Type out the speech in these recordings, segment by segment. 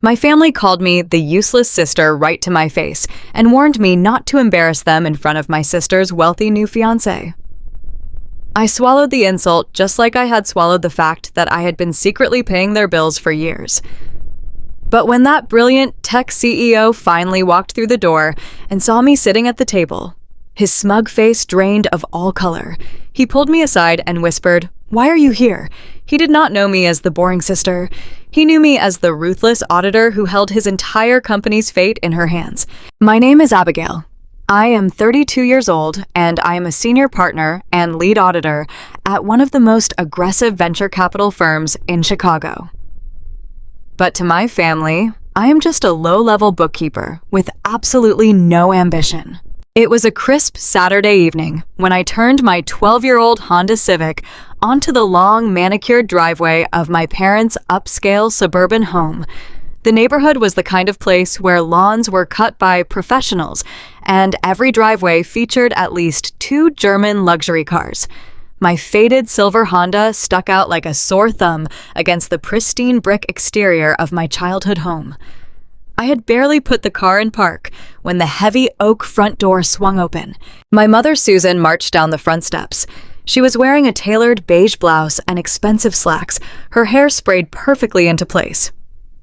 My family called me the useless sister right to my face and warned me not to embarrass them in front of my sister's wealthy new fiancé. I swallowed the insult just like I had swallowed the fact that I had been secretly paying their bills for years. But when that brilliant tech CEO finally walked through the door and saw me sitting at the table, his smug face drained of all color, he pulled me aside and whispered, "Why are you here?" He did not know me as the boring sister. He knew me as the ruthless auditor who held his entire company's fate in her hands. My name is Abigail. I am 32 years old, and I am a senior partner and lead auditor at one of the most aggressive venture capital firms in Chicago. But to my family, I am just a low-level bookkeeper with absolutely no ambition. It was a crisp Saturday evening when I turned my 12-year-old Honda Civic onto the long, manicured driveway of my parents' upscale suburban home. The neighborhood was the kind of place where lawns were cut by professionals, and every driveway featured at least 2 German luxury cars. My faded silver Honda stuck out like a sore thumb against the pristine brick exterior of my childhood home. I had barely put the car in park when the heavy oak front door swung open. My mother, Susan, marched down the front steps. She was wearing a tailored beige blouse and expensive slacks, her hair sprayed perfectly into place.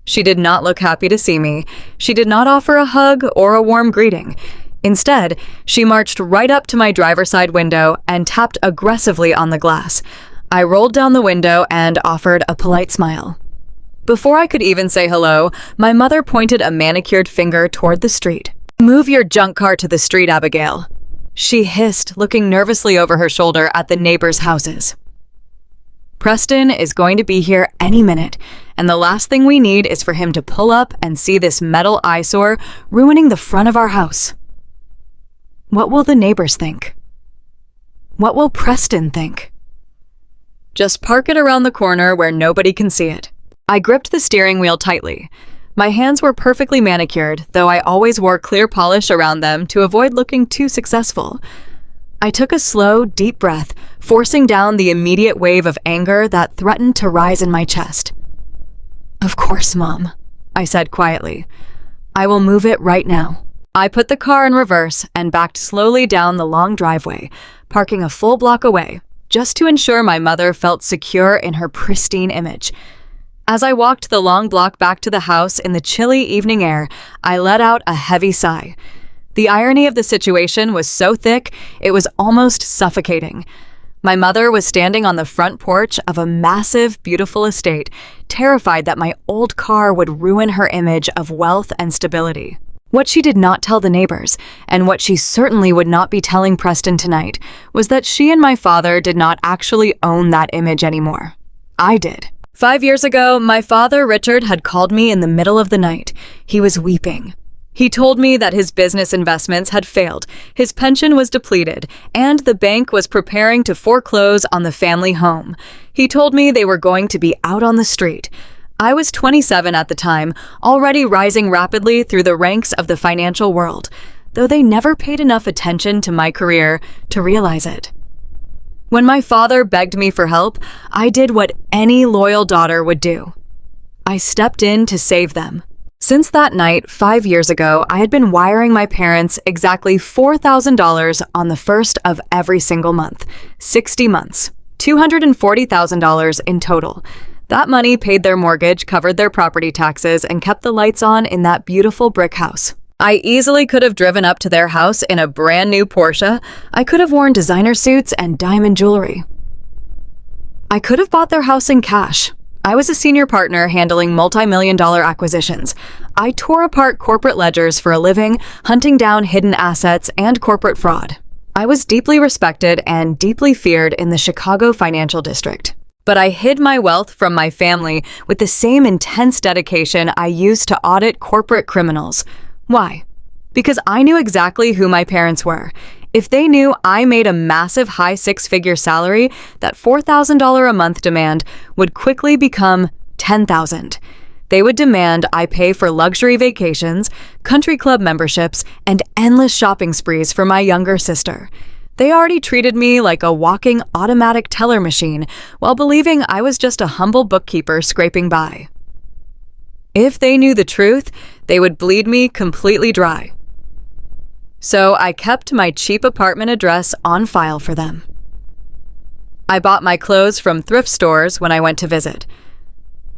She did not look happy to see me. She did not offer a hug or a warm greeting. Instead, she marched right up to my driver's side window and tapped aggressively on the glass. I rolled down the window and offered a polite smile. Before I could even say hello, my mother pointed a manicured finger toward the street. "Move your junk car to the street, Abigail," she hissed, looking nervously over her shoulder at the neighbors' houses. "Preston is going to be here any minute, and the last thing we need is for him to pull up and see this metal eyesore ruining the front of our house." What will the neighbors think? What will Preston think? Just park it around the corner where nobody can see it. I gripped the steering wheel tightly. My hands were perfectly manicured, though I always wore clear polish around them to avoid looking too successful. I took a slow, deep breath, forcing down the immediate wave of anger that threatened to rise in my chest. "Of course, Mom," I said quietly. "I will move it right now." I put the car in reverse and backed slowly down the long driveway, parking a full block away, just to ensure my mother felt secure in her pristine image. As I walked the long block back to the house in the chilly evening air, I let out a heavy sigh. The irony of the situation was so thick, it was almost suffocating. My mother was standing on the front porch of a massive, beautiful estate, terrified that my old car would ruin her image of wealth and stability. What she did not tell the neighbors, and what she certainly would not be telling Preston tonight, was that she and my father did not actually own that image anymore. I did. 5 years ago, my father, Richard, had called me in the middle of the night. He was weeping. He told me that his business investments had failed, his pension was depleted, and the bank was preparing to foreclose on the family home. He told me they were going to be out on the street. I was 27 at the time, already rising rapidly through the ranks of the financial world, though they never paid enough attention to my career to realize it. When my father begged me for help, I did what any loyal daughter would do. I stepped in to save them. Since that night, 5 years ago, I had been wiring my parents exactly $4,000 on the first of every single month. 60 months. $240,000 in total. That money paid their mortgage, covered their property taxes, and kept the lights on in that beautiful brick house. I easily could have driven up to their house in a brand new Porsche. I could have worn designer suits and diamond jewelry. I could have bought their house in cash. I was a senior partner handling multi-million-dollar acquisitions. I tore apart corporate ledgers for a living, hunting down hidden assets and corporate fraud. I was deeply respected and deeply feared in the Chicago financial district. But I hid my wealth from my family with the same intense dedication I used to audit corporate criminals. Why? Because I knew exactly who my parents were. If they knew I made a massive high six-figure salary, that $4,000 a month demand would quickly become $10,000. They would demand I pay for luxury vacations, country club memberships, and endless shopping sprees for my younger sister. They already treated me like a walking automatic teller machine while believing I was just a humble bookkeeper scraping by. If they knew the truth, they would bleed me completely dry. So I kept my cheap apartment address on file for them. I bought my clothes from thrift stores when I went to visit.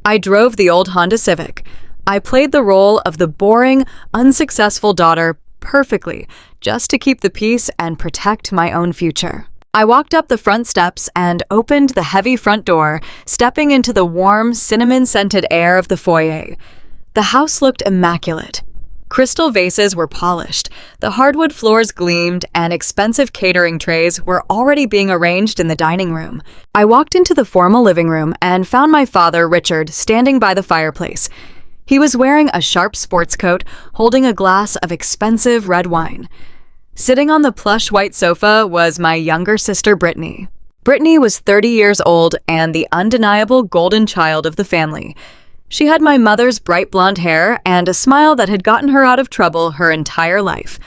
I drove the old Honda Civic. I played the role of the boring, unsuccessful daughter perfectly, just to keep the peace and protect my own future. I walked up the front steps and opened the heavy front door, stepping into the warm, cinnamon-scented air of the foyer. The house looked immaculate. Crystal vases were polished, the hardwood floors gleamed, and expensive catering trays were already being arranged in the dining room. I walked into the formal living room and found my father, Richard, standing by the fireplace. He was wearing a sharp sports coat, holding a glass of expensive red wine. Sitting on the plush white sofa was my younger sister, Brittany. Brittany was 30 years old and the undeniable golden child of the family. She had my mother's bright blonde hair and a smile that had gotten her out of trouble her entire life.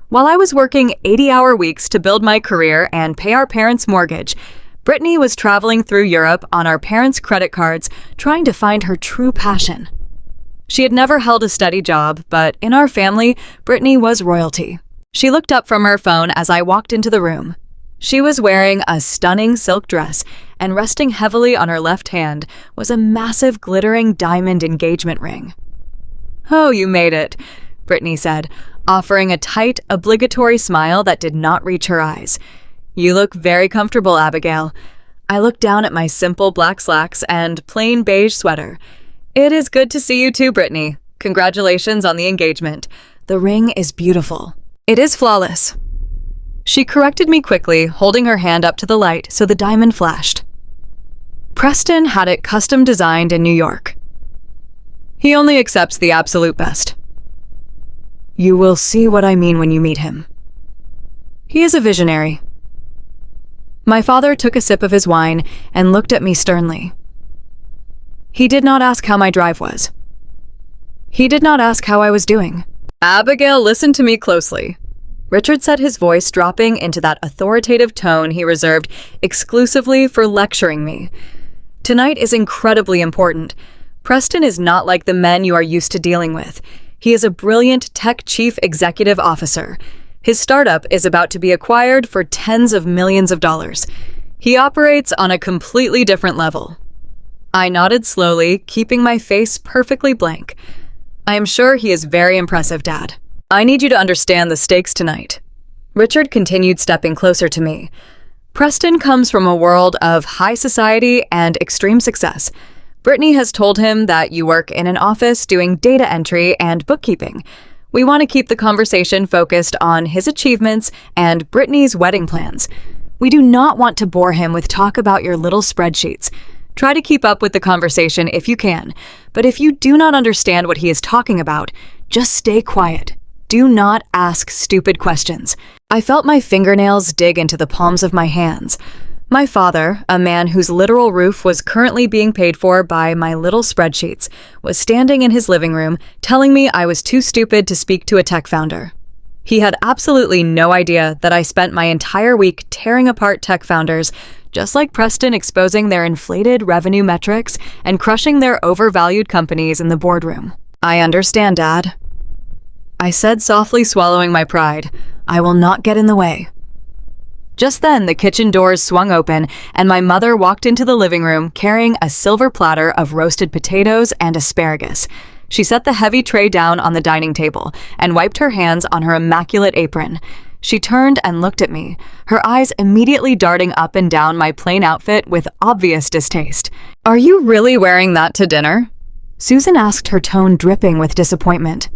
While I was working 80-hour weeks to build my career and pay our parents' mortgage, Brittany was traveling through Europe on our parents' credit cards, trying to find her true passion. She had never held a steady job, but in our family, Brittany was royalty. She looked up from her phone as I walked into the room. She was wearing a stunning silk dress, and resting heavily on her left hand was a massive glittering diamond engagement ring. "Oh, you made it," Brittany said, offering a tight, obligatory smile that did not reach her eyes. "You look very comfortable, Abigail." I looked down at my simple black slacks and plain beige sweater. "It is good to see you too, Brittany. Congratulations on the engagement. The ring is beautiful. It is flawless." She corrected me quickly, holding her hand up to the light so the diamond flashed. "Preston had it custom designed in New York. He only accepts the absolute best. You will see what I mean when you meet him. He is a visionary." My father took a sip of his wine and looked at me sternly. He did not ask how my drive was. He did not ask how I was doing. "Abigail, listen to me closely." Richard said, his voice dropping into that authoritative tone he reserved exclusively for lecturing me. "Tonight is incredibly important. Preston is not like the men you are used to dealing with. He is a brilliant tech chief executive officer. His startup is about to be acquired for tens of millions of dollars. He operates on a completely different level." I nodded slowly, keeping my face perfectly blank. "I am sure he is very impressive, Dad. I need you to understand the stakes tonight." Richard continued stepping closer to me. "Preston comes from a world of high society and extreme success. Brittany has told him that you work in an office doing data entry and bookkeeping. We want to keep the conversation focused on his achievements and Brittany's wedding plans. We do not want to bore him with talk about your little spreadsheets. Try to keep up with the conversation if you can, but if you do not understand what he is talking about, just stay quiet. Do not ask stupid questions." I felt my fingernails dig into the palms of my hands. My father, a man whose literal roof was currently being paid for by my little spreadsheets, was standing in his living room telling me I was too stupid to speak to a tech founder. He had absolutely no idea that I spent my entire week tearing apart tech founders, just like Preston exposing their inflated revenue metrics and crushing their overvalued companies in the boardroom. "I understand, Dad," I said softly, swallowing my pride. "I will not get in the way." Just then, the kitchen doors swung open, and my mother walked into the living room carrying a silver platter of roasted potatoes and asparagus. She set the heavy tray down on the dining table and wiped her hands on her immaculate apron. She turned and looked at me, her eyes immediately darting up and down my plain outfit with obvious distaste. "Are you really wearing that to dinner?" Susan asked, her tone dripping with disappointment.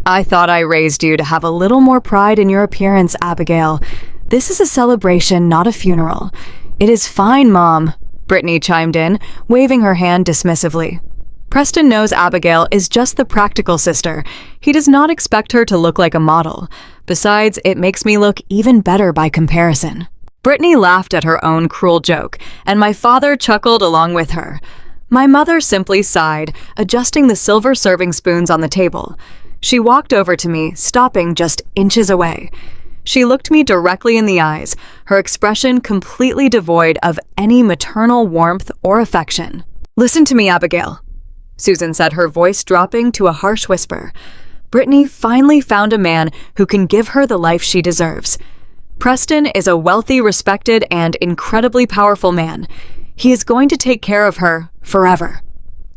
"I thought I raised you to have a little more pride in your appearance, Abigail. This is a celebration, not a funeral." "It is fine, Mom," Brittany chimed in, waving her hand dismissively. "Preston knows Abigail is just the practical sister. He does not expect her to look like a model. Besides, it makes me look even better by comparison." Brittany laughed at her own cruel joke, and my father chuckled along with her. My mother simply sighed, adjusting the silver serving spoons on the table. She walked over to me, stopping just inches away. She looked me directly in the eyes, her expression completely devoid of any maternal warmth or affection. "Listen to me, Abigail. Susan said, her voice dropping to a harsh whisper. Brittany finally found a man who can give her the life she deserves. Preston is a wealthy, respected, and incredibly powerful man. He is going to take care of her forever.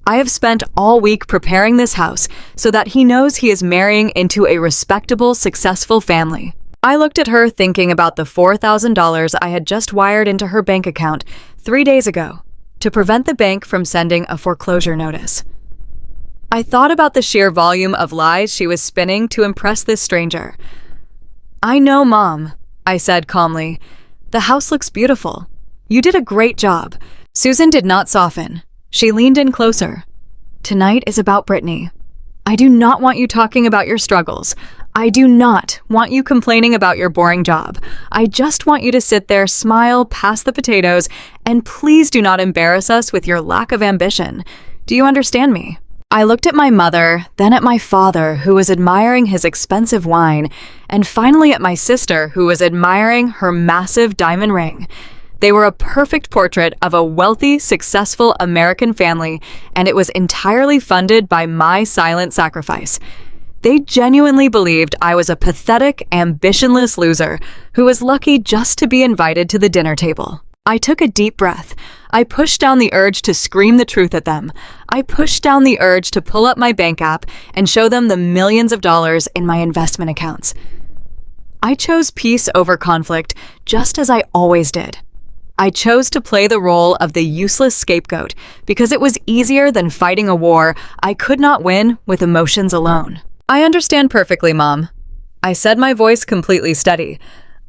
I have spent all week preparing this house so that he knows he is marrying into a respectable, successful family. I looked at her thinking about the $4,000 I had just wired into her bank account 3 days ago to prevent the bank from sending a foreclosure notice. I thought about the sheer volume of lies she was spinning to impress this stranger. "I know, Mom," I said calmly. "The house looks beautiful. You did a great job." Susan did not soften. She leaned in closer. "Tonight is about Brittany. I do not want you talking about your struggles. I do not want you complaining about your boring job. I just want you to sit there, smile, pass the potatoes, and please do not embarrass us with your lack of ambition. Do you understand me?" I looked at my mother, then at my father, who was admiring his expensive wine, and finally at my sister, who was admiring her massive diamond ring. They were a perfect portrait of a wealthy, successful American family, and it was entirely funded by my silent sacrifice. They genuinely believed I was a pathetic, ambitionless loser who was lucky just to be invited to the dinner table. I took a deep breath. I pushed down the urge to scream the truth at them. I pushed down the urge to pull up my bank app and show them the millions of dollars in my investment accounts. I chose peace over conflict, just as I always did. I chose to play the role of the useless scapegoat because it was easier than fighting a war I could not win with emotions alone. "I understand perfectly, Mom," I said, my voice completely steady.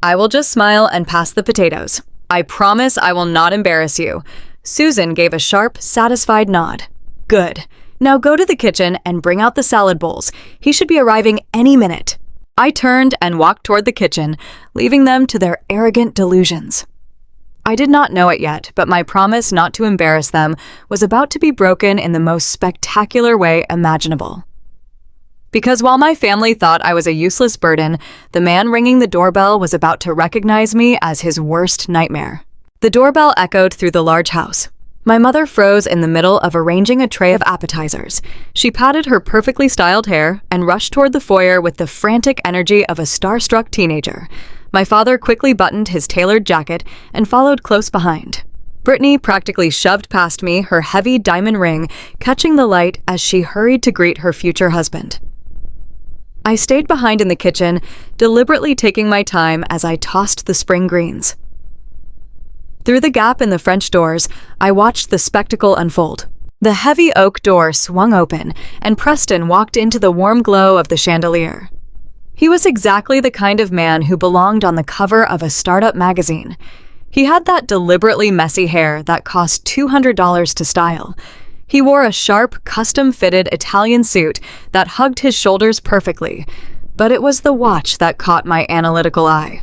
"I will just smile and pass the potatoes. I promise I will not embarrass you." Susan gave a sharp, satisfied nod. "Good. Now go to the kitchen and bring out the salad bowls. He should be arriving any minute." I turned and walked toward the kitchen, leaving them to their arrogant delusions. I did not know it yet, but my promise not to embarrass them was about to be broken in the most spectacular way imaginable. Because while my family thought I was a useless burden, the man ringing the doorbell was about to recognize me as his worst nightmare. The doorbell echoed through the large house. My mother froze in the middle of arranging a tray of appetizers. She patted her perfectly styled hair and rushed toward the foyer with the frantic energy of a starstruck teenager. My father quickly buttoned his tailored jacket and followed close behind. Brittany practically shoved past me, her heavy diamond ring catching the light as she hurried to greet her future husband. I stayed behind in the kitchen, deliberately taking my time as I tossed the spring greens. Through the gap in the French doors, I watched the spectacle unfold. The heavy oak door swung open, and Preston walked into the warm glow of the chandelier. He was exactly the kind of man who belonged on the cover of a startup magazine. He had that deliberately messy hair that cost $200 to style. He wore a sharp, custom-fitted Italian suit that hugged his shoulders perfectly, but it was the watch that caught my analytical eye.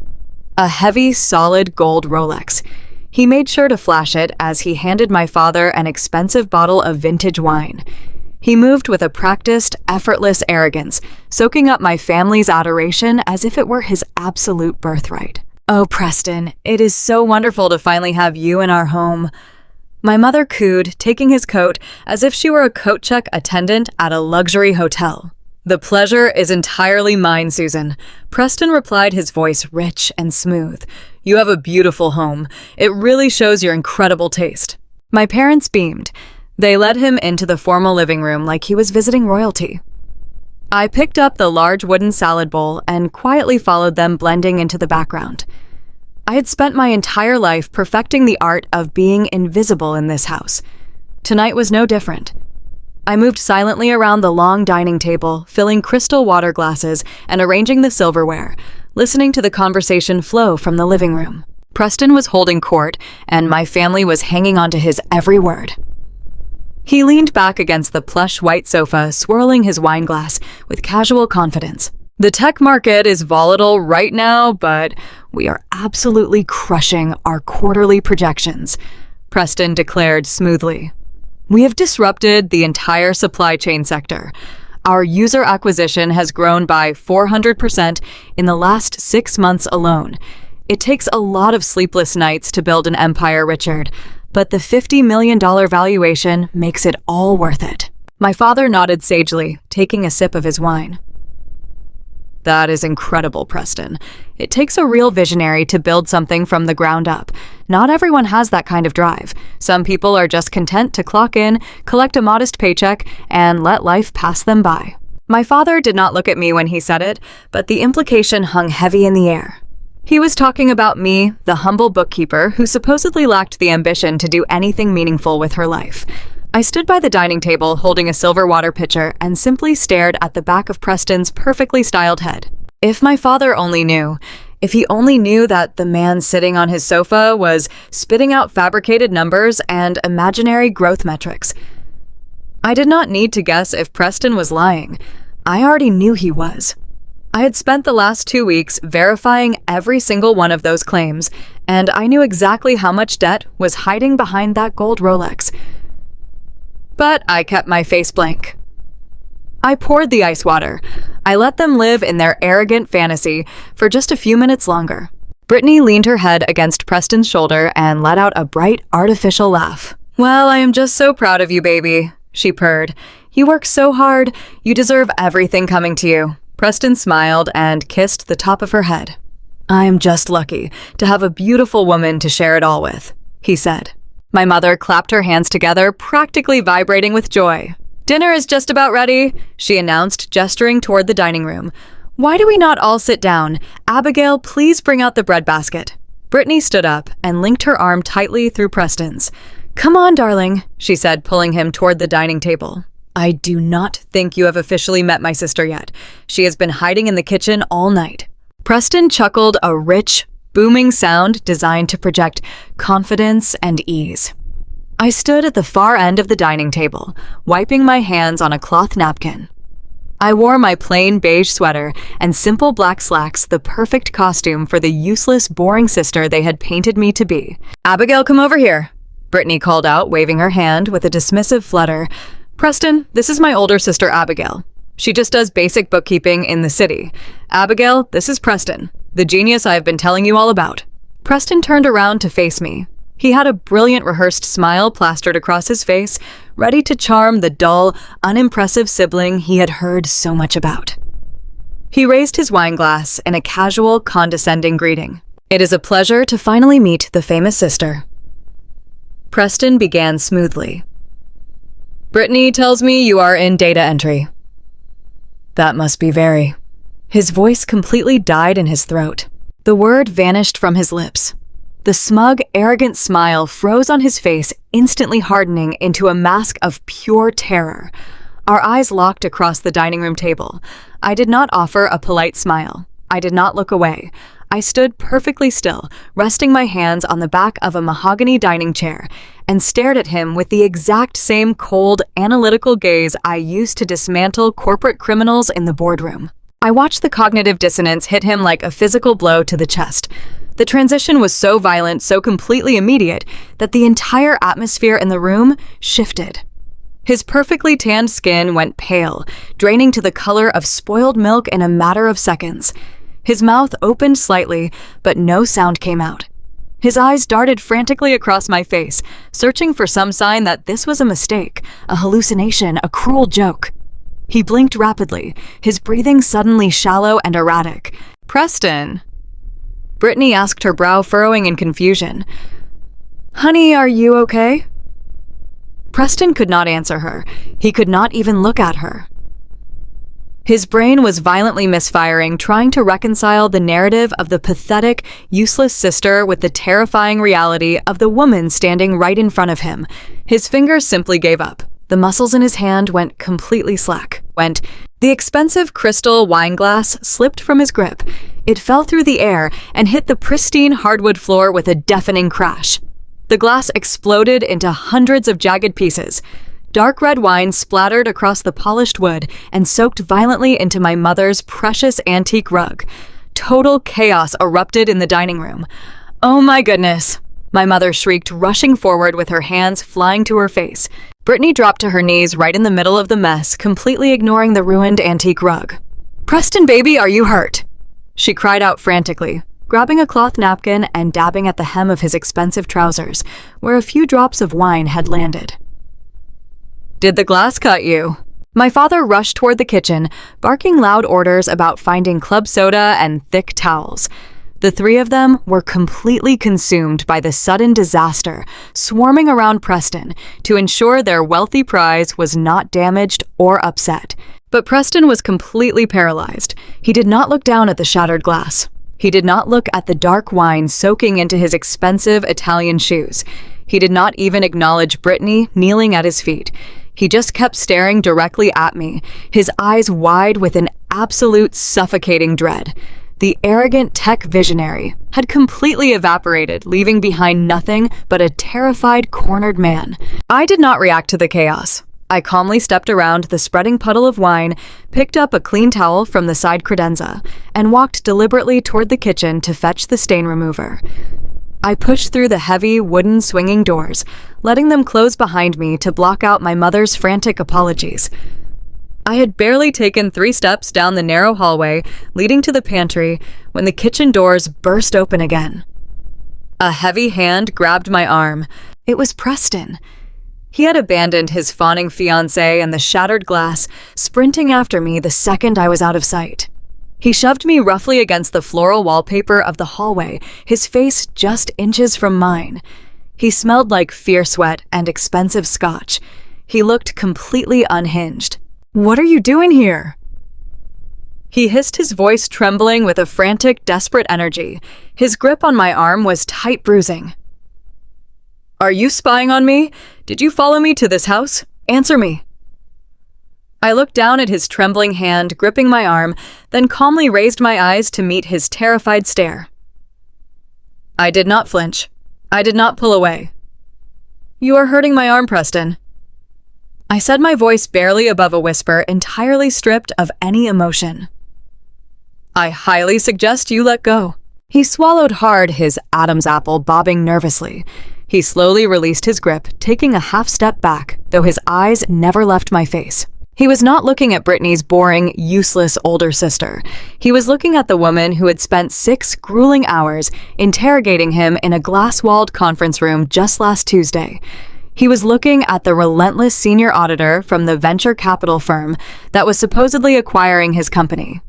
A heavy, solid gold Rolex. He made sure to flash it as he handed my father an expensive bottle of vintage wine. He moved with a practiced, effortless arrogance, soaking up my family's adoration as if it were his absolute birthright. "Oh, Preston, it is so wonderful to finally have you in our home," my mother cooed, taking his coat as if she were a coat check attendant at a luxury hotel. "The pleasure is entirely mine, Susan," Preston replied, his voice rich and smooth. "You have a beautiful home. It really shows your incredible taste." My parents beamed. They led him into the formal living room like he was visiting royalty. I picked up the large wooden salad bowl and quietly followed them, blending into the background. I had spent my entire life perfecting the art of being invisible in this house. Tonight was no different. I moved silently around the long dining table, filling crystal water glasses and arranging the silverware, listening to the conversation flow from the living room. Preston was holding court, and my family was hanging on to his every word. He leaned back against the plush white sofa, swirling his wine glass with casual confidence. "The tech market is volatile right now, but we are absolutely crushing our quarterly projections," Preston declared smoothly. "We have disrupted the entire supply chain sector. Our user acquisition has grown by 400% in the last 6 months alone. It takes a lot of sleepless nights to build an empire, Richard, but the $50 million valuation makes it all worth it." My father nodded sagely, taking a sip of his wine. That is incredible, Preston. It takes a real visionary to build something from the ground up. Not everyone has that kind of drive. Some people are just content to clock in, collect a modest paycheck, and let life pass them by. My father did not look at me when he said it, but the implication hung heavy in the air. He was talking about me, the humble bookkeeper who supposedly lacked the ambition to do anything meaningful with her life. I stood by the dining table holding a silver water pitcher and simply stared at the back of Preston's perfectly styled head. If my father only knew, if he only knew that the man sitting on his sofa was spitting out fabricated numbers and imaginary growth metrics. I did not need to guess if Preston was lying. I already knew he was. I had spent the last 2 weeks verifying every single one of those claims, and I knew exactly how much debt was hiding behind that gold Rolex. But I kept my face blank. I poured the ice water. I let them live in their arrogant fantasy for just a few minutes longer. Brittany leaned her head against Preston's shoulder and let out a bright, artificial laugh. "Well, I am just so proud of you, baby," she purred. "You work so hard. You deserve everything coming to you." Preston smiled and kissed the top of her head. "I'm just lucky to have a beautiful woman to share it all with," he said. My mother clapped her hands together, practically vibrating with joy. "Dinner is just about ready," she announced, gesturing toward the dining room. "Why do we not all sit down? Abigail, please bring out the bread basket." Brittany stood up and linked her arm tightly through Preston's. "Come on, darling," she said, pulling him toward the dining table. "I do not think you have officially met my sister yet. She has been hiding in the kitchen all night." Preston chuckled a rich, booming sound designed to project confidence and ease. I stood at the far end of the dining table, wiping my hands on a cloth napkin. I wore my plain beige sweater and simple black slacks, the perfect costume for the useless, boring sister they had painted me to be. "Abigail, come over here," Brittany called out, waving her hand with a dismissive flutter. "Preston, this is my older sister Abigail. She just does basic bookkeeping in the city. Abigail, this is Preston, the genius I have been telling you all about." Preston turned around to face me. He had a brilliant rehearsed smile plastered across his face, ready to charm the dull, unimpressive sibling he had heard so much about. He raised his wine glass in a casual, condescending greeting. "It is a pleasure to finally meet the famous sister." Preston began smoothly. "Brittany tells me you are in data entry." "That must be very." His voice completely died in his throat. The word vanished from his lips. The smug, arrogant smile froze on his face, instantly hardening into a mask of pure terror. Our eyes locked across the dining room table. I did not offer a polite smile. I did not look away. I stood perfectly still, resting my hands on the back of a mahogany dining chair, and stared at him with the exact same cold, analytical gaze I used to dismantle corporate criminals in the boardroom. I watched the cognitive dissonance hit him like a physical blow to the chest. The transition was so violent, so completely immediate, that the entire atmosphere in the room shifted. His perfectly tanned skin went pale, draining to the color of spoiled milk in a matter of seconds. His mouth opened slightly, but no sound came out. His eyes darted frantically across my face, searching for some sign that this was a mistake, a hallucination, a cruel joke. He blinked rapidly, his breathing suddenly shallow and erratic. "Preston?" Brittany asked, her brow furrowing in confusion. "Honey, are you okay?" Preston could not answer her. He could not even look at her. His brain was violently misfiring, trying to reconcile the narrative of the pathetic, useless sister with the terrifying reality of the woman standing right in front of him. His fingers simply gave up. The muscles in his hand went completely slack. The expensive crystal wine glass slipped from his grip. It fell through the air and hit the pristine hardwood floor with a deafening crash. The glass exploded into hundreds of jagged pieces. Dark red wine splattered across the polished wood and soaked violently into my mother's precious antique rug. Total chaos erupted in the dining room. "Oh my goodness!" my mother shrieked, rushing forward with her hands flying to her face. Brittany dropped to her knees right in the middle of the mess, completely ignoring the ruined antique rug. "Preston, baby, are you hurt?" she cried out frantically, grabbing a cloth napkin and dabbing at the hem of his expensive trousers, where a few drops of wine had landed. Did the glass cut you? My father rushed toward the kitchen, barking loud orders about finding club soda and thick towels. The three of them were completely consumed by the sudden disaster swarming around Preston to ensure their wealthy prize was not damaged or upset. But Preston was completely paralyzed. He did not look down at the shattered glass. He did not look at the dark wine soaking into his expensive Italian shoes. He did not even acknowledge Brittany kneeling at his feet. He just kept staring directly at me, his eyes wide with an absolute suffocating dread. The arrogant tech visionary had completely evaporated, leaving behind nothing but a terrified, cornered man. I did not react to the chaos. I calmly stepped around the spreading puddle of wine, picked up a clean towel from the side credenza, and walked deliberately toward the kitchen to fetch the stain remover. I pushed through the heavy, wooden swinging doors, letting them close behind me to block out my mother's frantic apologies. I had barely taken 3 steps down the narrow hallway leading to the pantry when the kitchen doors burst open again. A heavy hand grabbed my arm. It was Preston. He had abandoned his fawning fiancé and the shattered glass, sprinting after me the second I was out of sight. He shoved me roughly against the floral wallpaper of the hallway, his face just inches from mine. He smelled like fear sweat and expensive scotch. He looked completely unhinged. "What are you doing here?" He hissed, his voice trembling with a frantic, desperate energy. His grip on my arm was tight, bruising. "Are you spying on me? Did you follow me to this house? Answer me." I looked down at his trembling hand gripping my arm, then calmly raised my eyes to meet his terrified stare. I did not flinch. I did not pull away. "You are hurting my arm, Preston." I said, my voice barely above a whisper, entirely stripped of any emotion. "I highly suggest you let go." He swallowed hard, his Adam's apple bobbing nervously. He slowly released his grip, taking a half step back, though his eyes never left my face. He was not looking at Brittany's boring, useless older sister. He was looking at the woman who had spent 6 grueling hours interrogating him in a glass-walled conference room just last Tuesday. He was looking at the relentless senior auditor from the venture capital firm that was supposedly acquiring his company.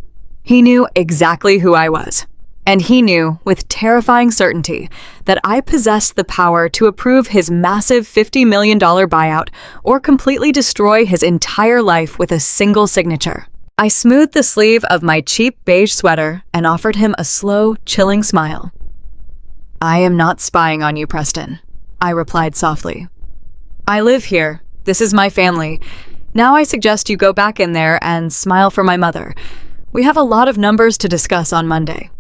He knew exactly who I was. And he knew, with terrifying certainty, that I possessed the power to approve his massive $50 million buyout or completely destroy his entire life with a single signature. I smoothed the sleeve of my cheap beige sweater and offered him a slow, chilling smile. "I am not spying on you, Preston," I replied softly. "I live here. This is my family. Now I suggest you go back in there and smile for my mother. We have a lot of numbers to discuss on Monday."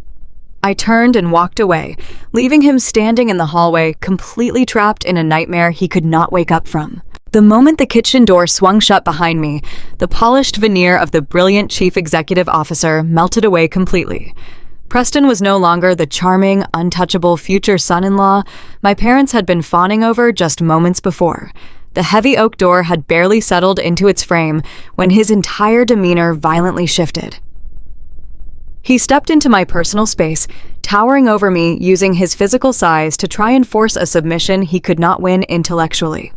I turned and walked away, leaving him standing in the hallway, completely trapped in a nightmare he could not wake up from. The moment the kitchen door swung shut behind me, the polished veneer of the brilliant chief executive officer melted away completely. Preston was no longer the charming, untouchable future son-in-law my parents had been fawning over just moments before. The heavy oak door had barely settled into its frame when his entire demeanor violently shifted. He stepped into my personal space, towering over me, using his physical size to try and force a submission he could not win intellectually.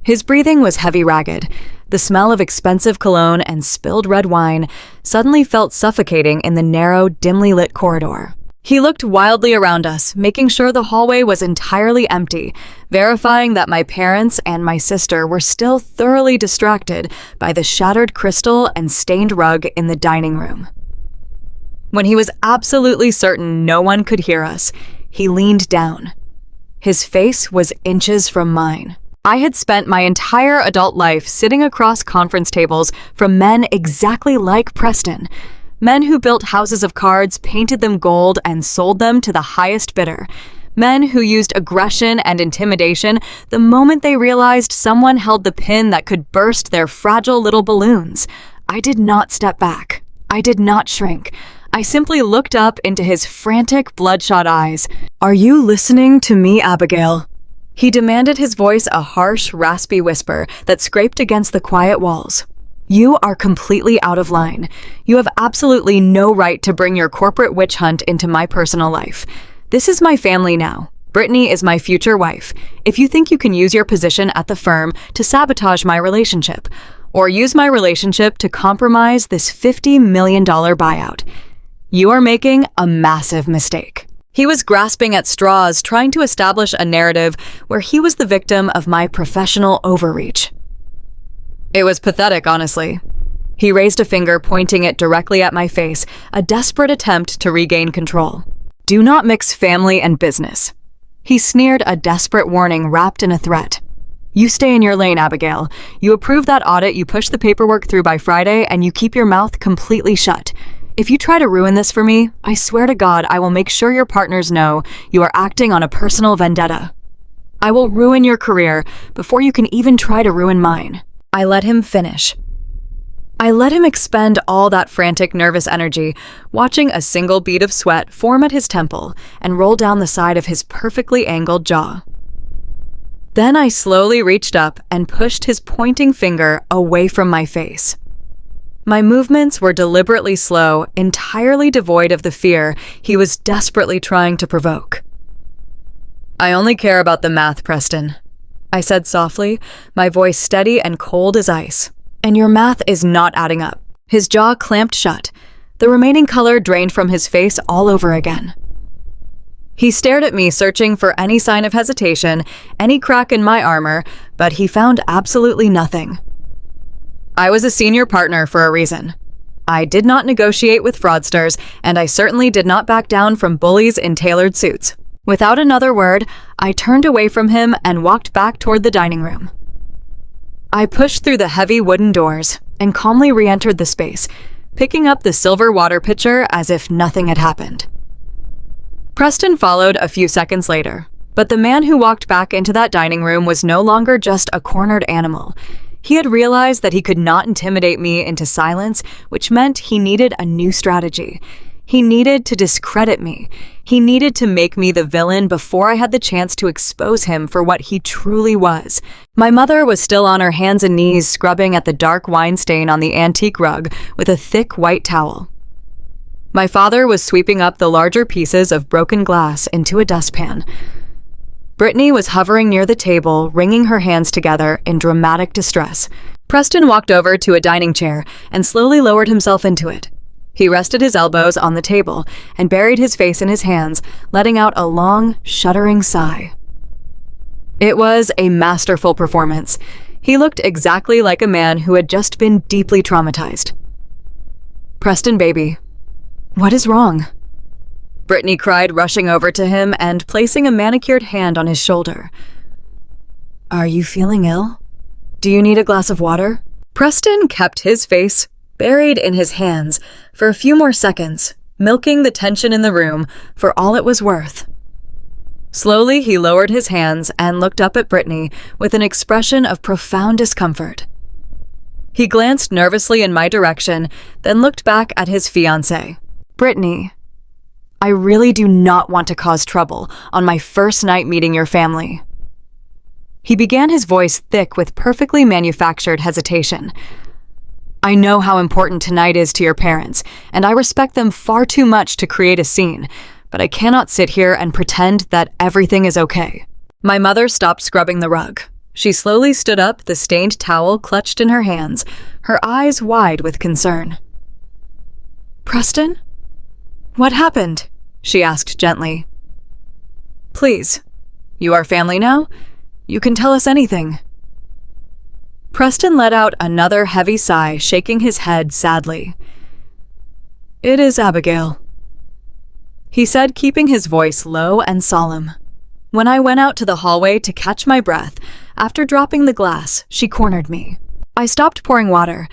His breathing was heavy, ragged. The smell of expensive cologne and spilled red wine suddenly felt suffocating in the narrow, dimly lit corridor. He looked wildly around us, making sure the hallway was entirely empty, verifying that my parents and my sister were still thoroughly distracted by the shattered crystal and stained rug in the dining room. When he was absolutely certain no one could hear us, he leaned down. His face was inches from mine. I had spent my entire adult life sitting across conference tables from men exactly like Preston, men who built houses of cards, painted them gold, and sold them to the highest bidder, men who used aggression and intimidation the moment they realized someone held the pin that could burst their fragile little balloons. I did not step back. I did not shrink. I simply looked up into his frantic, bloodshot eyes. "Are you listening to me, Abigail?" He demanded, his voice a harsh, raspy whisper that scraped against the quiet walls. "You are completely out of line. You have absolutely no right to bring your corporate witch hunt into my personal life. This is my family now. Brittany is my future wife. If you think you can use your position at the firm to sabotage my relationship, or use my relationship to compromise this $50 million buyout, you are making a massive mistake. He was grasping at straws, trying to establish a narrative where he was the victim of my professional overreach. It was pathetic, honestly. He raised a finger, pointing it directly at my face, a desperate attempt to regain control. Do not mix family and business. He sneered, a desperate warning wrapped in a threat. You stay in your lane, Abigail. You approve that audit, you push the paperwork through by Friday, and you keep your mouth completely shut. If you try to ruin this for me, I swear to God, I will make sure your partners know you are acting on a personal vendetta. I will ruin your career before you can even try to ruin mine. I let him finish. I let him expend all that frantic, nervous energy, watching a single bead of sweat form at his temple and roll down the side of his perfectly angled jaw. Then I slowly reached up and pushed his pointing finger away from my face. My movements were deliberately slow, entirely devoid of the fear he was desperately trying to provoke. I only care about the math, Preston, I said softly, my voice steady and cold as ice. And your math is not adding up. His jaw clamped shut. The remaining color drained from his face all over again. He stared at me, searching for any sign of hesitation, any crack in my armor, but he found absolutely nothing. I was a senior partner for a reason. I did not negotiate with fraudsters, and I certainly did not back down from bullies in tailored suits. Without another word, I turned away from him and walked back toward the dining room. I pushed through the heavy wooden doors and calmly re-entered the space, picking up the silver water pitcher as if nothing had happened. Preston followed a few seconds later, but the man who walked back into that dining room was no longer just a cornered animal. He had realized that he could not intimidate me into silence, which meant he needed a new strategy. He needed to discredit me. He needed to make me the villain before I had the chance to expose him for what he truly was. My mother was still on her hands and knees, scrubbing at the dark wine stain on the antique rug with a thick white towel. My father was sweeping up the larger pieces of broken glass into a dustpan. Brittany was hovering near the table, wringing her hands together in dramatic distress. Preston walked over to a dining chair and slowly lowered himself into it. He rested his elbows on the table and buried his face in his hands, letting out a long, shuddering sigh. It was a masterful performance. He looked exactly like a man who had just been deeply traumatized. Preston, baby, what is wrong? Brittany cried, rushing over to him and placing a manicured hand on his shoulder. Are you feeling ill? Do you need a glass of water? Preston kept his face buried in his hands for a few more seconds, milking the tension in the room for all it was worth. Slowly, he lowered his hands and looked up at Brittany with an expression of profound discomfort. He glanced nervously in my direction, then looked back at his fiancé. Brittany, I really do not want to cause trouble on my first night meeting your family. He began, his voice thick with perfectly manufactured hesitation. I know how important tonight is to your parents, and I respect them far too much to create a scene, but I cannot sit here and pretend that everything is okay. My mother stopped scrubbing the rug. She slowly stood up, the stained towel clutched in her hands, her eyes wide with concern. Preston? What happened? She asked gently. Please, you are family now? You can tell us anything. Preston let out another heavy sigh, shaking his head sadly. It is Abigail, he said, keeping his voice low and solemn. When I went out to the hallway to catch my breath, after dropping the glass, she cornered me. I stopped pouring water.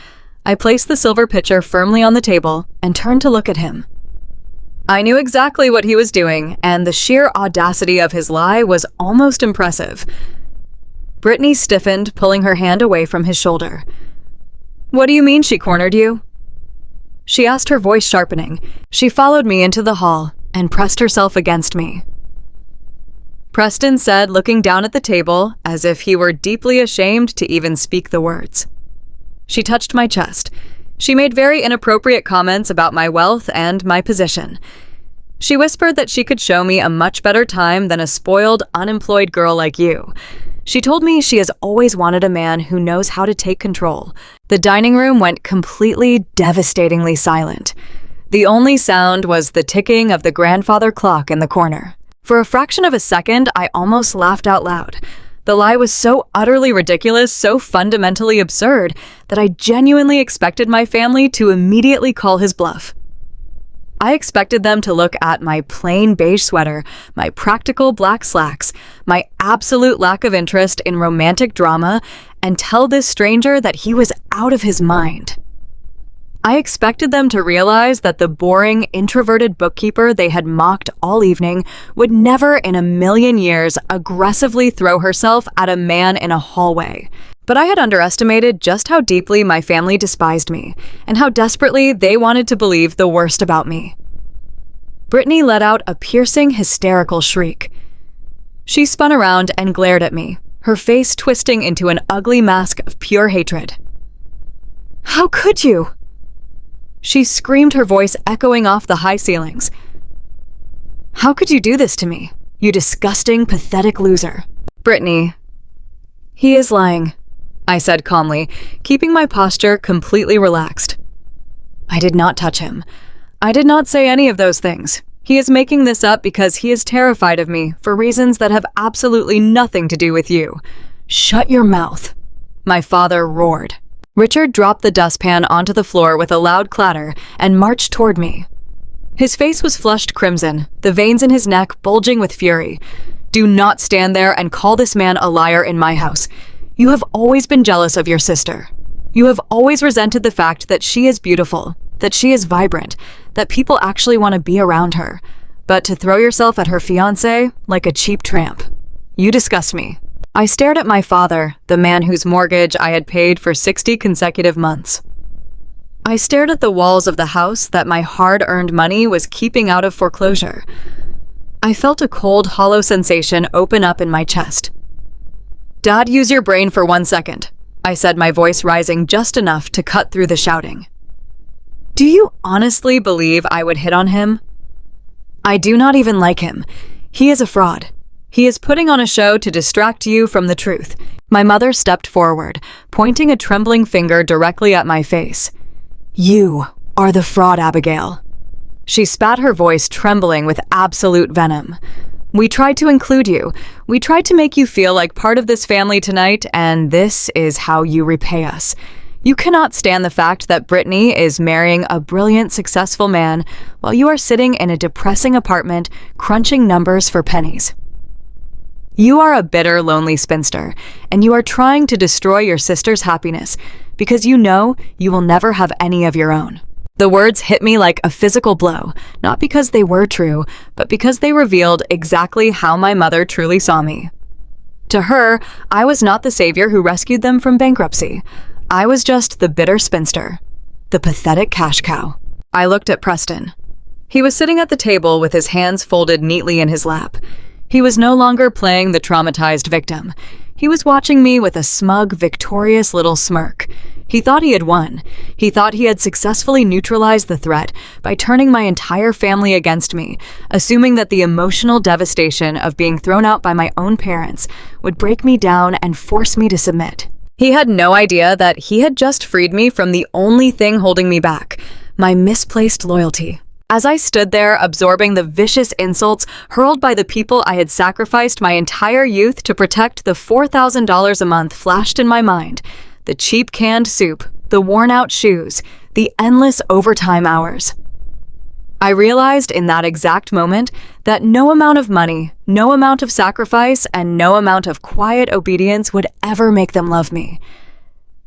I placed the silver pitcher firmly on the table and turned to look at him. I knew exactly what he was doing, and the sheer audacity of his lie was almost impressive. Brittany stiffened, pulling her hand away from his shoulder. What do you mean she cornered you? She asked, her voice sharpening. She followed me into the hall and pressed herself against me. Preston said, looking down at the table as if he were deeply ashamed to even speak the words. She touched my chest. She made very inappropriate comments about my wealth and my position. She whispered that she could show me a much better time than a spoiled, unemployed girl like you. She told me she has always wanted a man who knows how to take control. The dining room went completely, devastatingly silent. The only sound was the ticking of the grandfather clock in the corner. For a fraction of a second, I almost laughed out loud. The lie was so utterly ridiculous, so fundamentally absurd, that I genuinely expected my family to immediately call his bluff. I expected them to look at my plain beige sweater, my practical black slacks, my absolute lack of interest in romantic drama, and tell this stranger that he was out of his mind. I expected them to realize that the boring, introverted bookkeeper they had mocked all evening would never in a million years aggressively throw herself at a man in a hallway. But I had underestimated just how deeply my family despised me, and how desperately they wanted to believe the worst about me. Brittany let out a piercing, hysterical shriek. She spun around and glared at me, her face twisting into an ugly mask of pure hatred. "How could you?" She screamed, her voice echoing off the high ceilings. "How could you do this to me, you disgusting, pathetic loser?" "Brittany, he is lying," I said calmly, keeping my posture completely relaxed. "I did not touch him. I did not say any of those things. He is making this up because he is terrified of me for reasons that have absolutely nothing to do with you. Shut your mouth," my father roared. Richard dropped the dustpan onto the floor with a loud clatter and marched toward me. His face was flushed crimson, the veins in his neck bulging with fury. "Do not stand there and call this man a liar in my house. You have always been jealous of your sister. You have always resented the fact that she is beautiful, that she is vibrant, that people actually want to be around her. But to throw yourself at her fiancé like a cheap tramp. You disgust me." I stared at my father, the man whose mortgage I had paid for 60 consecutive months. I stared at the walls of the house that my hard-earned money was keeping out of foreclosure. I felt a cold, hollow sensation open up in my chest. "Dad, use your brain for 1 second," I said, my voice rising just enough to cut through the shouting. "Do you honestly believe I would hit on him? I do not even like him. He is a fraud. He is putting on a show to distract you from the truth." My mother stepped forward, pointing a trembling finger directly at my face. "You are the fraud, Abigail." She spat, her voice trembling with absolute venom. "We tried to include you. We tried to make you feel like part of this family tonight, and this is how you repay us. You cannot stand the fact that Brittany is marrying a brilliant, successful man while you are sitting in a depressing apartment crunching numbers for pennies. You are a bitter, lonely spinster, and you are trying to destroy your sister's happiness because you know you will never have any of your own." The words hit me like a physical blow, not because they were true, but because they revealed exactly how my mother truly saw me. To her, I was not the savior who rescued them from bankruptcy. I was just the bitter spinster, the pathetic cash cow. I looked at Preston. He was sitting at the table with his hands folded neatly in his lap. He was no longer playing the traumatized victim. He was watching me with a smug, victorious little smirk. He thought he had won. He thought he had successfully neutralized the threat by turning my entire family against me, assuming that the emotional devastation of being thrown out by my own parents would break me down and force me to submit. He had no idea that he had just freed me from the only thing holding me back, my misplaced loyalty. As I stood there absorbing the vicious insults hurled by the people I had sacrificed my entire youth to protect, the $4,000 a month flashed in my mind. The cheap canned soup, the worn-out shoes, the endless overtime hours. I realized in that exact moment that no amount of money, no amount of sacrifice, and no amount of quiet obedience would ever make them love me.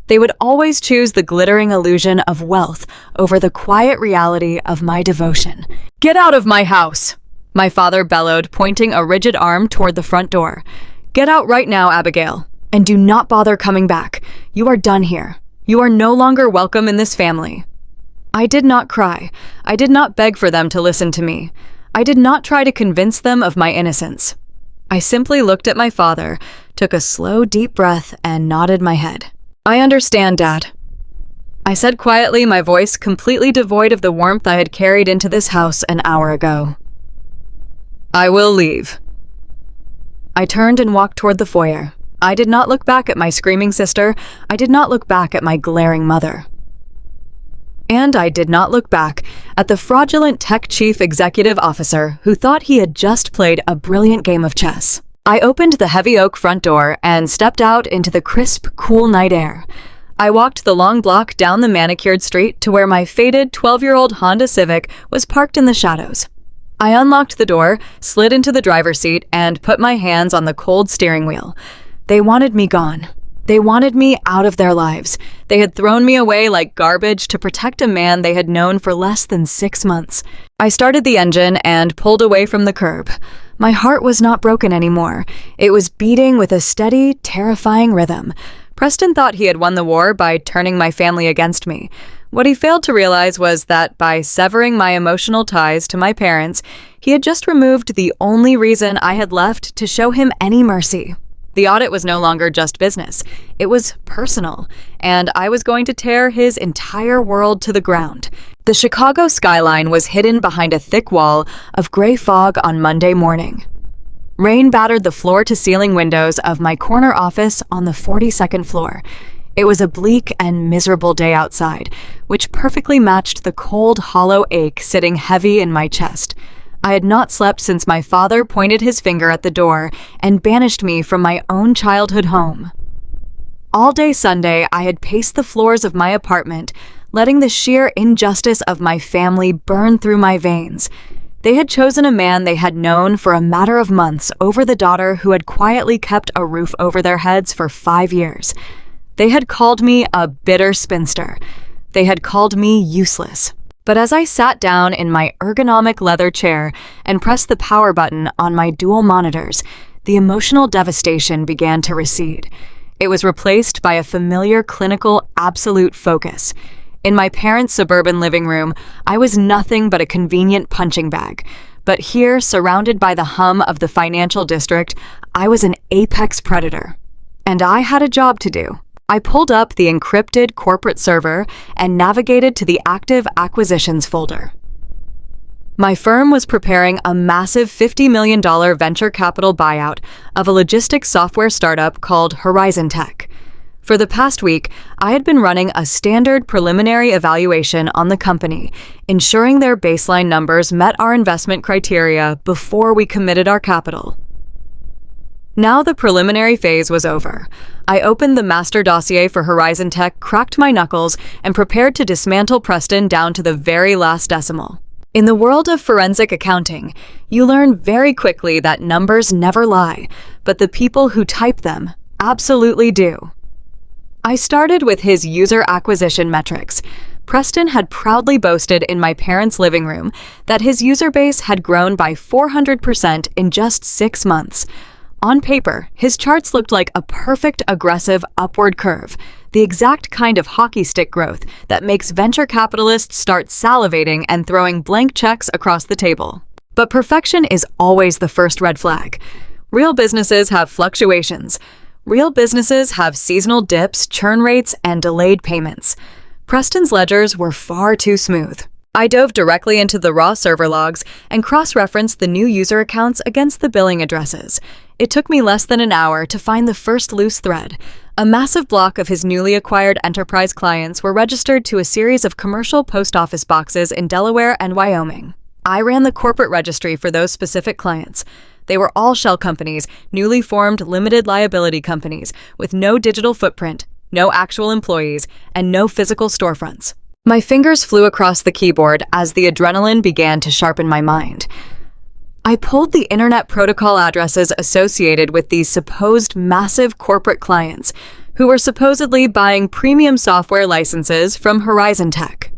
They would always choose the glittering illusion of wealth over the quiet reality of my devotion. "Get out of my house!" my father bellowed, pointing a rigid arm toward the front door. "Get out right now, Abigail, and do not bother coming back. You are done here. You are no longer welcome in this family." I did not cry. I did not beg for them to listen to me. I did not try to convince them of my innocence. I simply looked at my father, took a slow, deep breath, and nodded my head. "I understand, Dad," I said quietly, my voice completely devoid of the warmth I had carried into this house an hour ago. I will leave." I turned and walked toward the foyer. I did not look back at my screaming sister. I did not look back at my glaring mother. And I did not look back at the fraudulent tech chief executive officer who thought he had just played a brilliant game of chess. I opened the heavy oak front door and stepped out into the crisp, cool night air. I walked the long block down the manicured street to where my faded 12-year-old Honda Civic was parked in the shadows. I unlocked the door, slid into the driver's seat, and put my hands on the cold steering wheel. They wanted me gone. They wanted me out of their lives. They had thrown me away like garbage to protect a man they had known for less than 6 months. I started the engine and pulled away from the curb. My heart was not broken anymore. It was beating with a steady, terrifying rhythm. Preston thought he had won the war by turning my family against me. What he failed to realize was that by severing my emotional ties to my parents, he had just removed the only reason I had left to show him any mercy. The audit was no longer just business. It was personal, and I was going to tear his entire world to the ground. The Chicago skyline was hidden behind a thick wall of gray fog on Monday morning. Rain battered the floor-to-ceiling windows of my corner office on the 42nd floor. It was a bleak and miserable day outside, which perfectly matched the cold, hollow ache sitting heavy in my chest. I had not slept since my father pointed his finger at the door and banished me from my own childhood home. All day Sunday, I had paced the floors of my apartment, letting the sheer injustice of my family burn through my veins. They had chosen a man they had known for a matter of months over the daughter who had quietly kept a roof over their heads for 5 years. They had called me a bitter spinster. They had called me useless. But as I sat down in my ergonomic leather chair and pressed the power button on my dual monitors, the emotional devastation began to recede. It was replaced by a familiar clinical absolute focus. In my parents' suburban living room, I was nothing but a convenient punching bag. But here, surrounded by the hum of the financial district, I was an apex predator. And I had a job to do. I pulled up the encrypted corporate server and navigated to the active acquisitions folder. My firm was preparing a massive $50 million venture capital buyout of a logistics software startup called Horizon Tech. For the past week, I had been running a standard preliminary evaluation on the company, ensuring their baseline numbers met our investment criteria before we committed our capital. Now the preliminary phase was over. I opened the master dossier for Horizon Tech, cracked my knuckles, and prepared to dismantle Preston down to the very last decimal. In the world of forensic accounting, you learn very quickly that numbers never lie, but the people who type them absolutely do. I started with his user acquisition metrics. Preston had proudly boasted in my parents' living room that his user base had grown by 400% in just 6 months. On paper, his charts looked like a perfect, aggressive upward curve, the exact kind of hockey stick growth that makes venture capitalists start salivating and throwing blank checks across the table. But perfection is always the first red flag. Real businesses have fluctuations. Real businesses have seasonal dips, churn rates, and delayed payments. Preston's ledgers were far too smooth. I dove directly into the raw server logs and cross-referenced the new user accounts against the billing addresses. It took me less than an hour to find the first loose thread. A massive block of his newly acquired enterprise clients were registered to a series of commercial post office boxes in Delaware and Wyoming. I ran the corporate registry for those specific clients. They were all shell companies, newly formed limited liability companies, with no digital footprint, no actual employees, and no physical storefronts. My fingers flew across the keyboard as the adrenaline began to sharpen my mind. I pulled the internet protocol addresses associated with these supposed massive corporate clients who were supposedly buying premium software licenses from Horizon Tech.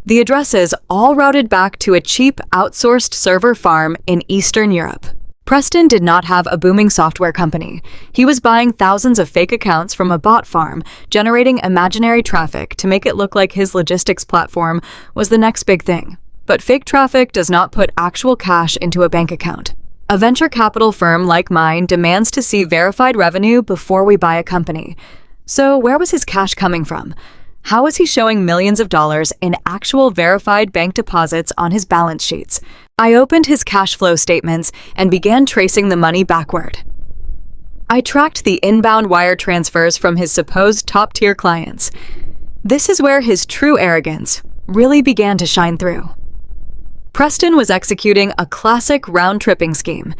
The addresses all routed back to a cheap outsourced server farm in Eastern Europe. Preston did not have a booming software company. He was buying thousands of fake accounts from a bot farm, generating imaginary traffic to make it look like his logistics platform was the next big thing. But fake traffic does not put actual cash into a bank account. A venture capital firm like mine demands to see verified revenue before we buy a company. So where was his cash coming from? How was he showing millions of dollars in actual verified bank deposits on his balance sheets? I opened his cash flow statements and began tracing the money backward. I tracked the inbound wire transfers from his supposed top-tier clients. This is where his true arrogance really began to shine through. Preston was executing a classic round-tripping scheme.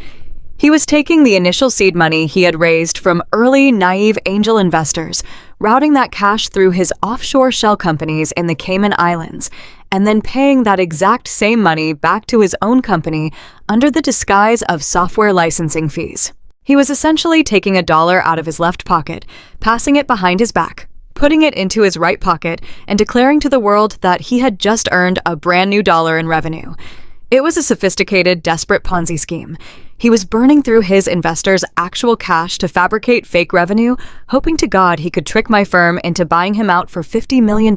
He was taking the initial seed money he had raised from early, naive angel investors, routing that cash through his offshore shell companies in the Cayman Islands, and then paying that exact same money back to his own company under the disguise of software licensing fees. He was essentially taking $1 out of his left pocket, passing it behind his back, putting it into his right pocket, and declaring to the world that he had just earned a brand new dollar in revenue. It was a sophisticated, desperate Ponzi scheme. He was burning through his investors' actual cash to fabricate fake revenue, hoping to God he could trick my firm into buying him out for $50 million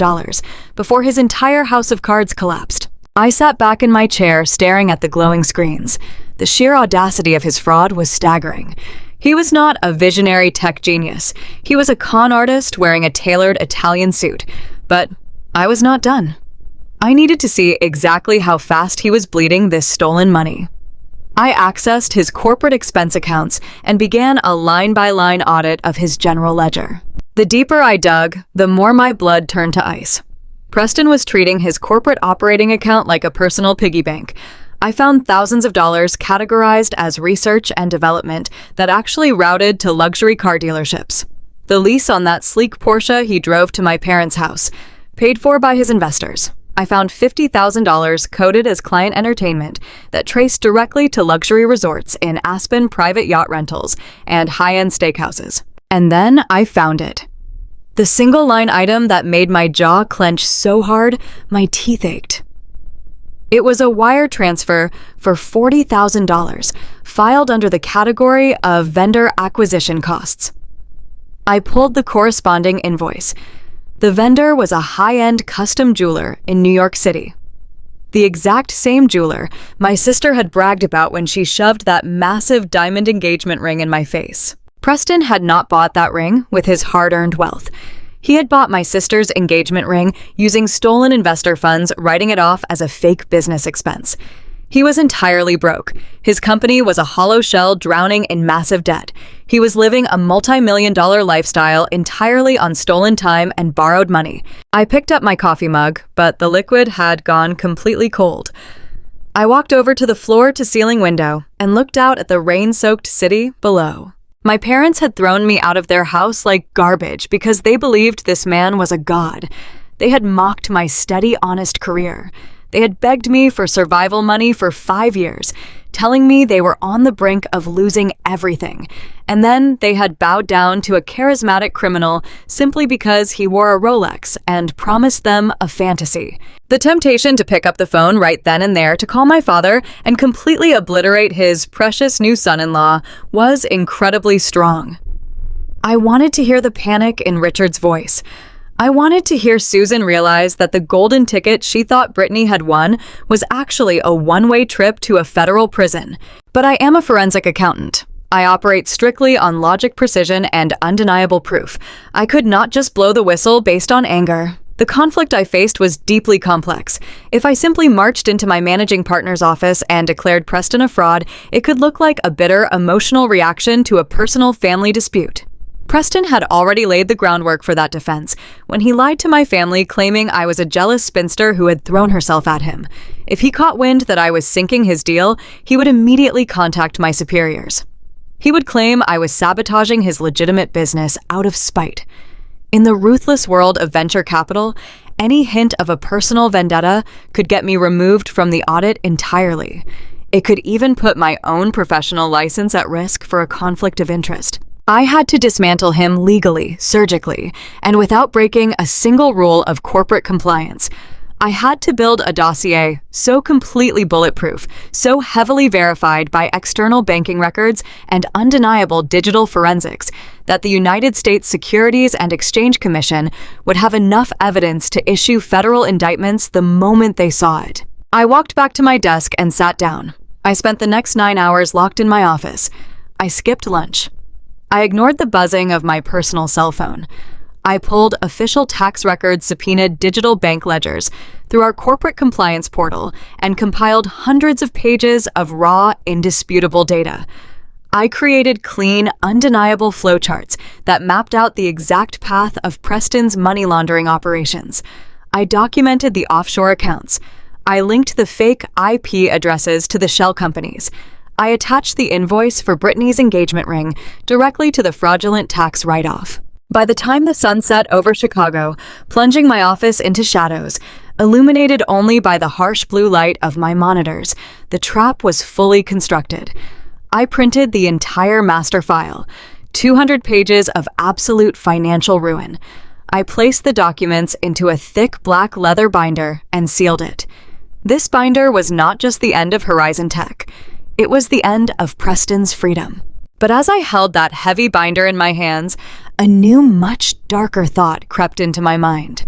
before his entire house of cards collapsed. I sat back in my chair staring at the glowing screens. The sheer audacity of his fraud was staggering. He was not a visionary tech genius. He was a con artist wearing a tailored Italian suit. But I was not done. I needed to see exactly how fast he was bleeding this stolen money. I accessed his corporate expense accounts and began a line-by-line audit of his general ledger. The deeper I dug, the more my blood turned to ice. Preston was treating his corporate operating account like a personal piggy bank. I found thousands of dollars categorized as research and development that actually routed to luxury car dealerships. The lease on that sleek Porsche he drove to my parents' house, paid for by his investors. I found $50,000 coded as client entertainment that traced directly to luxury resorts in Aspen private yacht rentals and high-end steakhouses. And then I found it. The single line item that made my jaw clench so hard, my teeth ached. It was a wire transfer for $40,000, filed under the category of vendor acquisition costs. I pulled the corresponding invoice. The vendor was a high-end custom jeweler in New York City. The exact same jeweler my sister had bragged about when she shoved that massive diamond engagement ring in my face. Preston had not bought that ring with his hard-earned wealth. He had bought my sister's engagement ring using stolen investor funds, writing it off as a fake business expense. He was entirely broke. His company was a hollow shell drowning in massive debt. He was living a multi-million-dollar lifestyle entirely on stolen time and borrowed money. I picked up my coffee mug, but the liquid had gone completely cold. I walked over to the floor-to-ceiling window and looked out at the rain-soaked city below. My parents had thrown me out of their house like garbage because they believed this man was a god. They had mocked my steady, honest career. They had begged me for survival money for 5 years, telling me they were on the brink of losing everything. And then they had bowed down to a charismatic criminal simply because he wore a Rolex and promised them a fantasy. The temptation to pick up the phone right then and there to call my father and completely obliterate his precious new son-in-law was incredibly strong. I wanted to hear the panic in Richard's voice. I wanted to hear Susan realize that the golden ticket she thought Brittany had won was actually a one-way trip to a federal prison. But I am a forensic accountant. I operate strictly on logic, precision, and undeniable proof. I could not just blow the whistle based on anger. The conflict I faced was deeply complex. If I simply marched into my managing partner's office and declared Preston a fraud, it could look like a bitter, emotional reaction to a personal family dispute. Preston had already laid the groundwork for that defense when he lied to my family, claiming I was a jealous spinster who had thrown herself at him. If he caught wind that I was sinking his deal, he would immediately contact my superiors. He would claim I was sabotaging his legitimate business out of spite. In the ruthless world of venture capital, any hint of a personal vendetta could get me removed from the audit entirely. It could even put my own professional license at risk for a conflict of interest. I had to dismantle him legally, surgically, and without breaking a single rule of corporate compliance. I had to build a dossier so completely bulletproof, so heavily verified by external banking records and undeniable digital forensics, that the United States Securities and Exchange Commission would have enough evidence to issue federal indictments the moment they saw it. I walked back to my desk and sat down. I spent the next 9 hours locked in my office. I skipped lunch. I ignored the buzzing of my personal cell phone. I pulled official tax records subpoenaed digital bank ledgers through our corporate compliance portal and compiled hundreds of pages of raw, indisputable data. I created clean, undeniable flowcharts that mapped out the exact path of Preston's money laundering operations. I documented the offshore accounts. I linked the fake IP addresses to the shell companies. I attached the invoice for Brittany's engagement ring directly to the fraudulent tax write-off. By the time the sun set over Chicago, plunging my office into shadows, illuminated only by the harsh blue light of my monitors, the trap was fully constructed. I printed the entire master file, 200 pages of absolute financial ruin. I placed the documents into a thick black leather binder and sealed it. This binder was not just the end of Horizon Tech. It was the end of Preston's freedom. But as I held that heavy binder in my hands, a new, much darker thought crept into my mind.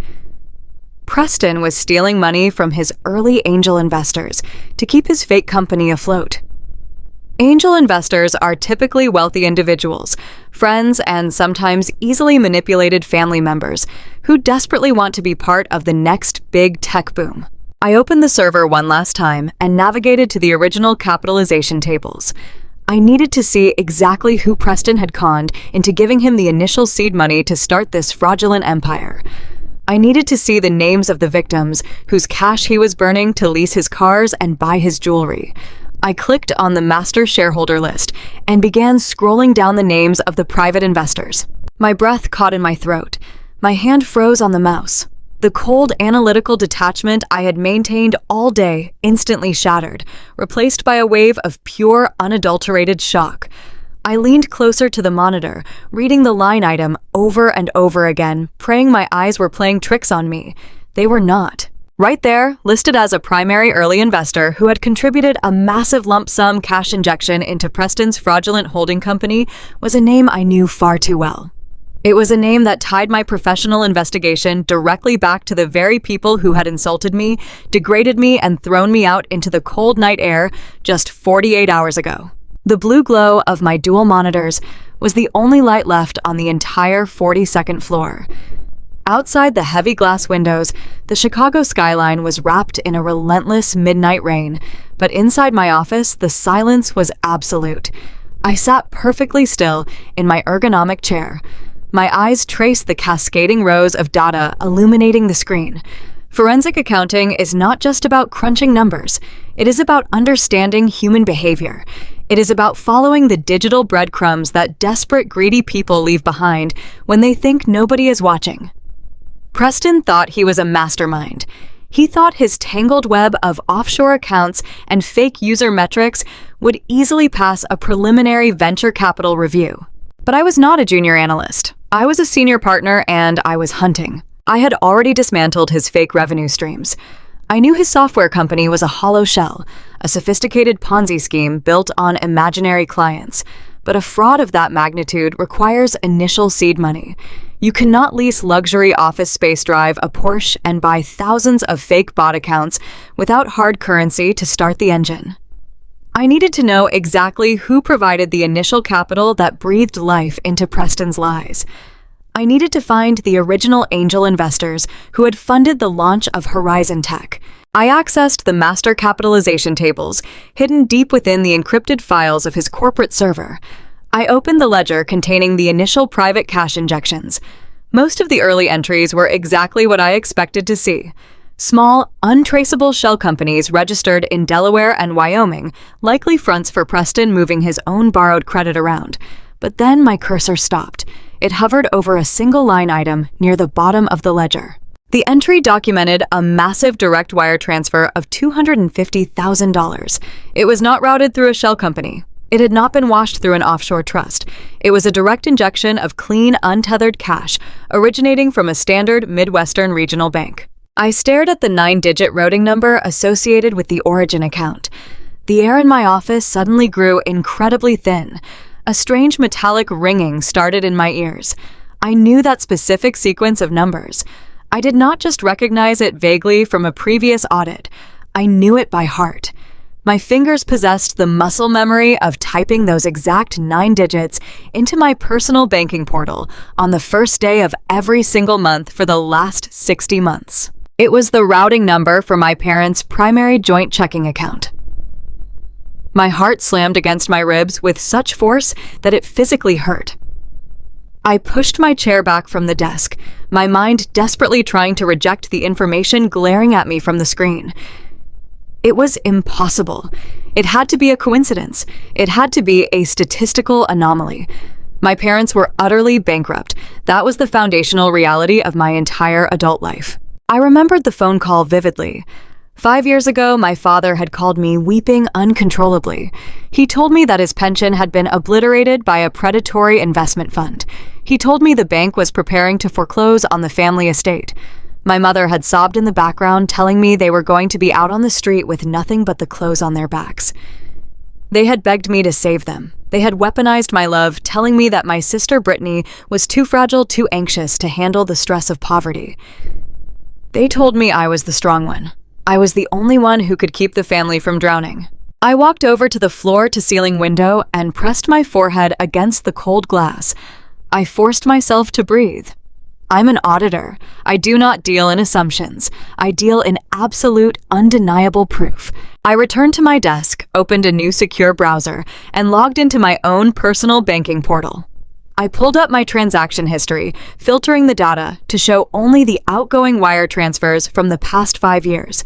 Preston was stealing money from his early angel investors to keep his fake company afloat. Angel investors are typically wealthy individuals, friends, and sometimes easily manipulated family members who desperately want to be part of the next big tech boom. I opened the server one last time and navigated to the original capitalization tables. I needed to see exactly who Preston had conned into giving him the initial seed money to start this fraudulent empire. I needed to see the names of the victims whose cash he was burning to lease his cars and buy his jewelry. I clicked on the master shareholder list and began scrolling down the names of the private investors. My breath caught in my throat. My hand froze on the mouse. The cold, analytical detachment I had maintained all day instantly shattered, replaced by a wave of pure, unadulterated shock. I leaned closer to the monitor, reading the line item over and over again, praying my eyes were playing tricks on me. They were not. Right there, listed as a primary early investor who had contributed a massive lump sum cash injection into Preston's fraudulent holding company, was a name I knew far too well. It was a name that tied my professional investigation directly back to the very people who had insulted me, degraded me, and thrown me out into the cold night air just 48 hours ago. The blue glow of my dual monitors was the only light left on the entire 42nd floor. Outside the heavy glass windows, the Chicago skyline was wrapped in a relentless midnight rain, but inside my office, the silence was absolute. I sat perfectly still in my ergonomic chair. My eyes traced the cascading rows of data illuminating the screen. Forensic accounting is not just about crunching numbers. It is about understanding human behavior. It is about following the digital breadcrumbs that desperate, greedy people leave behind when they think nobody is watching. Preston thought he was a mastermind. He thought his tangled web of offshore accounts and fake user metrics would easily pass a preliminary venture capital review. But I was not a junior analyst. I was a senior partner and I was hunting. I had already dismantled his fake revenue streams. I knew his software company was a hollow shell, a sophisticated Ponzi scheme built on imaginary clients. But a fraud of that magnitude requires initial seed money. You cannot lease luxury office space, drive a Porsche, and buy thousands of fake bot accounts without hard currency to start the engine. I needed to know exactly who provided the initial capital that breathed life into Preston's lies. I needed to find the original angel investors who had funded the launch of Horizon Tech. I accessed the master capitalization tables, hidden deep within the encrypted files of his corporate server. I opened the ledger containing the initial private cash injections. Most of the early entries were exactly what I expected to see. Small, untraceable shell companies registered in Delaware and Wyoming, likely fronts for Preston moving his own borrowed credit around. But then my cursor stopped. It hovered over a single line item near the bottom of the ledger. The entry documented a massive direct wire transfer of $250,000. It was not routed through a shell company. It had not been washed through an offshore trust. It was a direct injection of clean, untethered cash originating from a standard Midwestern regional bank. I stared at the 9-digit routing number associated with the origin account. The air in my office suddenly grew incredibly thin. A strange metallic ringing started in my ears. I knew that specific sequence of numbers. I did not just recognize it vaguely from a previous audit. I knew it by heart. My fingers possessed the muscle memory of typing those exact 9 digits into my personal banking portal on the first day of every single month for the last 60 months. It was the routing number for my parents' primary joint checking account. My heart slammed against my ribs with such force that it physically hurt. I pushed my chair back from the desk, my mind desperately trying to reject the information glaring at me from the screen. It was impossible. It had to be a coincidence. It had to be a statistical anomaly. My parents were utterly bankrupt. That was the foundational reality of my entire adult life. I remembered the phone call vividly. 5 years ago, my father had called me weeping uncontrollably. He told me that his pension had been obliterated by a predatory investment fund. He told me the bank was preparing to foreclose on the family estate. My mother had sobbed in the background, telling me they were going to be out on the street with nothing but the clothes on their backs. They had begged me to save them. They had weaponized my love, telling me that my sister Brittany was too fragile, too anxious to handle the stress of poverty. They told me I was the strong one. I was the only one who could keep the family from drowning. I walked over to the floor-to-ceiling window and pressed my forehead against the cold glass. I forced myself to breathe. I'm an auditor. I do not deal in assumptions. I deal in absolute, undeniable proof. I returned to my desk, opened a new secure browser, and logged into my own personal banking portal. I pulled up my transaction history, filtering the data to show only the outgoing wire transfers from the past 5 years.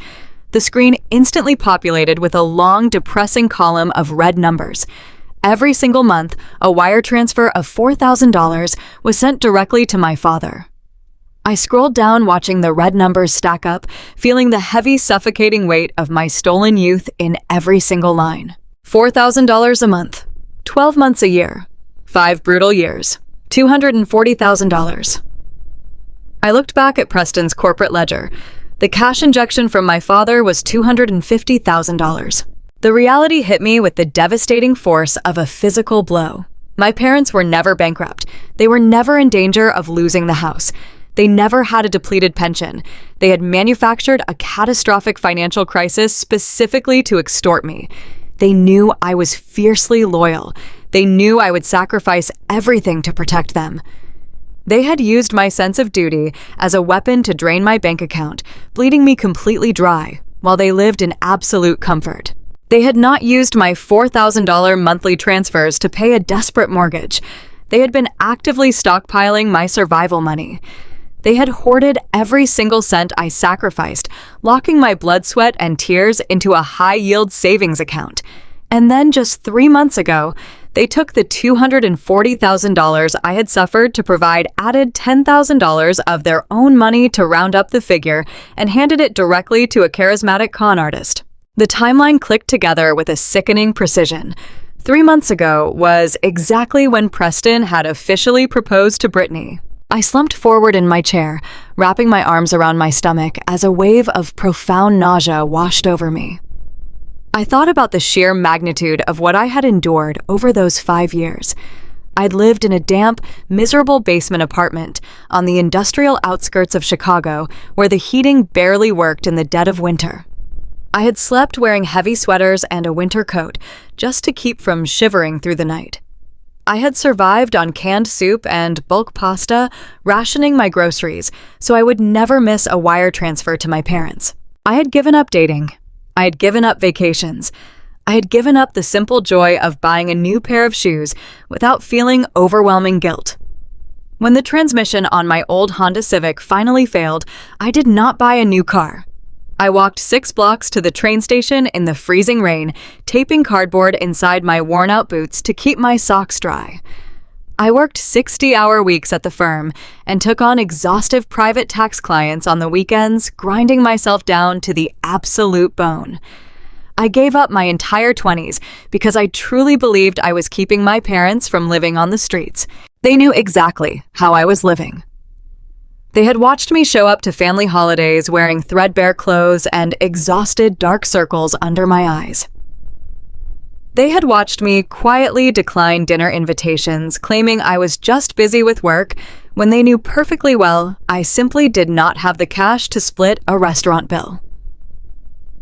The screen instantly populated with a long, depressing column of red numbers. Every single month, a wire transfer of $4,000 was sent directly to my father. I scrolled down, watching the red numbers stack up, feeling the heavy, suffocating weight of my stolen youth in every single line. $4,000 a month, 12 months a year, 5 brutal years, $240,000. I looked back at Preston's corporate ledger. The cash injection from my father was $250,000. The reality hit me with the devastating force of a physical blow. My parents were never bankrupt. They were never in danger of losing the house. They never had a depleted pension. They had manufactured a catastrophic financial crisis specifically to extort me. They knew I was fiercely loyal. They knew I would sacrifice everything to protect them. They had used my sense of duty as a weapon to drain my bank account, bleeding me completely dry, while they lived in absolute comfort. They had not used my $4,000 monthly transfers to pay a desperate mortgage. They had been actively stockpiling my survival money. They had hoarded every single cent I sacrificed, locking my blood, sweat, and tears into a high-yield savings account. And then just 3 months ago, they took the $240,000 I had suffered to provide added $10,000 of their own money to round up the figure and handed it directly to a charismatic con artist. The timeline clicked together with a sickening precision. 3 months ago was exactly when Preston had officially proposed to Brittany. I slumped forward in my chair, wrapping my arms around my stomach as a wave of profound nausea washed over me. I thought about the sheer magnitude of what I had endured over those 5 years. I'd lived in a damp, miserable basement apartment on the industrial outskirts of Chicago, where the heating barely worked in the dead of winter. I had slept wearing heavy sweaters and a winter coat, just to keep from shivering through the night. I had survived on canned soup and bulk pasta, rationing my groceries, so I would never miss a wire transfer to my parents. I had given up dating. I had given up vacations. I had given up the simple joy of buying a new pair of shoes without feeling overwhelming guilt. When the transmission on my old Honda Civic finally failed, I did not buy a new car. I walked 6 blocks to the train station in the freezing rain, taping cardboard inside my worn-out boots to keep my socks dry. I worked 60-hour weeks at the firm and took on exhaustive private tax clients on the weekends, grinding myself down to the absolute bone. I gave up my entire 20s because I truly believed I was keeping my parents from living on the streets. They knew exactly how I was living. They had watched me show up to family holidays wearing threadbare clothes and exhausted dark circles under my eyes. They had watched me quietly decline dinner invitations, claiming I was just busy with work, when they knew perfectly well I simply did not have the cash to split a restaurant bill.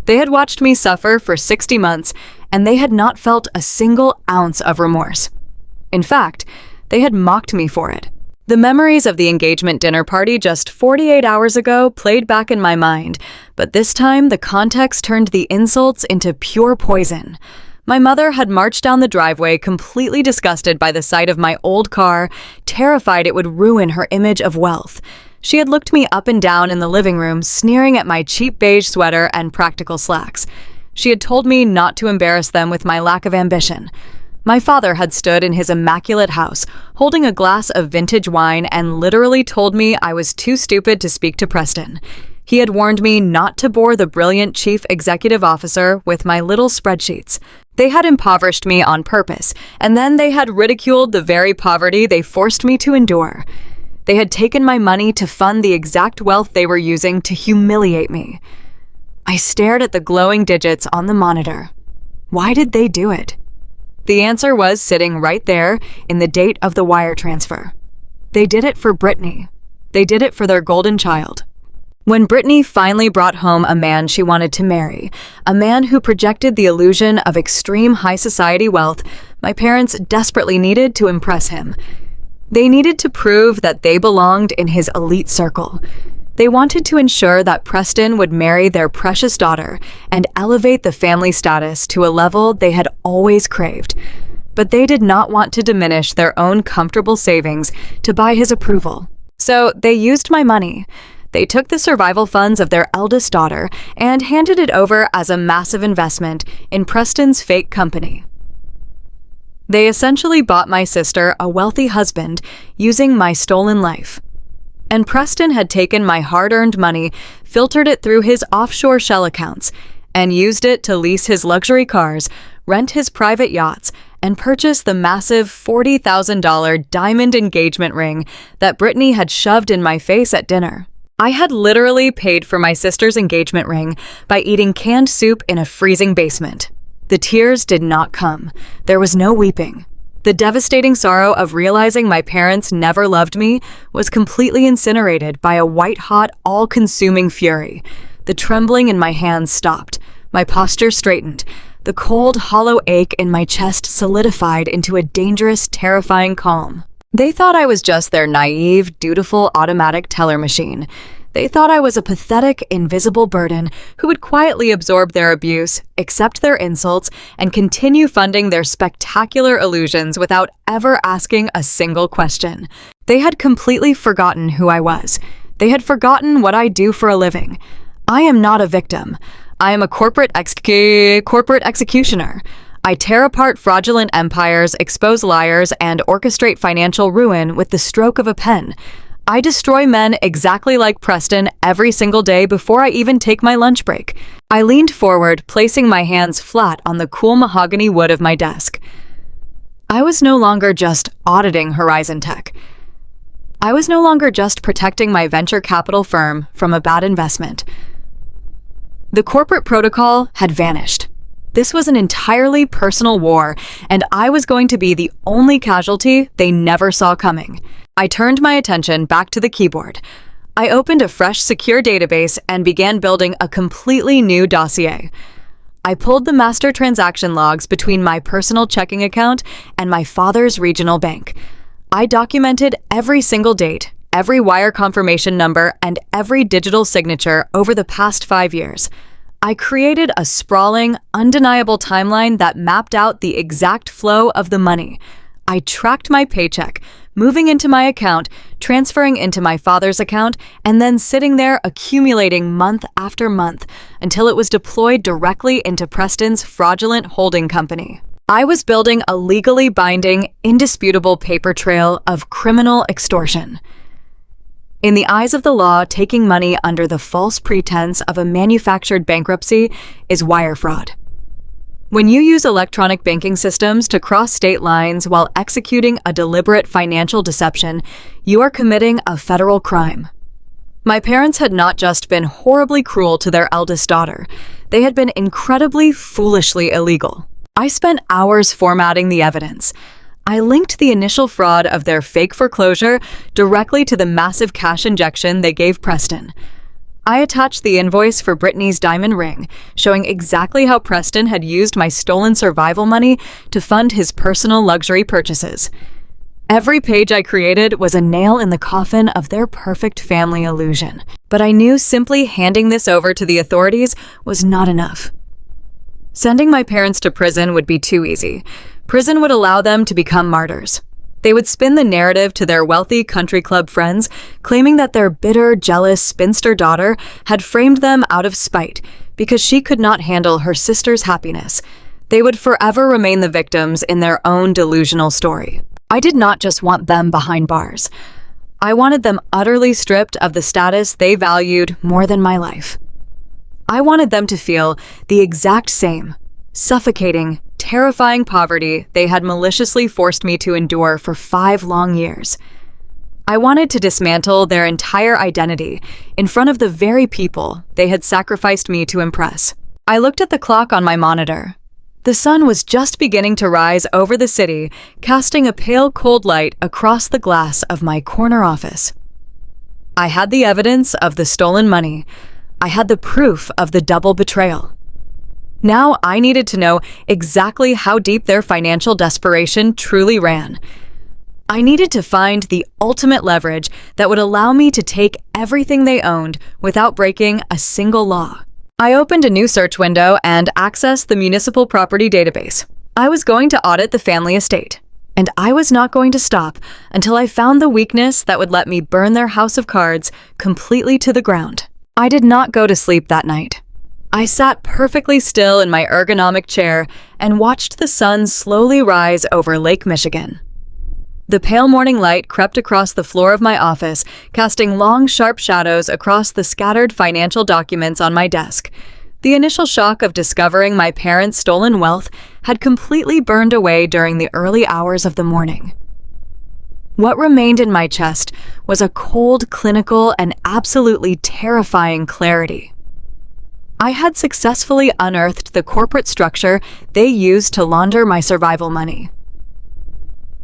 They had watched me suffer for 60 months, and they had not felt a single ounce of remorse. In fact, they had mocked me for it. The memories of the engagement dinner party just 48 hours ago played back in my mind, but this time the context turned the insults into pure poison. My mother had marched down the driveway completely disgusted by the sight of my old car, terrified it would ruin her image of wealth. She had looked me up and down in the living room, sneering at my cheap beige sweater and practical slacks. She had told me not to embarrass them with my lack of ambition. My father had stood in his immaculate house, holding a glass of vintage wine, and literally told me I was too stupid to speak to Preston. He had warned me not to bore the brilliant chief executive officer with my little spreadsheets. They had impoverished me on purpose, and then they had ridiculed the very poverty they forced me to endure. They had taken my money to fund the exact wealth they were using to humiliate me. I stared at the glowing digits on the monitor. Why did they do it? The answer was sitting right there in the date of the wire transfer. They did it for Brittany. They did it for their golden child. When Brittany finally brought home a man she wanted to marry, a man who projected the illusion of extreme high society wealth, my parents desperately needed to impress him. They needed to prove that they belonged in his elite circle. They wanted to ensure that Preston would marry their precious daughter and elevate the family status to a level they had always craved. But they did not want to diminish their own comfortable savings to buy his approval. So they used my money. They took the survival funds of their eldest daughter and handed it over as a massive investment in Preston's fake company. They essentially bought my sister a wealthy husband using my stolen life. And Preston had taken my hard-earned money, filtered it through his offshore shell accounts, and used it to lease his luxury cars, rent his private yachts, and purchase the massive $40,000 diamond engagement ring that Brittany had shoved in my face at dinner. I had literally paid for my sister's engagement ring by eating canned soup in a freezing basement. The tears did not come. There was no weeping. The devastating sorrow of realizing my parents never loved me was completely incinerated by a white-hot, all-consuming fury. The trembling in my hands stopped. My posture straightened. The cold, hollow ache in my chest solidified into a dangerous, terrifying calm. They thought I was just their naive, dutiful automatic teller machine. They thought I was a pathetic, invisible burden who would quietly absorb their abuse, accept their insults, and continue funding their spectacular illusions without ever asking a single question. They had completely forgotten who I was. They had forgotten what I do for a living. I am not a victim. I am a corporate executioner. I tear apart fraudulent empires, expose liars, and orchestrate financial ruin with the stroke of a pen. I destroy men exactly like Preston every single day before I even take my lunch break. I leaned forward, placing my hands flat on the cool mahogany wood of my desk. I was no longer just auditing Horizon Tech. I was no longer just protecting my venture capital firm from a bad investment. The corporate protocol had vanished. This was an entirely personal war, and I was going to be the only casualty they never saw coming. I turned my attention back to the keyboard. I opened a fresh, secure database and began building a completely new dossier. I pulled the master transaction logs between my personal checking account and my father's regional bank. I documented every single date, every wire confirmation number, and every digital signature over the past 5 years. I created a sprawling, undeniable timeline that mapped out the exact flow of the money. I tracked my paycheck, moving into my account, transferring into my father's account, and then sitting there accumulating month after month until it was deployed directly into Preston's fraudulent holding company. I was building a legally binding, indisputable paper trail of criminal extortion. In the eyes of the law, taking money under the false pretense of a manufactured bankruptcy is wire fraud. When you use electronic banking systems to cross state lines while executing a deliberate financial deception, you are committing a federal crime. My parents had not just been horribly cruel to their eldest daughter, they had been incredibly, foolishly illegal. I spent hours formatting the evidence. I linked the initial fraud of their fake foreclosure directly to the massive cash injection they gave Preston. I attached the invoice for Brittany's diamond ring, showing exactly how Preston had used my stolen survival money to fund his personal luxury purchases. Every page I created was a nail in the coffin of their perfect family illusion. But I knew simply handing this over to the authorities was not enough. Sending my parents to prison would be too easy. Prison would allow them to become martyrs. They would spin the narrative to their wealthy country club friends, claiming that their bitter, jealous spinster daughter had framed them out of spite because she could not handle her sister's happiness. They would forever remain the victims in their own delusional story. I did not just want them behind bars. I wanted them utterly stripped of the status they valued more than my life. I wanted them to feel the exact same, suffocating, terrifying poverty they had maliciously forced me to endure for 5 long years. I wanted to dismantle their entire identity in front of the very people they had sacrificed me to impress. I looked at the clock on my monitor. The sun was just beginning to rise over the city, casting a pale cold light across the glass of my corner office. I had the evidence of the stolen money. I had the proof of the double betrayal. Now I needed to know exactly how deep their financial desperation truly ran. I needed to find the ultimate leverage that would allow me to take everything they owned without breaking a single law. I opened a new search window and accessed the municipal property database. I was going to audit the family estate, and I was not going to stop until I found the weakness that would let me burn their house of cards completely to the ground. I did not go to sleep that night. I sat perfectly still in my ergonomic chair and watched the sun slowly rise over Lake Michigan. The pale morning light crept across the floor of my office, casting long, sharp shadows across the scattered financial documents on my desk. The initial shock of discovering my parents' stolen wealth had completely burned away during the early hours of the morning. What remained in my chest was a cold, clinical, and absolutely terrifying clarity. I had successfully unearthed the corporate structure they used to launder my survival money.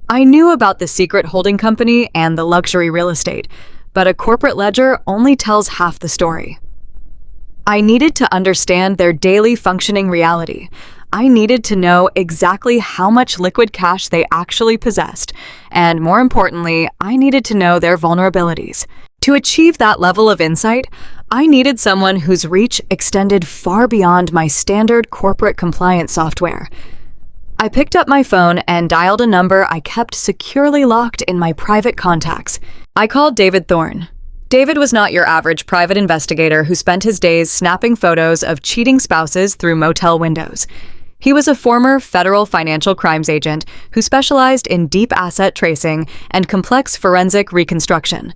I knew about the secret holding company and the luxury real estate, but a corporate ledger only tells half the story. I needed to understand their daily functioning reality. I needed to know exactly how much liquid cash they actually possessed, and more importantly, I needed to know their vulnerabilities. To achieve that level of insight, I needed someone whose reach extended far beyond my standard corporate compliance software. I picked up my phone and dialed a number I kept securely locked in my private contacts. I called David Thorne. David was not your average private investigator who spent his days snapping photos of cheating spouses through motel windows. He was a former federal financial crimes agent who specialized in deep asset tracing and complex forensic reconstruction.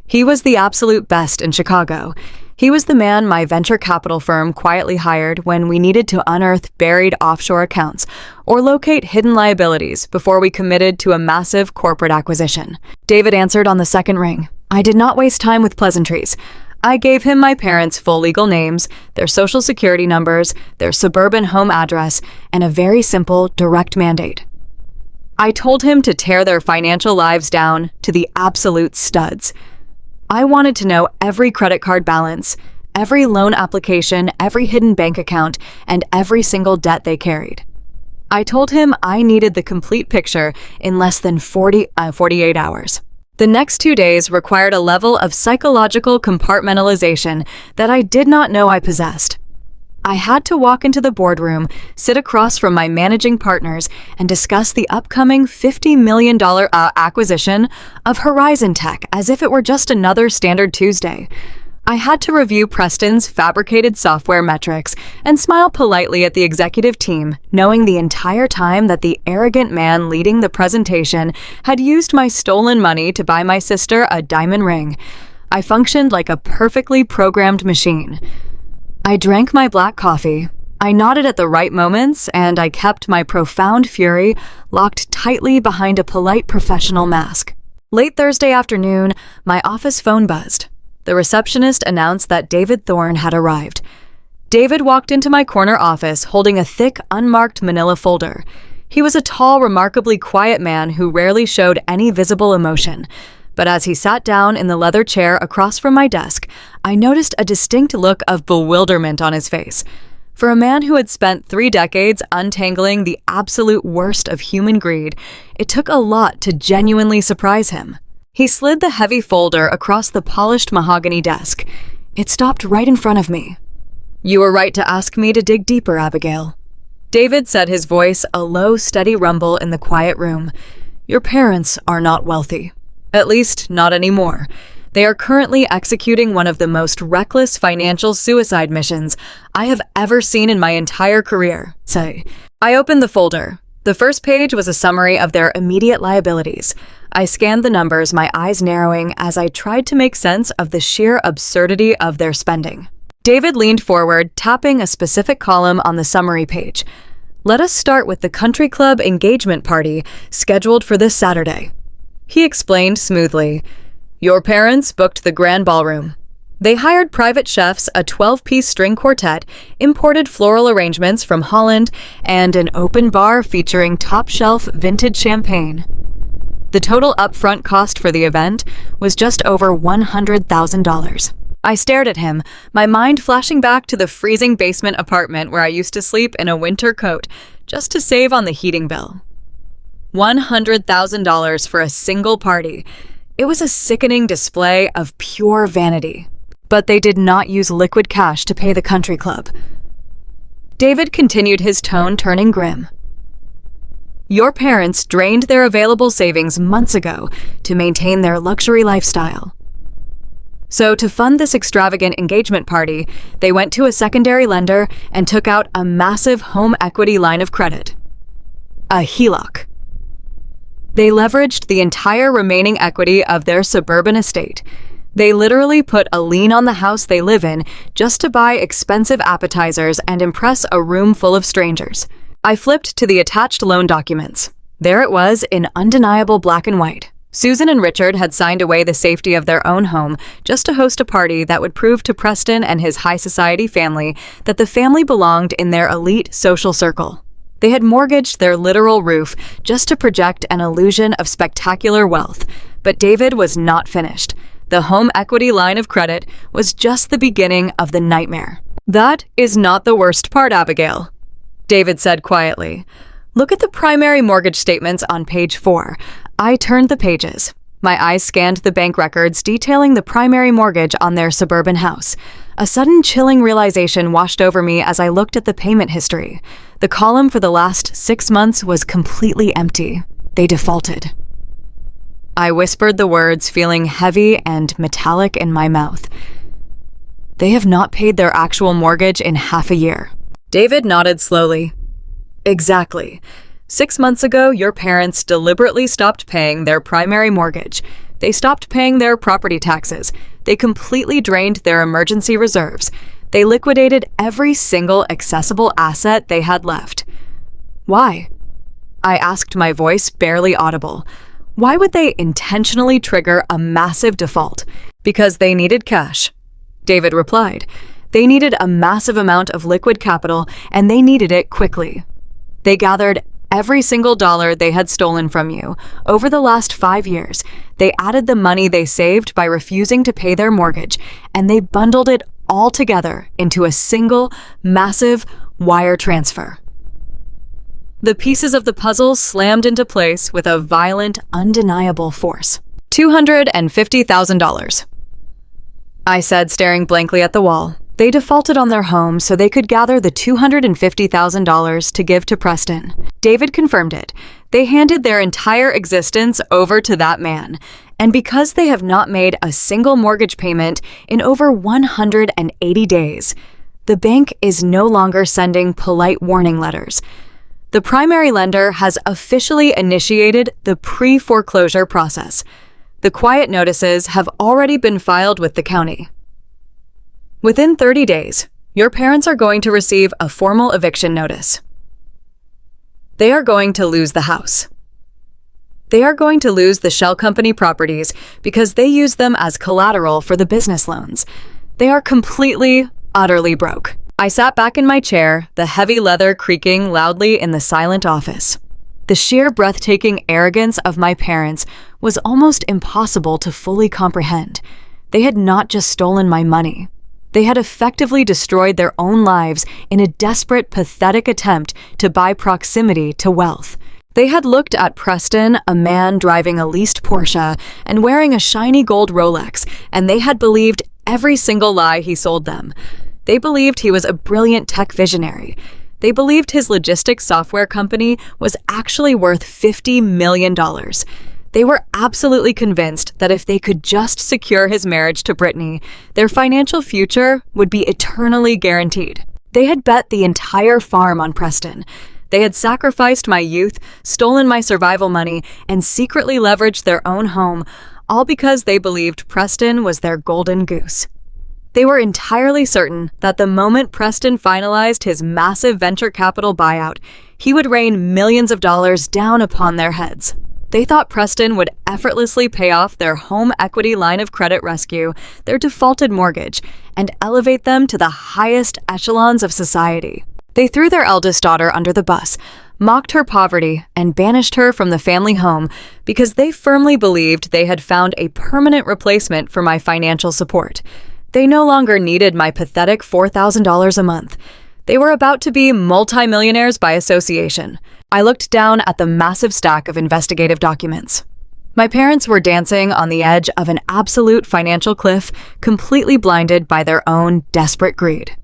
He was the absolute best in Chicago. He was the man my venture capital firm quietly hired when we needed to unearth buried offshore accounts or locate hidden liabilities before we committed to a massive corporate acquisition. David answered on the second ring. I did not waste time with pleasantries. I gave him my parents' full legal names, their social security numbers, their suburban home address, and a very simple, direct mandate. I told him to tear their financial lives down to the absolute studs. I wanted to know every credit card balance, every loan application, every hidden bank account, and every single debt they carried. I told him I needed the complete picture in less than 48 hours. The next 2 days required a level of psychological compartmentalization that I did not know I possessed. I had to walk into the boardroom, sit across from my managing partners, and discuss the upcoming $50 million acquisition of Horizon Tech as if it were just another standard Tuesday. I had to review Preston's fabricated software metrics and smile politely at the executive team, knowing the entire time that the arrogant man leading the presentation had used my stolen money to buy my sister a diamond ring. I functioned like a perfectly programmed machine. I drank my black coffee, I nodded at the right moments, and I kept my profound fury locked tightly behind a polite professional mask. Late Thursday afternoon, my office phone buzzed. The receptionist announced that David Thorne had arrived. David walked into my corner office holding a thick, unmarked manila folder. He was a tall, remarkably quiet man who rarely showed any visible emotion, But as he sat down in the leather chair across from my desk, I noticed a distinct look of bewilderment on his face. For a man who had spent 3 decades untangling the absolute worst of human greed, it took a lot to genuinely surprise him. He slid the heavy folder across the polished mahogany desk. It stopped right in front of me. "You were right to ask me to dig deeper, Abigail." David said, his voice a low, steady rumble in the quiet room. "Your parents are not wealthy. At least, not anymore. They are currently executing one of the most reckless financial suicide missions I have ever seen in my entire career." I opened the folder. The first page was a summary of their immediate liabilities. I scanned the numbers, my eyes narrowing as I tried to make sense of the sheer absurdity of their spending. David leaned forward, tapping a specific column on the summary page. "Let us start with the country club engagement party scheduled for this Saturday." He explained smoothly. "Your parents booked the grand ballroom. They hired private chefs, a 12-piece string quartet, imported floral arrangements from Holland, and an open bar featuring top-shelf vintage champagne. The total upfront cost for the event was just over $100,000. I stared at him, my mind flashing back to the freezing basement apartment where I used to sleep in a winter coat just to save on the heating bill. $100,000 for a single party. It was a sickening display of pure vanity. But they did not use liquid cash to pay the country club. David continued, his tone turning grim. "Your parents drained their available savings months ago to maintain their luxury lifestyle. So to fund this extravagant engagement party, they went to a secondary lender and took out a massive home equity line of credit. A HELOC. They leveraged the entire remaining equity of their suburban estate. They literally put a lien on the house they live in just to buy expensive appetizers and impress a room full of strangers." I flipped to the attached loan documents. There it was in undeniable black and white. Susan and Richard had signed away the safety of their own home just to host a party that would prove to Preston and his high society family that the family belonged in their elite social circle. They had mortgaged their literal roof just to project an illusion of spectacular wealth. But David was not finished. The home equity line of credit was just the beginning of the nightmare. "That is not the worst part, Abigail," David said quietly. "Look at the primary mortgage statements on page 4. I turned the pages. My eyes scanned the bank records detailing the primary mortgage on their suburban house. A sudden chilling realization washed over me as I looked at the payment history. The column for the last 6 months was completely empty. They defaulted. I whispered the words, feeling heavy and metallic in my mouth. "They have not paid their actual mortgage in half a year." David nodded slowly. "Exactly. 6 months ago, your parents deliberately stopped paying their primary mortgage. They stopped paying their property taxes. They completely drained their emergency reserves. They liquidated every single accessible asset they had left." "Why?" I asked, my voice barely audible. "Why would they intentionally trigger a massive default?" "Because they needed cash," David replied. "They needed a massive amount of liquid capital, and they needed it quickly. They gathered every single dollar they had stolen from you. Over the last 5 years, they added the money they saved by refusing to pay their mortgage, and they bundled it all together into a single, massive wire transfer." The pieces of the puzzle slammed into place with a violent, undeniable force. $250,000. I said, staring blankly at the wall. They defaulted on their home so they could gather the $250,000 to give to Preston. David confirmed it. They handed their entire existence over to that man. And because they have not made a single mortgage payment in over 180 days, the bank is no longer sending polite warning letters. The primary lender has officially initiated the pre-foreclosure process. The quiet notices have already been filed with the county. Within 30 days, your parents are going to receive a formal eviction notice. They are going to lose the house. They are going to lose the shell company properties because they use them as collateral for the business loans. They are completely, utterly broke. I sat back in my chair, the heavy leather creaking loudly in the silent office. The sheer breathtaking arrogance of my parents was almost impossible to fully comprehend. They had not just stolen my money. They had effectively destroyed their own lives in a desperate, pathetic attempt to buy proximity to wealth. They had looked at Preston, a man driving a leased Porsche and wearing a shiny gold Rolex, and they had believed every single lie he sold them. They believed he was a brilliant tech visionary. They believed his logistics software company was actually worth $50 million. They were absolutely convinced that if they could just secure his marriage to Brittany, their financial future would be eternally guaranteed. They had bet the entire farm on Preston. They had sacrificed my youth, stolen my survival money, and secretly leveraged their own home, all because they believed Preston was their golden goose. They were entirely certain that the moment Preston finalized his massive venture capital buyout, he would rain millions of dollars down upon their heads. They thought Preston would effortlessly pay off their home equity line of credit rescue, their defaulted mortgage, and elevate them to the highest echelons of society. They threw their eldest daughter under the bus, mocked her poverty, and banished her from the family home because they firmly believed they had found a permanent replacement for my financial support. They no longer needed my pathetic $4,000 a month. They were about to be multimillionaires by association. I looked down at the massive stack of investigative documents. My parents were dancing on the edge of an absolute financial cliff, completely blinded by their own desperate greed.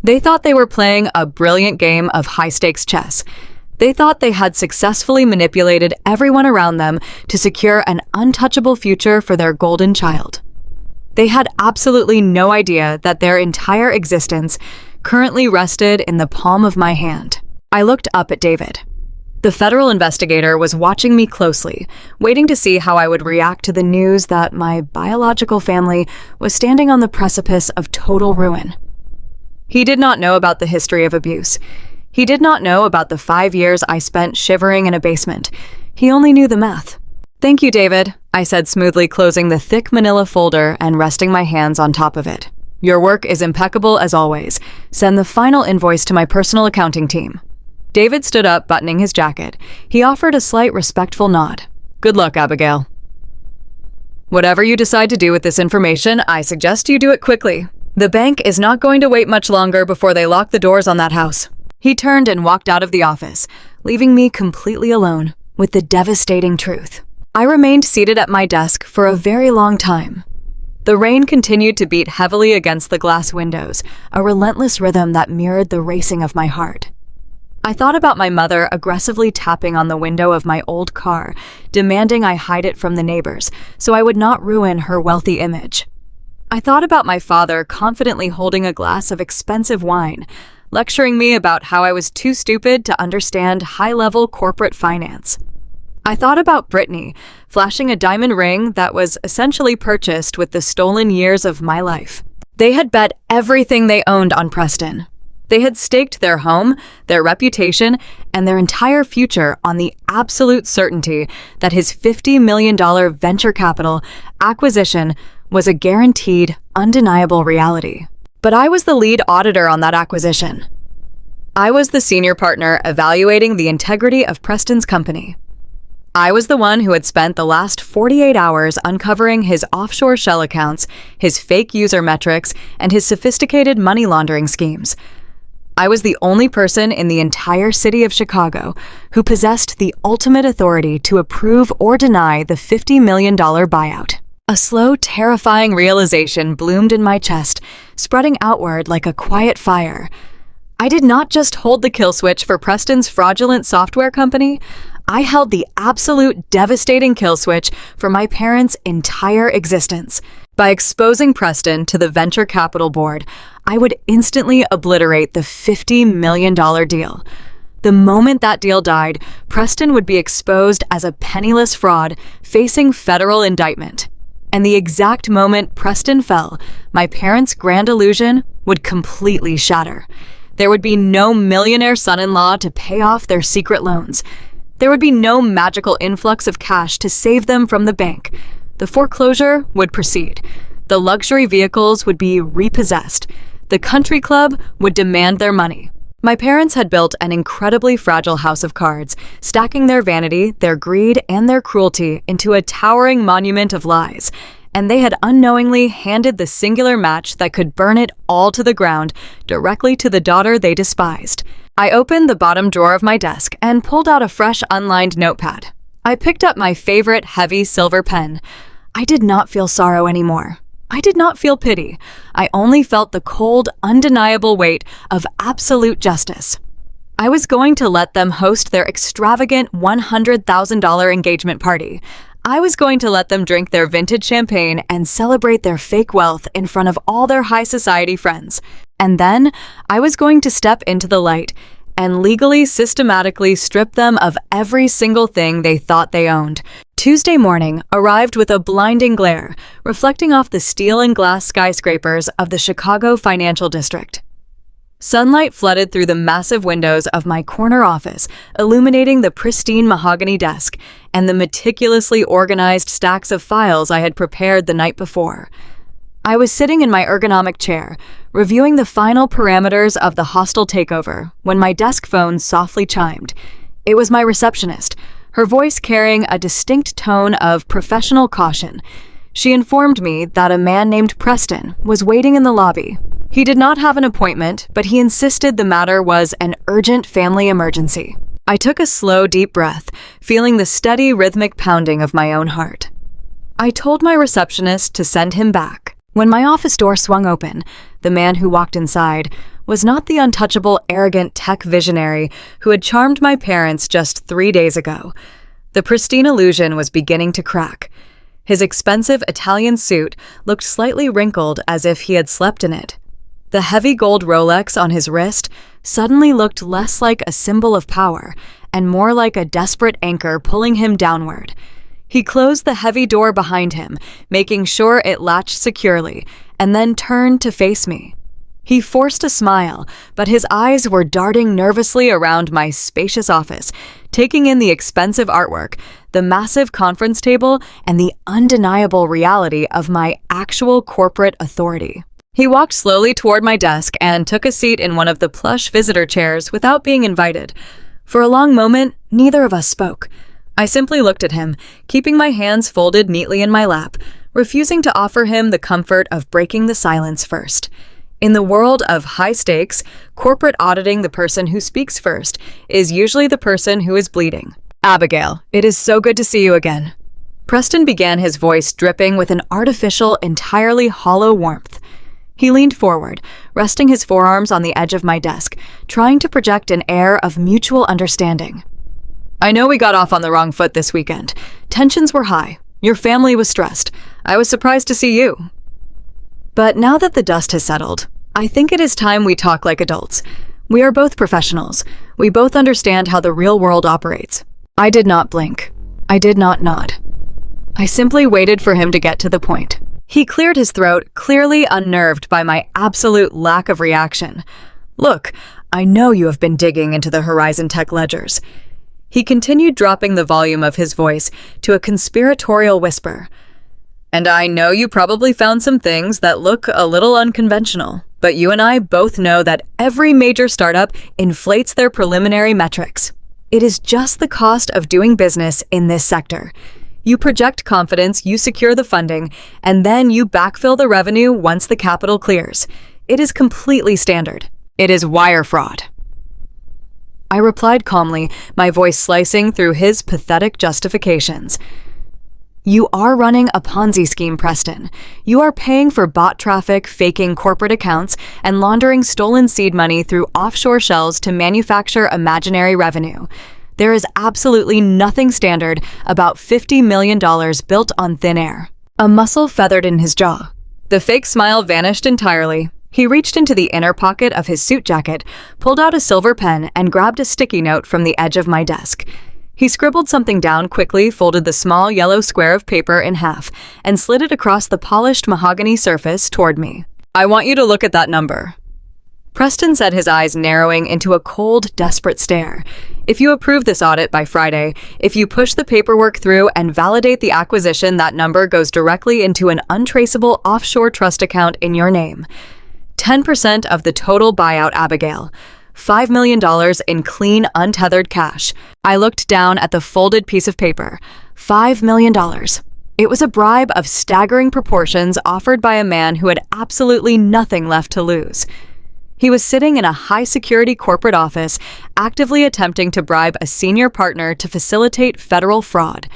They thought they were playing a brilliant game of high-stakes chess. They thought they had successfully manipulated everyone around them to secure an untouchable future for their golden child. They had absolutely no idea that their entire existence currently rested in the palm of my hand. I looked up at David. The federal investigator was watching me closely, waiting to see how I would react to the news that my biological family was standing on the precipice of total ruin. He did not know about the history of abuse. He did not know about the 5 years I spent shivering in a basement. He only knew the math. "Thank you, David," I said smoothly, closing the thick manila folder and resting my hands on top of it. "Your work is impeccable as always. Send the final invoice to my personal accounting team." David stood up, buttoning his jacket. He offered a slight respectful nod. "Good luck, Abigail. Whatever you decide to do with this information, I suggest you do it quickly. The bank is not going to wait much longer before they lock the doors on that house." He turned and walked out of the office, leaving me completely alone with the devastating truth. I remained seated at my desk for a very long time. The rain continued to beat heavily against the glass windows, a relentless rhythm that mirrored the racing of my heart. I thought about my mother aggressively tapping on the window of my old car, demanding I hide it from the neighbors so I would not ruin her wealthy image. I thought about my father confidently holding a glass of expensive wine, lecturing me about how I was too stupid to understand high-level corporate finance. I thought about Brittany flashing a diamond ring that was essentially purchased with the stolen years of my life. They had bet everything they owned on Preston. They had staked their home, their reputation, and their entire future on the absolute certainty that his $50 million venture capital acquisition was a guaranteed, undeniable reality. But I was the lead auditor on that acquisition. I was the senior partner evaluating the integrity of Preston's company. I was the one who had spent the last 48 hours uncovering his offshore shell accounts, his fake user metrics, and his sophisticated money laundering schemes. I was the only person in the entire city of Chicago who possessed the ultimate authority to approve or deny the $50 million buyout. A slow, terrifying realization bloomed in my chest, spreading outward like a quiet fire. I did not just hold the kill switch for Preston's fraudulent software company. I held the absolute devastating kill switch for my parents' entire existence. By exposing Preston to the venture capital board, I would instantly obliterate the $50 million deal. The moment that deal died, Preston would be exposed as a penniless fraud facing federal indictment. And the exact moment Preston fell, my parents' grand illusion would completely shatter. There would be no millionaire son-in-law to pay off their secret loans. There would be no magical influx of cash to save them from the bank. The foreclosure would proceed. The luxury vehicles would be repossessed. The country club would demand their money. My parents had built an incredibly fragile house of cards, stacking their vanity, their greed, and their cruelty into a towering monument of lies, and they had unknowingly handed the singular match that could burn it all to the ground directly to the daughter they despised. I opened the bottom drawer of my desk and pulled out a fresh unlined notepad. I picked up my favorite heavy silver pen. I did not feel sorrow anymore. I did not feel pity. I only felt the cold, undeniable weight of absolute justice. I was going to let them host their extravagant $100,000 engagement party. I was going to let them drink their vintage champagne and celebrate their fake wealth in front of all their high society friends. And then I was going to step into the light and legally, systematically strip them of every single thing they thought they owned. Tuesday morning arrived with a blinding glare, reflecting off the steel and glass skyscrapers of the Chicago financial district. Sunlight flooded through the massive windows of my corner office, illuminating the pristine mahogany desk and the meticulously organized stacks of files I had prepared the night before. I was sitting in my ergonomic chair, reviewing the final parameters of the hostile takeover, when my desk phone softly chimed. It was my receptionist, her voice carrying a distinct tone of professional caution. She informed me that a man named Preston was waiting in the lobby. He did not have an appointment, but he insisted the matter was an urgent family emergency. I took a slow, deep breath, feeling the steady, rhythmic pounding of my own heart. I told my receptionist to send him back. When my office door swung open, the man who walked inside was not the untouchable, arrogant tech visionary who had charmed my parents just 3 days ago. The pristine illusion was beginning to crack. His expensive Italian suit looked slightly wrinkled as if he had slept in it. The heavy gold Rolex on his wrist suddenly looked less like a symbol of power and more like a desperate anchor pulling him downward. He closed the heavy door behind him, making sure it latched securely, and then turned to face me. He forced a smile, but his eyes were darting nervously around my spacious office, taking in the expensive artwork, the massive conference table, and the undeniable reality of my actual corporate authority. He walked slowly toward my desk and took a seat in one of the plush visitor chairs without being invited. For a long moment, neither of us spoke. I simply looked at him, keeping my hands folded neatly in my lap, refusing to offer him the comfort of breaking the silence first. In the world of high stakes, corporate auditing the person who speaks first is usually the person who is bleeding. "Abigail, it is so good to see you again." Preston began, his voice dripping with an artificial, entirely hollow warmth. He leaned forward, resting his forearms on the edge of my desk, trying to project an air of mutual understanding. "I know we got off on the wrong foot this weekend. Tensions were high. Your family was stressed. I was surprised to see you. But now that the dust has settled, I think it is time we talk like adults. We are both professionals. We both understand how the real world operates." I did not blink. I did not nod. I simply waited for him to get to the point. He cleared his throat, clearly unnerved by my absolute lack of reaction. "Look, I know you have been digging into the Horizon Tech ledgers." He continued, dropping the volume of his voice to a conspiratorial whisper. "And I know you probably found some things that look a little unconventional, but you and I both know that every major startup inflates their preliminary metrics. It is just the cost of doing business in this sector. You project confidence, you secure the funding, and then you backfill the revenue once the capital clears. It is completely standard. It is wire fraud." I replied calmly, my voice slicing through his pathetic justifications. "You are running a Ponzi scheme, Preston. You are paying for bot traffic, faking corporate accounts, and laundering stolen seed money through offshore shells to manufacture imaginary revenue. There is absolutely nothing standard about $50 million built on thin air." A muscle feathered in his jaw. The fake smile vanished entirely. He reached into the inner pocket of his suit jacket, pulled out a silver pen, and grabbed a sticky note from the edge of my desk. He scribbled something down quickly, folded the small yellow square of paper in half, and slid it across the polished mahogany surface toward me. "I want you to look at that number." Preston said, his eyes narrowing into a cold, desperate stare. "If you approve this audit by Friday, if you push the paperwork through and validate the acquisition, that number goes directly into an untraceable offshore trust account in your name. 10% of the total buyout, Abigail. $5 million in clean, untethered cash. I looked down at the folded piece of paper. $5 million. It was a bribe of staggering proportions offered by a man who had absolutely nothing left to lose. He was sitting in a high-security corporate office, actively attempting to bribe a senior partner to facilitate federal fraud.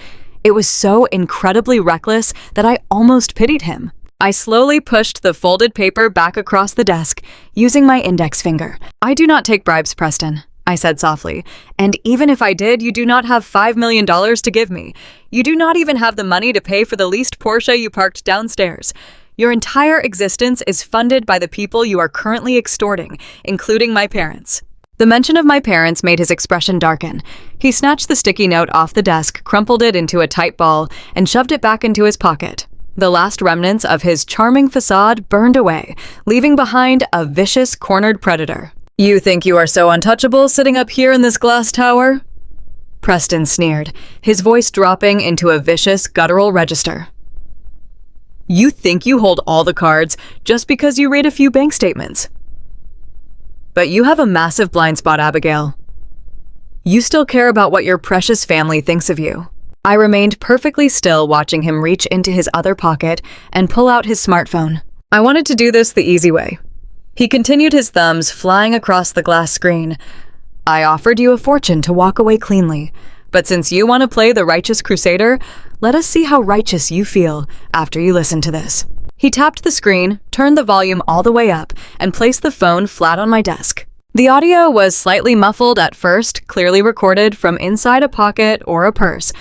It was so incredibly reckless that I almost pitied him. I slowly pushed the folded paper back across the desk, using my index finger. "I do not take bribes, Preston," I said softly. "And even if I did, you do not have $5 million to give me. You do not even have the money to pay for the leased Porsche you parked downstairs. Your entire existence is funded by the people you are currently extorting, including my parents." The mention of my parents made his expression darken. He snatched the sticky note off the desk, crumpled it into a tight ball, and shoved it back into his pocket. The last remnants of his charming facade burned away, leaving behind a vicious, cornered predator. "You think you are so untouchable sitting up here in this glass tower?" Preston sneered, his voice dropping into a vicious, guttural register. "You think you hold all the cards just because you read a few bank statements. But you have a massive blind spot, Abigail. You still care about what your precious family thinks of you." I remained perfectly still, watching him reach into his other pocket and pull out his smartphone. I wanted to do this the easy way. He continued, his thumbs flying across the glass screen. "I offered you a fortune to walk away cleanly, but since you want to play the righteous crusader, let us see how righteous you feel after you listen to this." He tapped the screen, turned the volume all the way up, and placed the phone flat on my desk. The audio was slightly muffled at first, clearly recorded from inside a pocket or a purse,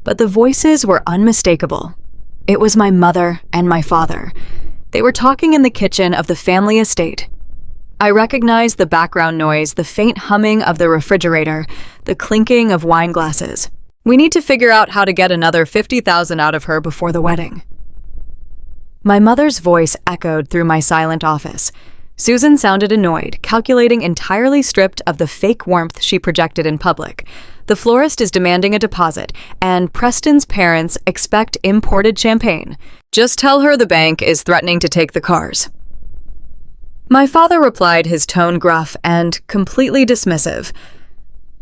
but the voices were unmistakable. It was my mother and my father. They were talking in the kitchen of the family estate. I recognized the background noise, the faint humming of the refrigerator, the clinking of wine glasses. "We need to figure out how to get another $50,000 out of her before the wedding." My mother's voice echoed through my silent office. Susan sounded annoyed, calculating entirely stripped of the fake warmth she projected in public. The florist is demanding a deposit, and Preston's parents expect imported champagne. Just tell her the bank is threatening to take the cars. My father replied, his tone gruff and completely dismissive.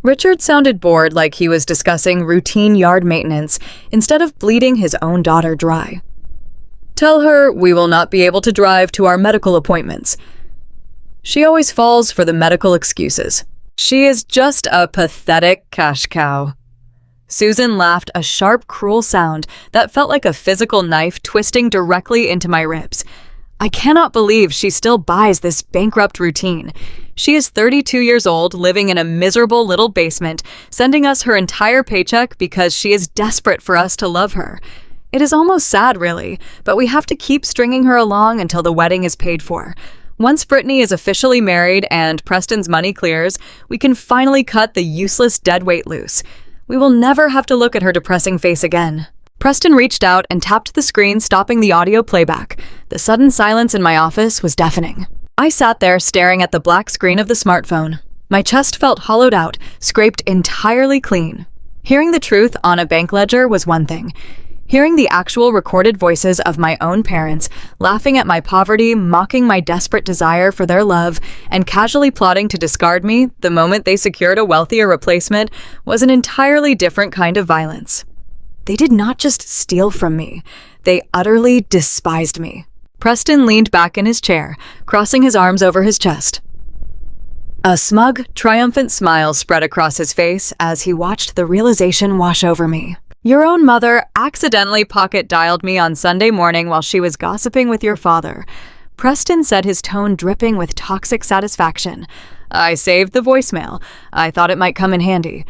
Richard sounded bored, like he was discussing routine yard maintenance instead of bleeding his own daughter dry. Tell her we will not be able to drive to our medical appointments. She always falls for the medical excuses. She is just a pathetic cash cow. Susan laughed, a sharp, cruel sound that felt like a physical knife twisting directly into my ribs. I cannot believe she still buys this bankrupt routine. She is 32 years old, living in a miserable little basement, sending us her entire paycheck because she is desperate for us to love her. It is almost sad, really, but we have to keep stringing her along until the wedding is paid for. Once Brittany is officially married and Preston's money clears, we can finally cut the useless deadweight loose. We will never have to look at her depressing face again. Preston reached out and tapped the screen, stopping the audio playback. The sudden silence in my office was deafening. I sat there staring at the black screen of the smartphone. My chest felt hollowed out, scraped entirely clean. Hearing the truth on a bank ledger was one thing. Hearing the actual recorded voices of my own parents, laughing at my poverty, mocking my desperate desire for their love, and casually plotting to discard me the moment they secured a wealthier replacement was an entirely different kind of violence. They did not just steal from me, they utterly despised me. Preston leaned back in his chair, crossing his arms over his chest. A smug, triumphant smile spread across his face as he watched the realization wash over me. Your own mother accidentally pocket-dialed me on Sunday morning while she was gossiping with your father. Preston said, his tone dripping with toxic satisfaction. I saved the voicemail. I thought it might come in handy.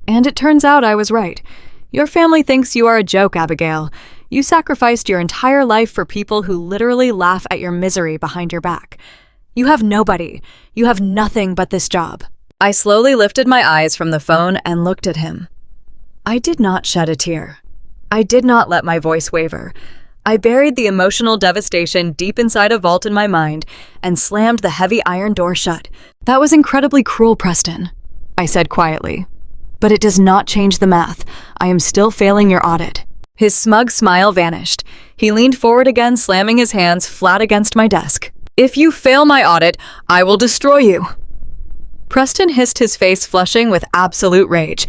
And it turns out I was right. Your family thinks you are a joke, Abigail. You sacrificed your entire life for people who literally laugh at your misery behind your back. You have nobody. You have nothing but this job. I slowly lifted my eyes from the phone and looked at him. I did not shed a tear. I did not let my voice waver. I buried the emotional devastation deep inside a vault in my mind and slammed the heavy iron door shut. That was incredibly cruel, Preston, I said quietly. But it does not change the math. I am still failing your audit. His smug smile vanished. He leaned forward again, slamming his hands flat against my desk. If you fail my audit, I will destroy you. Preston hissed, his face flushing with absolute rage.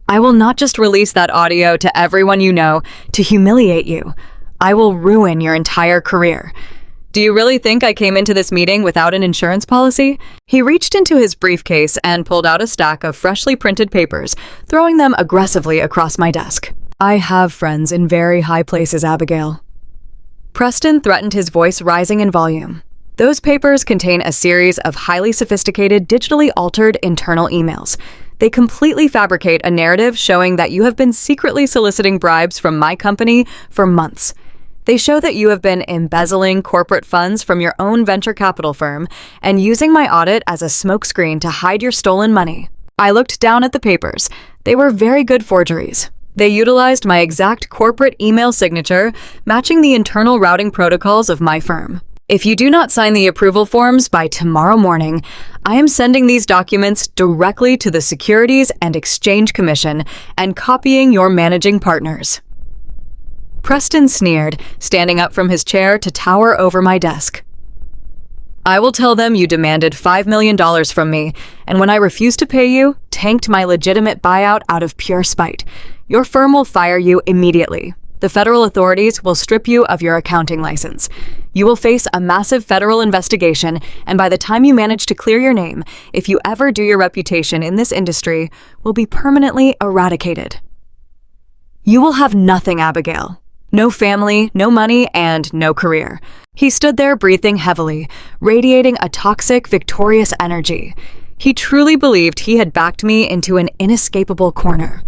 I will not just release that audio to everyone you know to humiliate you. I will ruin your entire career. Do you really think I came into this meeting without an insurance policy? He reached into his briefcase and pulled out a stack of freshly printed papers, throwing them aggressively across my desk. I have friends in very high places, Abigail. Preston threatened, his voice rising in volume. Those papers contain a series of highly sophisticated, digitally altered internal emails. They completely fabricate a narrative showing that you have been secretly soliciting bribes from my company for months. They show that you have been embezzling corporate funds from your own venture capital firm and using my audit as a smokescreen to hide your stolen money. I looked down at the papers. They were very good forgeries. They utilized my exact corporate email signature, matching the internal routing protocols of my firm. If you do not sign the approval forms by tomorrow morning, I am sending these documents directly to the Securities and Exchange Commission and copying your managing partners. Preston sneered, standing up from his chair to tower over my desk. I will tell them you demanded $5 million from me, and when I refused to pay you, tanked my legitimate buyout out of pure spite. Your firm will fire you immediately. The federal authorities will strip you of your accounting license. You will face a massive federal investigation, and by the time you manage to clear your name, if you ever do, your reputation in this industry will be permanently eradicated. You will have nothing, Abigail. No family, no money, and no career. He stood there breathing heavily, radiating a toxic, victorious energy. He truly believed he had backed me into an inescapable corner.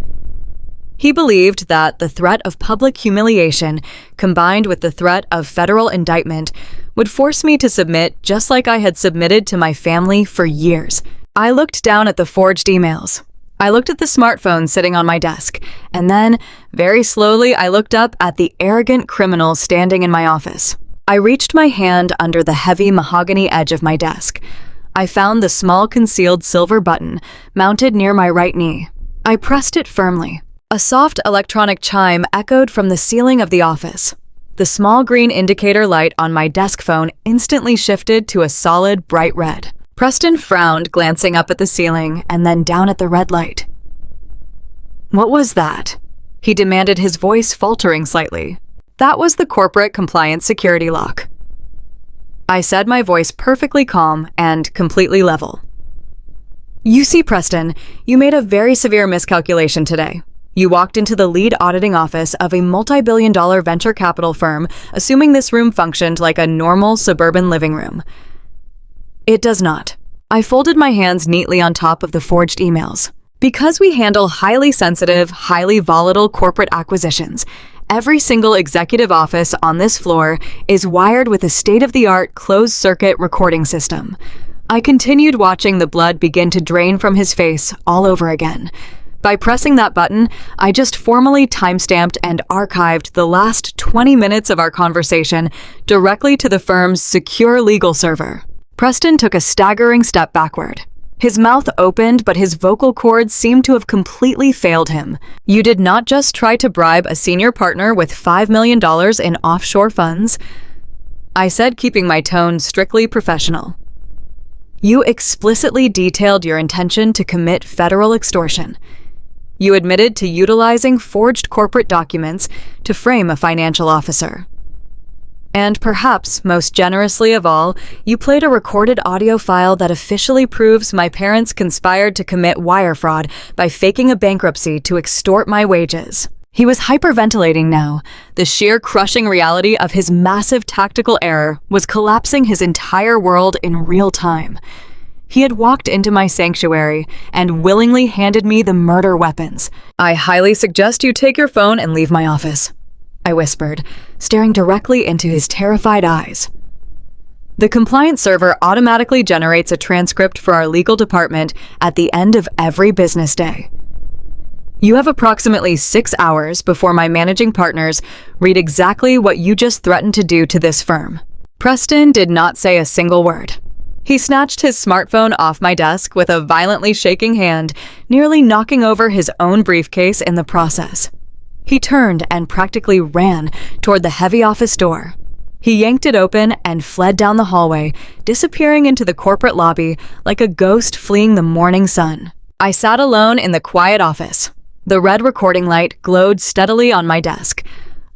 He believed that the threat of public humiliation, combined with the threat of federal indictment, would force me to submit just like I had submitted to my family for years. I looked down at the forged emails. I looked at the smartphone sitting on my desk, and then, very slowly, I looked up at the arrogant criminal standing in my office. I reached my hand under the heavy mahogany edge of my desk. I found the small concealed silver button mounted near my right knee. I pressed it firmly. A soft electronic chime echoed from the ceiling of the office. The small green indicator light on my desk phone instantly shifted to a solid, bright red. Preston frowned, glancing up at the ceiling and then down at the red light. What was that? He demanded, his voice faltering slightly. That was the corporate compliance security lock. I said, my voice perfectly calm and completely level. You see, Preston, you made a very severe miscalculation today. You walked into the lead auditing office of a multi-billion-dollar venture capital firm, assuming this room functioned like a normal suburban living room. It does not. I folded my hands neatly on top of the forged emails. Because we handle highly sensitive, highly volatile corporate acquisitions, every single executive office on this floor is wired with a state-of-the-art closed-circuit recording system. I continued watching the blood begin to drain from his face all over again. By pressing that button, I just formally timestamped and archived the last 20 minutes of our conversation directly to the firm's secure legal server. Preston took a staggering step backward. His mouth opened, but his vocal cords seemed to have completely failed him. You did not just try to bribe a senior partner with $5 million in offshore funds, I said, keeping my tone strictly professional. You explicitly detailed your intention to commit federal extortion. You admitted to utilizing forged corporate documents to frame a financial officer. And perhaps, most generously of all, you played a recorded audio file that officially proves my parents conspired to commit wire fraud by faking a bankruptcy to extort my wages. He was hyperventilating now. The sheer crushing reality of his massive tactical error was collapsing his entire world in real time. He had walked into my sanctuary and willingly handed me the murder weapons. I highly suggest you take your phone and leave my office, I whispered, staring directly into his terrified eyes. The compliance server automatically generates a transcript for our legal department at the end of every business day. You have approximately 6 hours before my managing partners read exactly what you just threatened to do to this firm. Preston did not say a single word. He snatched his smartphone off my desk with a violently shaking hand, nearly knocking over his own briefcase in the process. He turned and practically ran toward the heavy office door. He yanked it open and fled down the hallway, disappearing into the corporate lobby like a ghost fleeing the morning sun. I sat alone in the quiet office. The red recording light glowed steadily on my desk.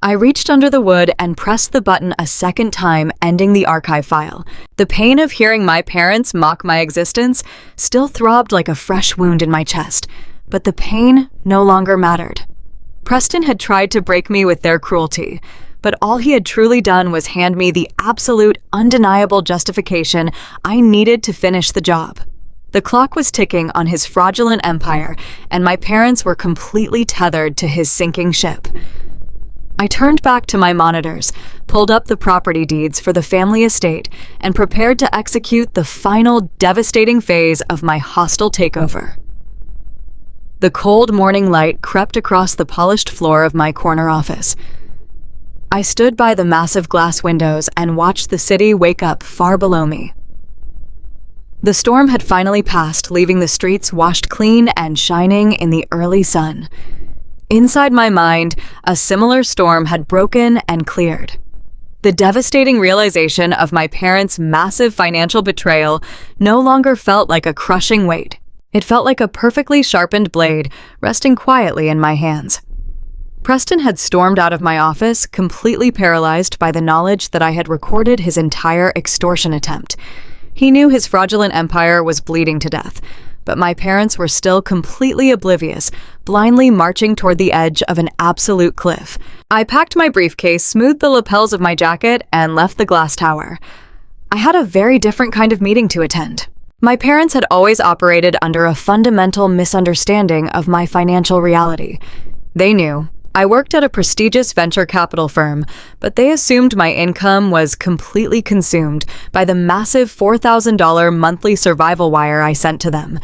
I reached under the wood and pressed the button a second time, ending the archive file. The pain of hearing my parents mock my existence still throbbed like a fresh wound in my chest, but the pain no longer mattered. Preston had tried to break me with their cruelty, but all he had truly done was hand me the absolute, undeniable justification I needed to finish the job. The clock was ticking on his fraudulent empire, and my parents were completely tethered to his sinking ship. I turned back to my monitors, pulled up the property deeds for the family estate, and prepared to execute the final devastating phase of my hostile takeover. The cold morning light crept across the polished floor of my corner office. I stood by the massive glass windows and watched the city wake up far below me. The storm had finally passed, leaving the streets washed clean and shining in the early sun. Inside my mind, a similar storm had broken and cleared. The devastating realization of my parents' massive financial betrayal no longer felt like a crushing weight. It felt like a perfectly sharpened blade resting quietly in my hands. Preston had stormed out of my office, completely paralyzed by the knowledge that I had recorded his entire extortion attempt. He knew his fraudulent empire was bleeding to death, but my parents were still completely oblivious, blindly marching toward the edge of an absolute cliff. I packed my briefcase, smoothed the lapels of my jacket, and left the glass tower. I had a very different kind of meeting to attend. My parents had always operated under a fundamental misunderstanding of my financial reality. They knew I worked at a prestigious venture capital firm, but they assumed my income was completely consumed by the massive $4,000 monthly survival wire I sent to them.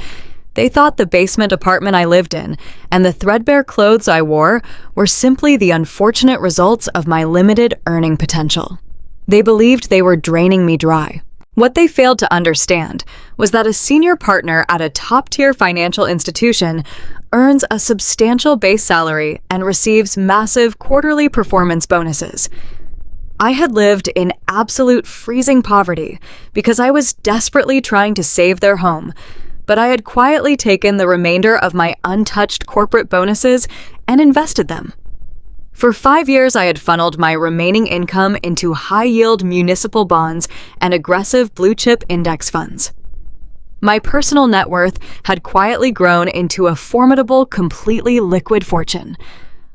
They thought the basement apartment I lived in and the threadbare clothes I wore were simply the unfortunate results of my limited earning potential. They believed they were draining me dry. What they failed to understand was that a senior partner at a top-tier financial institution earns a substantial base salary and receives massive quarterly performance bonuses. I had lived in absolute freezing poverty because I was desperately trying to save their home, but I had quietly taken the remainder of my untouched corporate bonuses and invested them. For 5 years, I had funneled my remaining income into high-yield municipal bonds and aggressive blue-chip index funds. My personal net worth had quietly grown into a formidable, completely liquid fortune.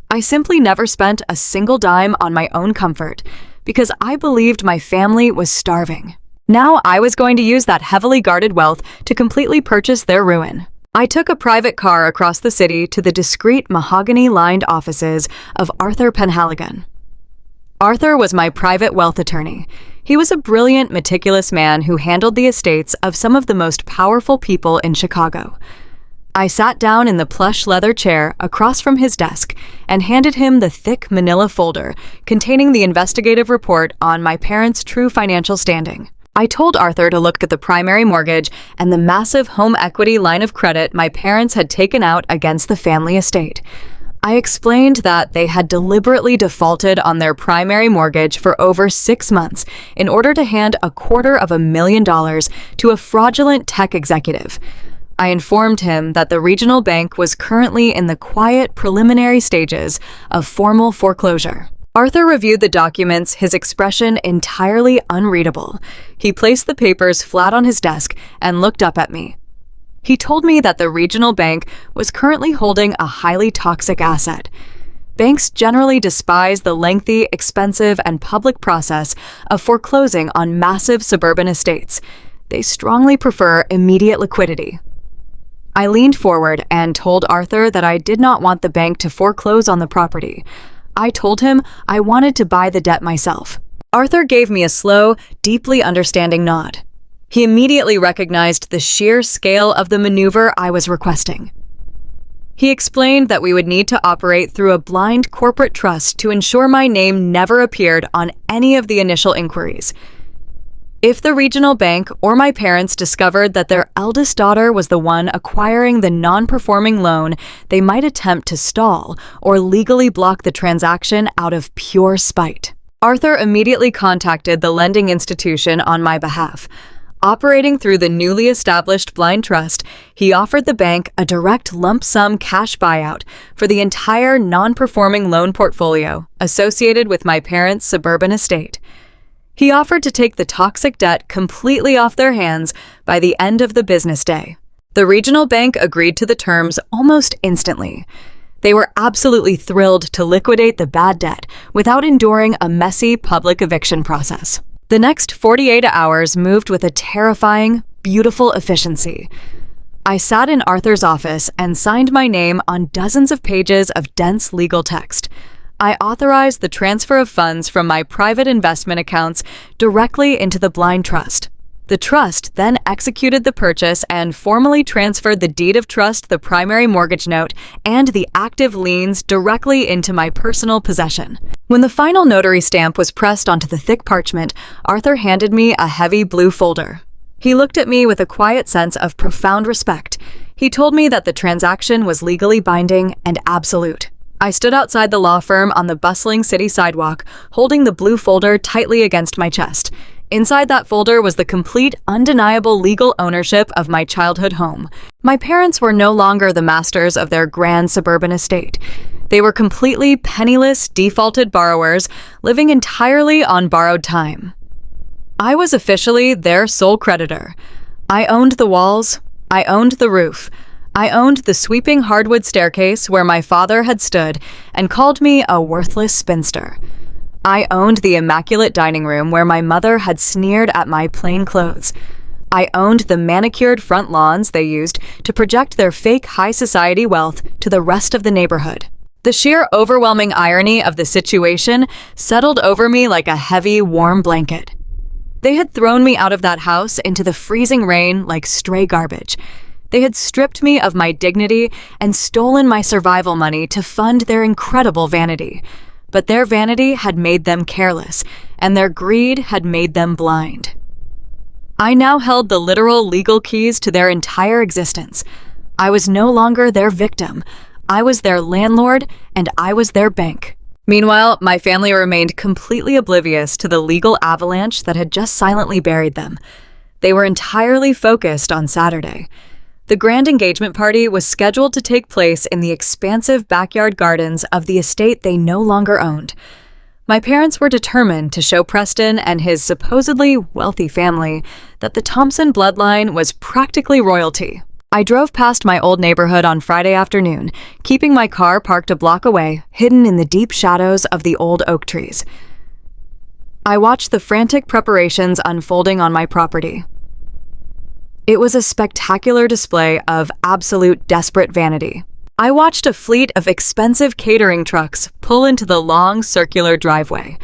I simply never spent a single dime on my own comfort because I believed my family was starving. Now I was going to use that heavily guarded wealth to completely purchase their ruin. I took a private car across the city to the discreet mahogany-lined offices of Arthur Penhaligon. Arthur was my private wealth attorney. He was a brilliant, meticulous man who handled the estates of some of the most powerful people in Chicago. I sat down in the plush leather chair across from his desk and handed him the thick manila folder containing the investigative report on my parents' true financial standing. I told Arthur to look at the primary mortgage and the massive home equity line of credit my parents had taken out against the family estate. I explained that they had deliberately defaulted on their primary mortgage for over 6 months in order to hand $250,000 to a fraudulent tech executive. I informed him that the regional bank was currently in the quiet preliminary stages of formal foreclosure. Arthur reviewed the documents, his expression entirely unreadable. He placed the papers flat on his desk and looked up at me. He told me that the regional bank was currently holding a highly toxic asset. Banks generally despise the lengthy, expensive, and public process of foreclosing on massive suburban estates. They strongly prefer immediate liquidity. I leaned forward and told Arthur that I did not want the bank to foreclose on the property. I told him I wanted to buy the debt myself. Arthur gave me a slow, deeply understanding nod. He immediately recognized the sheer scale of the maneuver I was requesting. He explained that we would need to operate through a blind corporate trust to ensure my name never appeared on any of the initial inquiries. If the regional bank or my parents discovered that their eldest daughter was the one acquiring the non-performing loan, they might attempt to stall or legally block the transaction out of pure spite. Arthur immediately contacted the lending institution on my behalf. Operating through the newly established blind trust, he offered the bank a direct lump sum cash buyout for the entire non-performing loan portfolio associated with my parents' suburban estate. He offered to take the toxic debt completely off their hands by the end of the business day. The regional bank agreed to the terms almost instantly. They were absolutely thrilled to liquidate the bad debt without enduring a messy public eviction process. The next 48 hours moved with a terrifying, beautiful efficiency. I sat in Arthur's office and signed my name on dozens of pages of dense legal text. I authorized the transfer of funds from my private investment accounts directly into the blind trust. The trust then executed the purchase and formally transferred the deed of trust, the primary mortgage note, and the active liens directly into my personal possession. When the final notary stamp was pressed onto the thick parchment, Arthur handed me a heavy blue folder. He looked at me with a quiet sense of profound respect. He told me that the transaction was legally binding and absolute. I stood outside the law firm on the bustling city sidewalk, holding the blue folder tightly against my chest. Inside that folder was the complete, undeniable legal ownership of my childhood home. My parents were no longer the masters of their grand suburban estate. They were completely penniless, defaulted borrowers living entirely on borrowed time. I was officially their sole creditor. I owned the walls. I owned the roof. I owned the sweeping hardwood staircase where my father had stood and called me a worthless spinster. I owned the immaculate dining room where my mother had sneered at my plain clothes. I owned the manicured front lawns they used to project their fake high society wealth to the rest of the neighborhood. The sheer overwhelming irony of the situation settled over me like a heavy, warm blanket. They had thrown me out of that house into the freezing rain like stray garbage. They had stripped me of my dignity and stolen my survival money to fund their incredible vanity. But their vanity had made them careless, and their greed had made them blind. I now held the literal legal keys to their entire existence. I was no longer their victim. I was their landlord, and I was their bank. Meanwhile, my family remained completely oblivious to the legal avalanche that had just silently buried them. They were entirely focused on Saturday. The grand engagement party was scheduled to take place in the expansive backyard gardens of the estate they no longer owned. My parents were determined to show Preston and his supposedly wealthy family that the Thompson bloodline was practically royalty. I drove past my old neighborhood on Friday afternoon, keeping my car parked a block away, hidden in the deep shadows of the old oak trees. I watched the frantic preparations unfolding on my property. It was a spectacular display of absolute desperate vanity. I watched a fleet of expensive catering trucks pull into the long, circular driveway.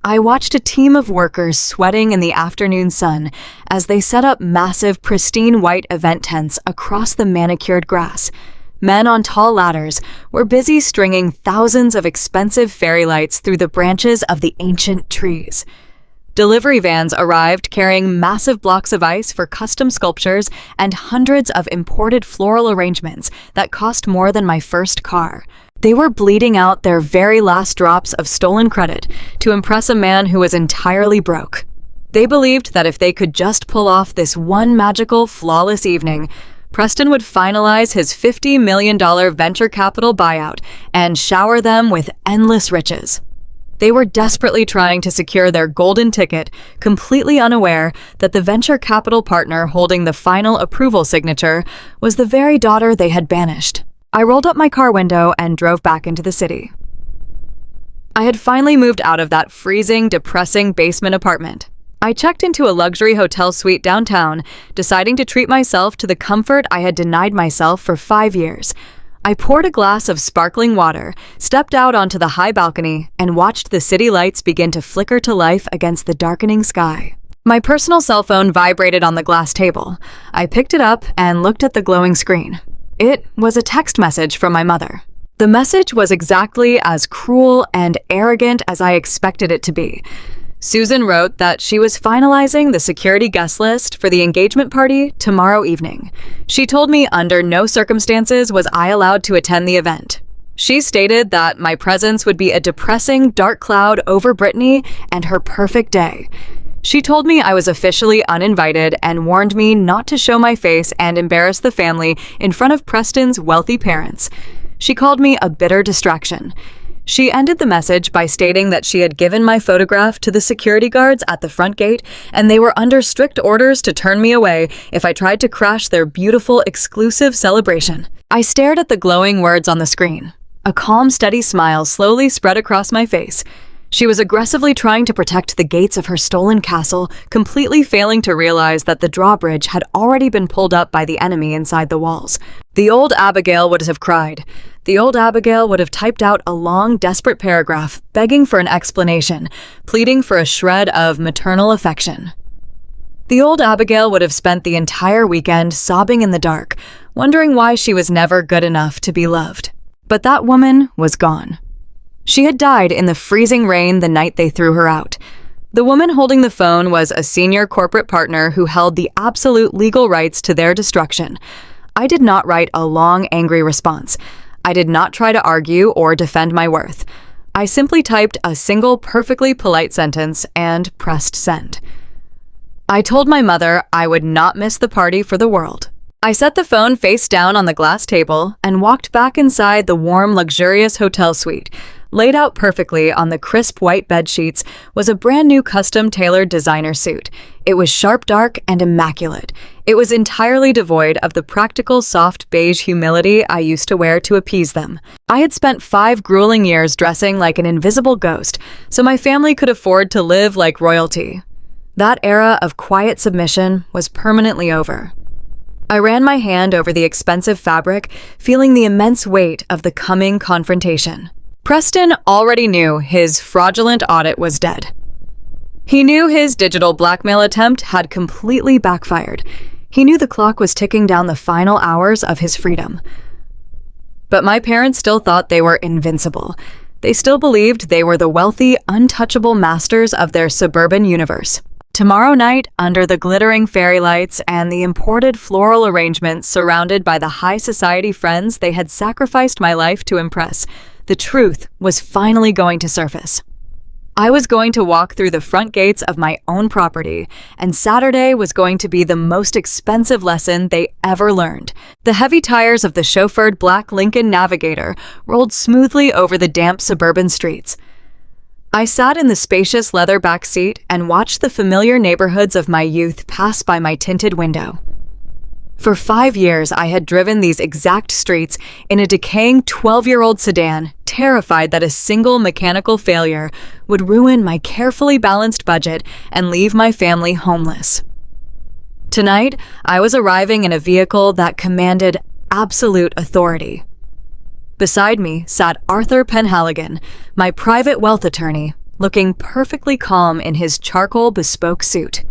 I watched a team of workers sweating in the afternoon sun as they set up massive, pristine white event tents across the manicured grass. Men on tall ladders were busy stringing thousands of expensive fairy lights through the branches of the ancient trees. Delivery vans arrived carrying massive blocks of ice for custom sculptures and hundreds of imported floral arrangements that cost more than my first car. They were bleeding out their very last drops of stolen credit to impress a man who was entirely broke. They believed that if they could just pull off this one magical, flawless evening, Preston would finalize his $50 million venture capital buyout and shower them with endless riches. They were desperately trying to secure their golden ticket, completely unaware that the venture capital partner holding the final approval signature was the very daughter they had banished. I rolled up my car window and drove back into the city. I had finally moved out of that freezing, depressing basement apartment. I checked into a luxury hotel suite downtown, deciding to treat myself to the comfort I had denied myself for 5 years. I poured a glass of sparkling water, stepped out onto the high balcony, and watched the city lights begin to flicker to life against the darkening sky. My personal cell phone vibrated on the glass table. I picked it up and looked at the glowing screen. It was a text message from my mother. The message was exactly as cruel and arrogant as I expected it to be. Susan wrote that she was finalizing the security guest list for the engagement party tomorrow evening. She told me under no circumstances was I allowed to attend the event. She stated that my presence would be a depressing, dark cloud over Brittany and her perfect day. She told me I was officially uninvited and warned me not to show my face and embarrass the family in front of Preston's wealthy parents. She called me a bitter distraction. She ended the message by stating that she had given my photograph to the security guards at the front gate, and they were under strict orders to turn me away if I tried to crash their beautiful, exclusive celebration. I stared at the glowing words on the screen. A calm, steady smile slowly spread across my face. She was aggressively trying to protect the gates of her stolen castle, completely failing to realize that the drawbridge had already been pulled up by the enemy inside the walls. The old Abigail would have cried. The old Abigail would have typed out a long, desperate paragraph, begging for an explanation, pleading for a shred of maternal affection. The old Abigail would have spent the entire weekend sobbing in the dark, wondering why she was never good enough to be loved. But that woman was gone. She had died in the freezing rain the night they threw her out. The woman holding the phone was a senior corporate partner who held the absolute legal rights to their destruction. I did not write a long, angry response. I did not try to argue or defend my worth. I simply typed a single perfectly polite sentence and pressed send. I told my mother I would not miss the party for the world. I set the phone face down on the glass table and walked back inside the warm, luxurious hotel suite. Laid out perfectly on the crisp white bed sheets was a brand new custom-tailored designer suit. It was sharp dark and immaculate. It was entirely devoid of the practical, soft beige humility I used to wear to appease them. I had spent 5 grueling years dressing like an invisible ghost, so my family could afford to live like royalty. That era of quiet submission was permanently over. I ran my hand over the expensive fabric, feeling the immense weight of the coming confrontation. Preston already knew his fraudulent audit was dead. He knew his digital blackmail attempt had completely backfired. He knew the clock was ticking down the final hours of his freedom. But my parents still thought they were invincible. They still believed they were the wealthy, untouchable masters of their suburban universe. Tomorrow night, under the glittering fairy lights and the imported floral arrangements surrounded by the high society friends they had sacrificed my life to impress, the truth was finally going to surface. I was going to walk through the front gates of my own property, and Saturday was going to be the most expensive lesson they ever learned. The heavy tires of the chauffeured black Lincoln Navigator rolled smoothly over the damp suburban streets. I sat in the spacious leather back seat and watched the familiar neighborhoods of my youth pass by my tinted window. For 5 years, I had driven these exact streets in a decaying 12-year-old sedan, terrified that a single mechanical failure would ruin my carefully balanced budget and leave my family homeless. Tonight, I was arriving in a vehicle that commanded absolute authority. Beside me sat Arthur Penhaligon, my private wealth attorney, looking perfectly calm in his charcoal bespoke suit.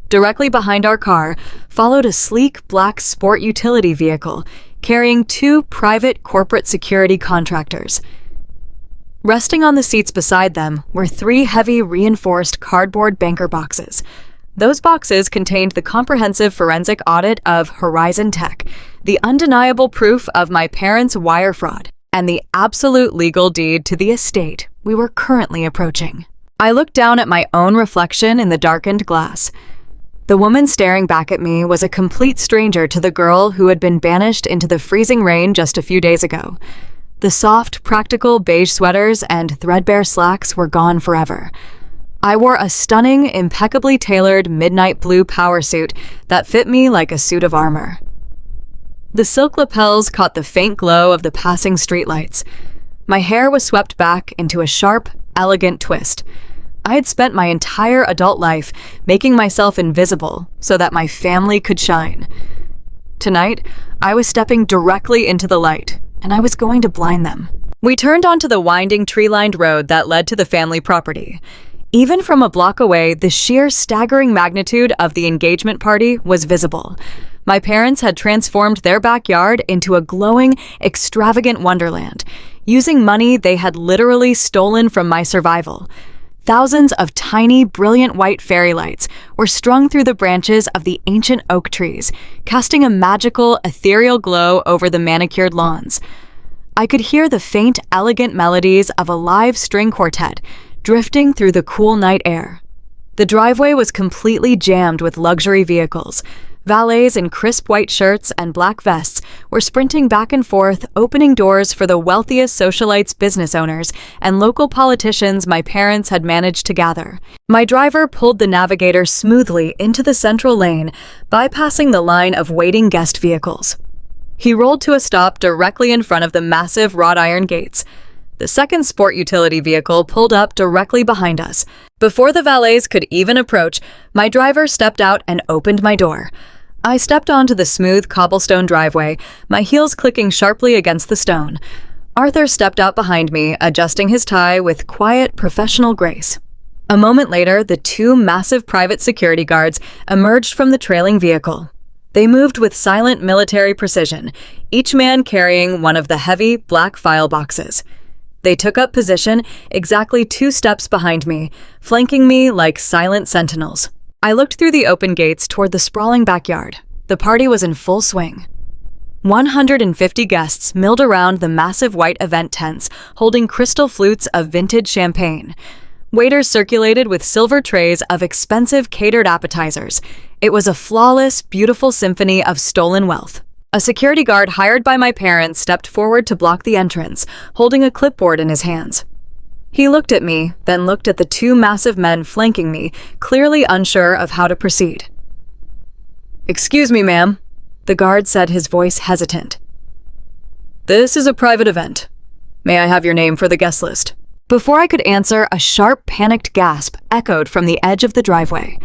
Directly behind our car followed a sleek black sport utility vehicle carrying 2 private corporate security contractors. Resting on the seats beside them were 3 heavy reinforced cardboard banker boxes. Those boxes contained the comprehensive forensic audit of Horizon Tech, the undeniable proof of my parents' wire fraud, and the absolute legal deed to the estate we were currently approaching. I looked down at my own reflection in the darkened glass. The woman staring back at me was a complete stranger to the girl who had been banished into the freezing rain just a few days ago. The soft, practical beige sweaters and threadbare slacks were gone forever. I wore a stunning, impeccably tailored midnight blue power suit that fit me like a suit of armor. The silk lapels caught the faint glow of the passing streetlights. My hair was swept back into a sharp, elegant twist. I had spent my entire adult life making myself invisible so that my family could shine. Tonight, I was stepping directly into the light, and I was going to blind them. We turned onto the winding tree-lined road that led to the family property. Even from a block away, the sheer staggering magnitude of the engagement party was visible. My parents had transformed their backyard into a glowing, extravagant wonderland, using money they had literally stolen from my survival. Thousands of tiny, brilliant white fairy lights were strung through the branches of the ancient oak trees, casting a magical, ethereal glow over the manicured lawns. I could hear the faint, elegant melodies of a live string quartet drifting through the cool night air. The driveway was completely jammed with luxury vehicles. Valets in crisp white shirts and black vests were sprinting back and forth, opening doors for the wealthiest socialites, business owners, and local politicians my parents had managed to gather. My driver pulled the Navigator smoothly into the central lane, bypassing the line of waiting guest vehicles. He rolled to a stop directly in front of the massive wrought iron gates. The second sport utility vehicle pulled up directly behind us. Before the valets could even approach, my driver stepped out and opened my door. I stepped onto the smooth cobblestone driveway, my heels clicking sharply against the stone. Arthur stepped out behind me, adjusting his tie with quiet, professional grace. A moment later, the two massive private security guards emerged from the trailing vehicle. They moved with silent military precision, each man carrying one of the heavy, black file boxes. They took up position exactly 2 steps behind me, flanking me like silent sentinels. I looked through the open gates toward the sprawling backyard. The party was in full swing. 150 guests milled around the massive white event tents, holding crystal flutes of vintage champagne. Waiters circulated with silver trays of expensive catered appetizers. It was a flawless, beautiful symphony of stolen wealth. A security guard hired by my parents stepped forward to block the entrance, holding a clipboard in his hands. He looked at me, then looked at the 2 massive men flanking me, clearly unsure of how to proceed. "Excuse me, ma'am," the guard said, his voice hesitant. "This is a private event. May I have your name for the guest list?" Before I could answer, a sharp, panicked gasp echoed from the edge of the driveway.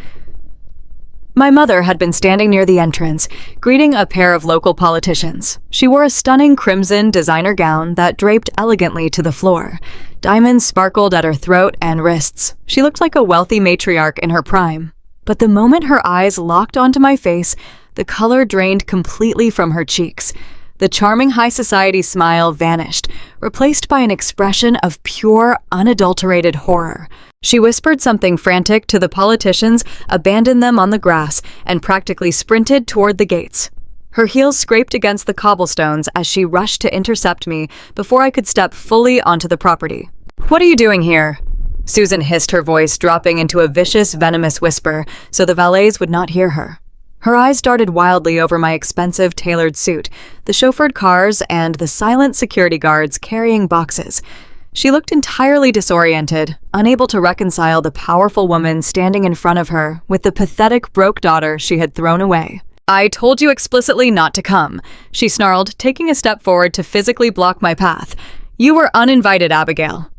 My mother had been standing near the entrance, greeting a pair of local politicians. She wore a stunning crimson designer gown that draped elegantly to the floor. Diamonds sparkled at her throat and wrists. She looked like a wealthy matriarch in her prime. But the moment her eyes locked onto my face, the color drained completely from her cheeks. The charming high society smile vanished, replaced by an expression of pure, unadulterated horror. She whispered something frantic to the politicians, abandoned them on the grass, and practically sprinted toward the gates. Her heels scraped against the cobblestones as she rushed to intercept me before I could step fully onto the property. "What are you doing here?" Susan hissed, her voice dropping into a vicious, venomous whisper so the valets would not hear her. Her eyes darted wildly over my expensive, tailored suit, the chauffeured cars, and the silent security guards carrying boxes. She looked entirely disoriented, unable to reconcile the powerful woman standing in front of her with the pathetic, broke daughter she had thrown away. "I told you explicitly not to come," she snarled, taking a step forward to physically block my path. "You were uninvited, Abigail.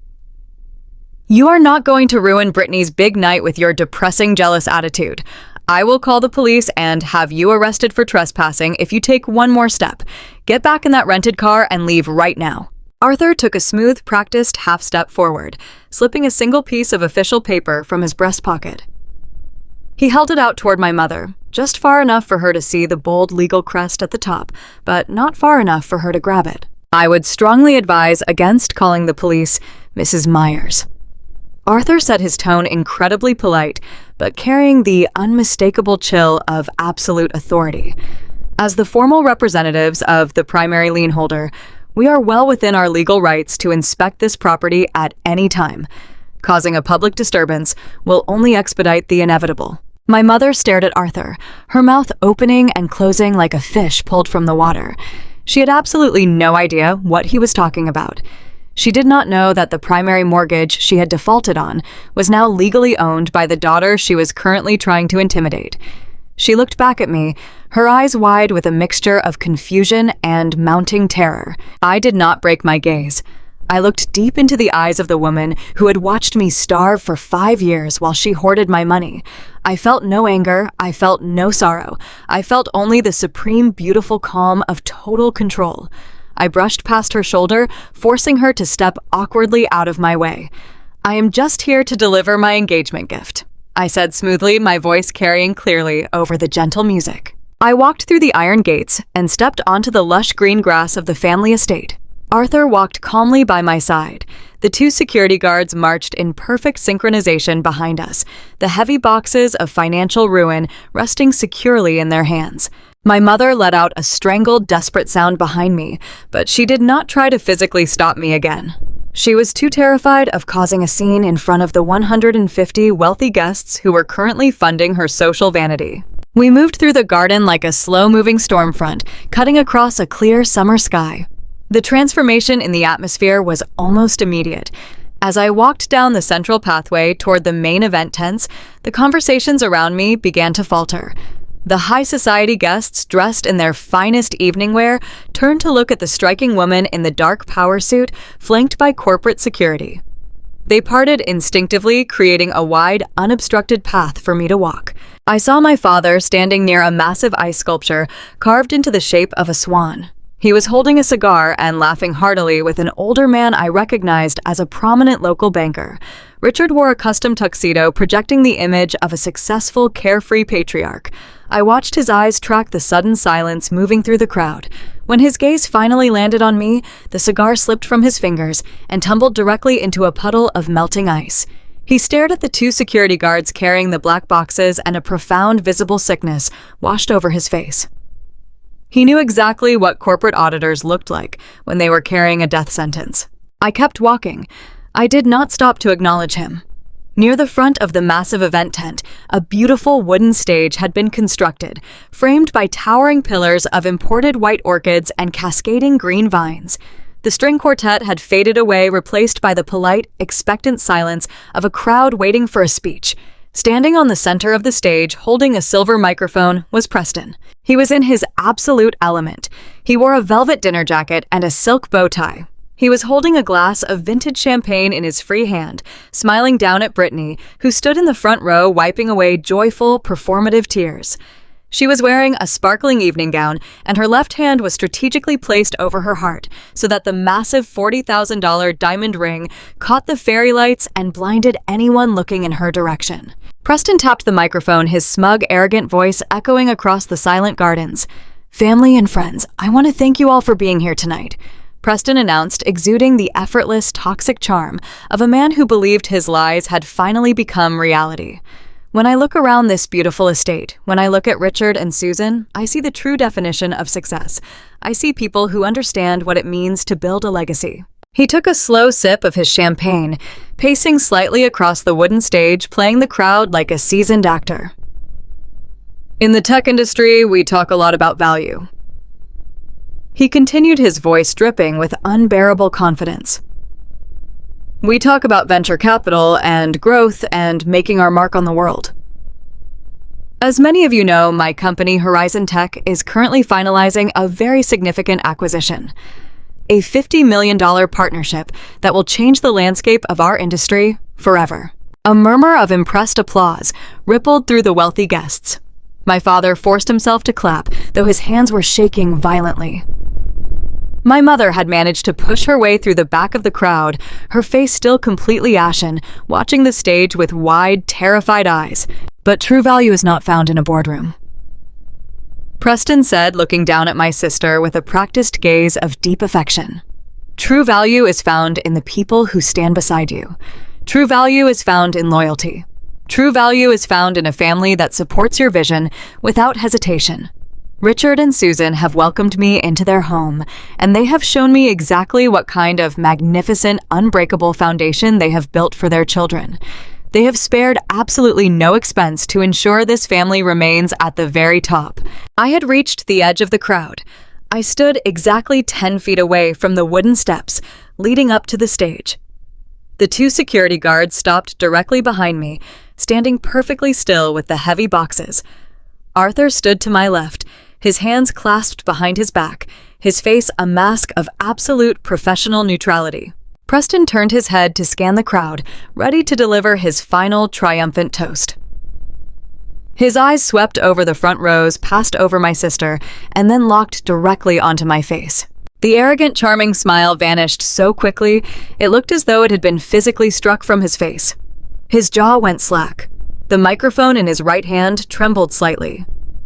You are not going to ruin Brittany's big night with your depressing, jealous attitude. I will call the police and have you arrested for trespassing if you take one more step. Get back in that rented car and leave right now." Arthur took a smooth, practiced half-step forward, slipping a single piece of official paper from his breast pocket. He held it out toward my mother, just far enough for her to see the bold legal crest at the top, but not far enough for her to grab it. "I would strongly advise against calling the police, Mrs. Myers." Arthur said, his tone incredibly polite, but carrying the unmistakable chill of absolute authority. As the formal representatives of the primary lien holder, we are well within our legal rights to inspect this property at any time. Causing a public disturbance will only expedite the inevitable. My mother stared at Arthur, her mouth opening and closing like a fish pulled from the water. She had absolutely no idea what he was talking about. She did not know that the primary mortgage she had defaulted on was now legally owned by the daughter she was currently trying to intimidate. She looked back at me, her eyes wide with a mixture of confusion and mounting terror. I did not break my gaze. I looked deep into the eyes of the woman who had watched me starve for 5 years while she hoarded my money. I felt no anger, I felt no sorrow. I felt only the supreme, beautiful calm of total control. I brushed past her shoulder, forcing her to step awkwardly out of my way. "I am just here to deliver my engagement gift," I said smoothly, my voice carrying clearly over the gentle music. I walked through the iron gates and stepped onto the lush green grass of the family estate. Arthur walked calmly by my side. The 2 security guards marched in perfect synchronization behind us, the heavy boxes of financial ruin resting securely in their hands. My mother let out a strangled, desperate sound behind me, but she did not try to physically stop me again. She was too terrified of causing a scene in front of the 150 wealthy guests who were currently funding her social vanity. We moved through the garden like a slow-moving storm front, cutting across a clear summer sky. The transformation in the atmosphere was almost immediate. As I walked down the central pathway toward the main event tents, the conversations around me began to falter. The high society guests, dressed in their finest evening wear, turned to look at the striking woman in the dark power suit, flanked by corporate security. They parted instinctively, creating a wide, unobstructed path for me to walk. I saw my father standing near a massive ice sculpture carved into the shape of a swan. He was holding a cigar and laughing heartily with an older man I recognized as a prominent local banker. Richard wore a custom tuxedo projecting the image of a successful, carefree patriarch. I watched his eyes track the sudden silence moving through the crowd. When his gaze finally landed on me, the cigar slipped from his fingers and tumbled directly into a puddle of melting ice. He stared at the two security guards carrying the black boxes, and a profound, visible sickness washed over his face. He knew exactly what corporate auditors looked like when they were carrying a death sentence. I kept walking. I did not stop to acknowledge him. Near the front of the massive event tent, a beautiful wooden stage had been constructed, framed by towering pillars of imported white orchids and cascading green vines. The string quartet had faded away, replaced by the polite, expectant silence of a crowd waiting for a speech. Standing on the center of the stage, holding a silver microphone, was Preston. He was in his absolute element. He wore a velvet dinner jacket and a silk bow tie. He was holding a glass of vintage champagne in his free hand, smiling down at Brittany, who stood in the front row wiping away joyful, performative tears. She was wearing a sparkling evening gown, and her left hand was strategically placed over her heart so that the massive $40,000 diamond ring caught the fairy lights and blinded anyone looking in her direction. Preston tapped the microphone, his smug, arrogant voice echoing across the silent gardens. "Family and friends, I want to thank you all for being here tonight," Preston announced, exuding the effortless, toxic charm of a man who believed his lies had finally become reality. When I look around this beautiful estate, when I look at Richard and Susan, I see the true definition of success. I see people who understand what it means to build a legacy. He took a slow sip of his champagne, pacing slightly across the wooden stage, playing the crowd like a seasoned actor. "In the tech industry, we talk a lot about value." He continued, his voice dripping with unbearable confidence. "We talk about venture capital and growth and making our mark on the world. As many of you know, my company, Horizon Tech, is currently finalizing a very significant acquisition. A $50 million partnership that will change the landscape of our industry forever." A murmur of impressed applause rippled through the wealthy guests. My father forced himself to clap, though his hands were shaking violently. My mother had managed to push her way through the back of the crowd, her face still completely ashen, watching the stage with wide, terrified eyes. "But true value is not found in a boardroom," Preston said, looking down at my sister with a practiced gaze of deep affection. "True value is found in the people who stand beside you. True value is found in loyalty. True value is found in a family that supports your vision without hesitation. Richard and Susan have welcomed me into their home, and they have shown me exactly what kind of magnificent, unbreakable foundation they have built for their children. They have spared absolutely no expense to ensure this family remains at the very top." I had reached the edge of the crowd. I stood exactly 10 feet away from the wooden steps leading up to the stage. The two security guards stopped directly behind me, standing perfectly still with the heavy boxes. Arthur stood to my left, his hands clasped behind his back, his face a mask of absolute professional neutrality. Preston turned his head to scan the crowd, ready to deliver his final triumphant toast. His eyes swept over the front rows, passed over my sister, and then locked directly onto my face. The arrogant, charming smile vanished so quickly, it looked as though it had been physically struck from his face. His jaw went slack. The microphone in his right hand trembled slightly.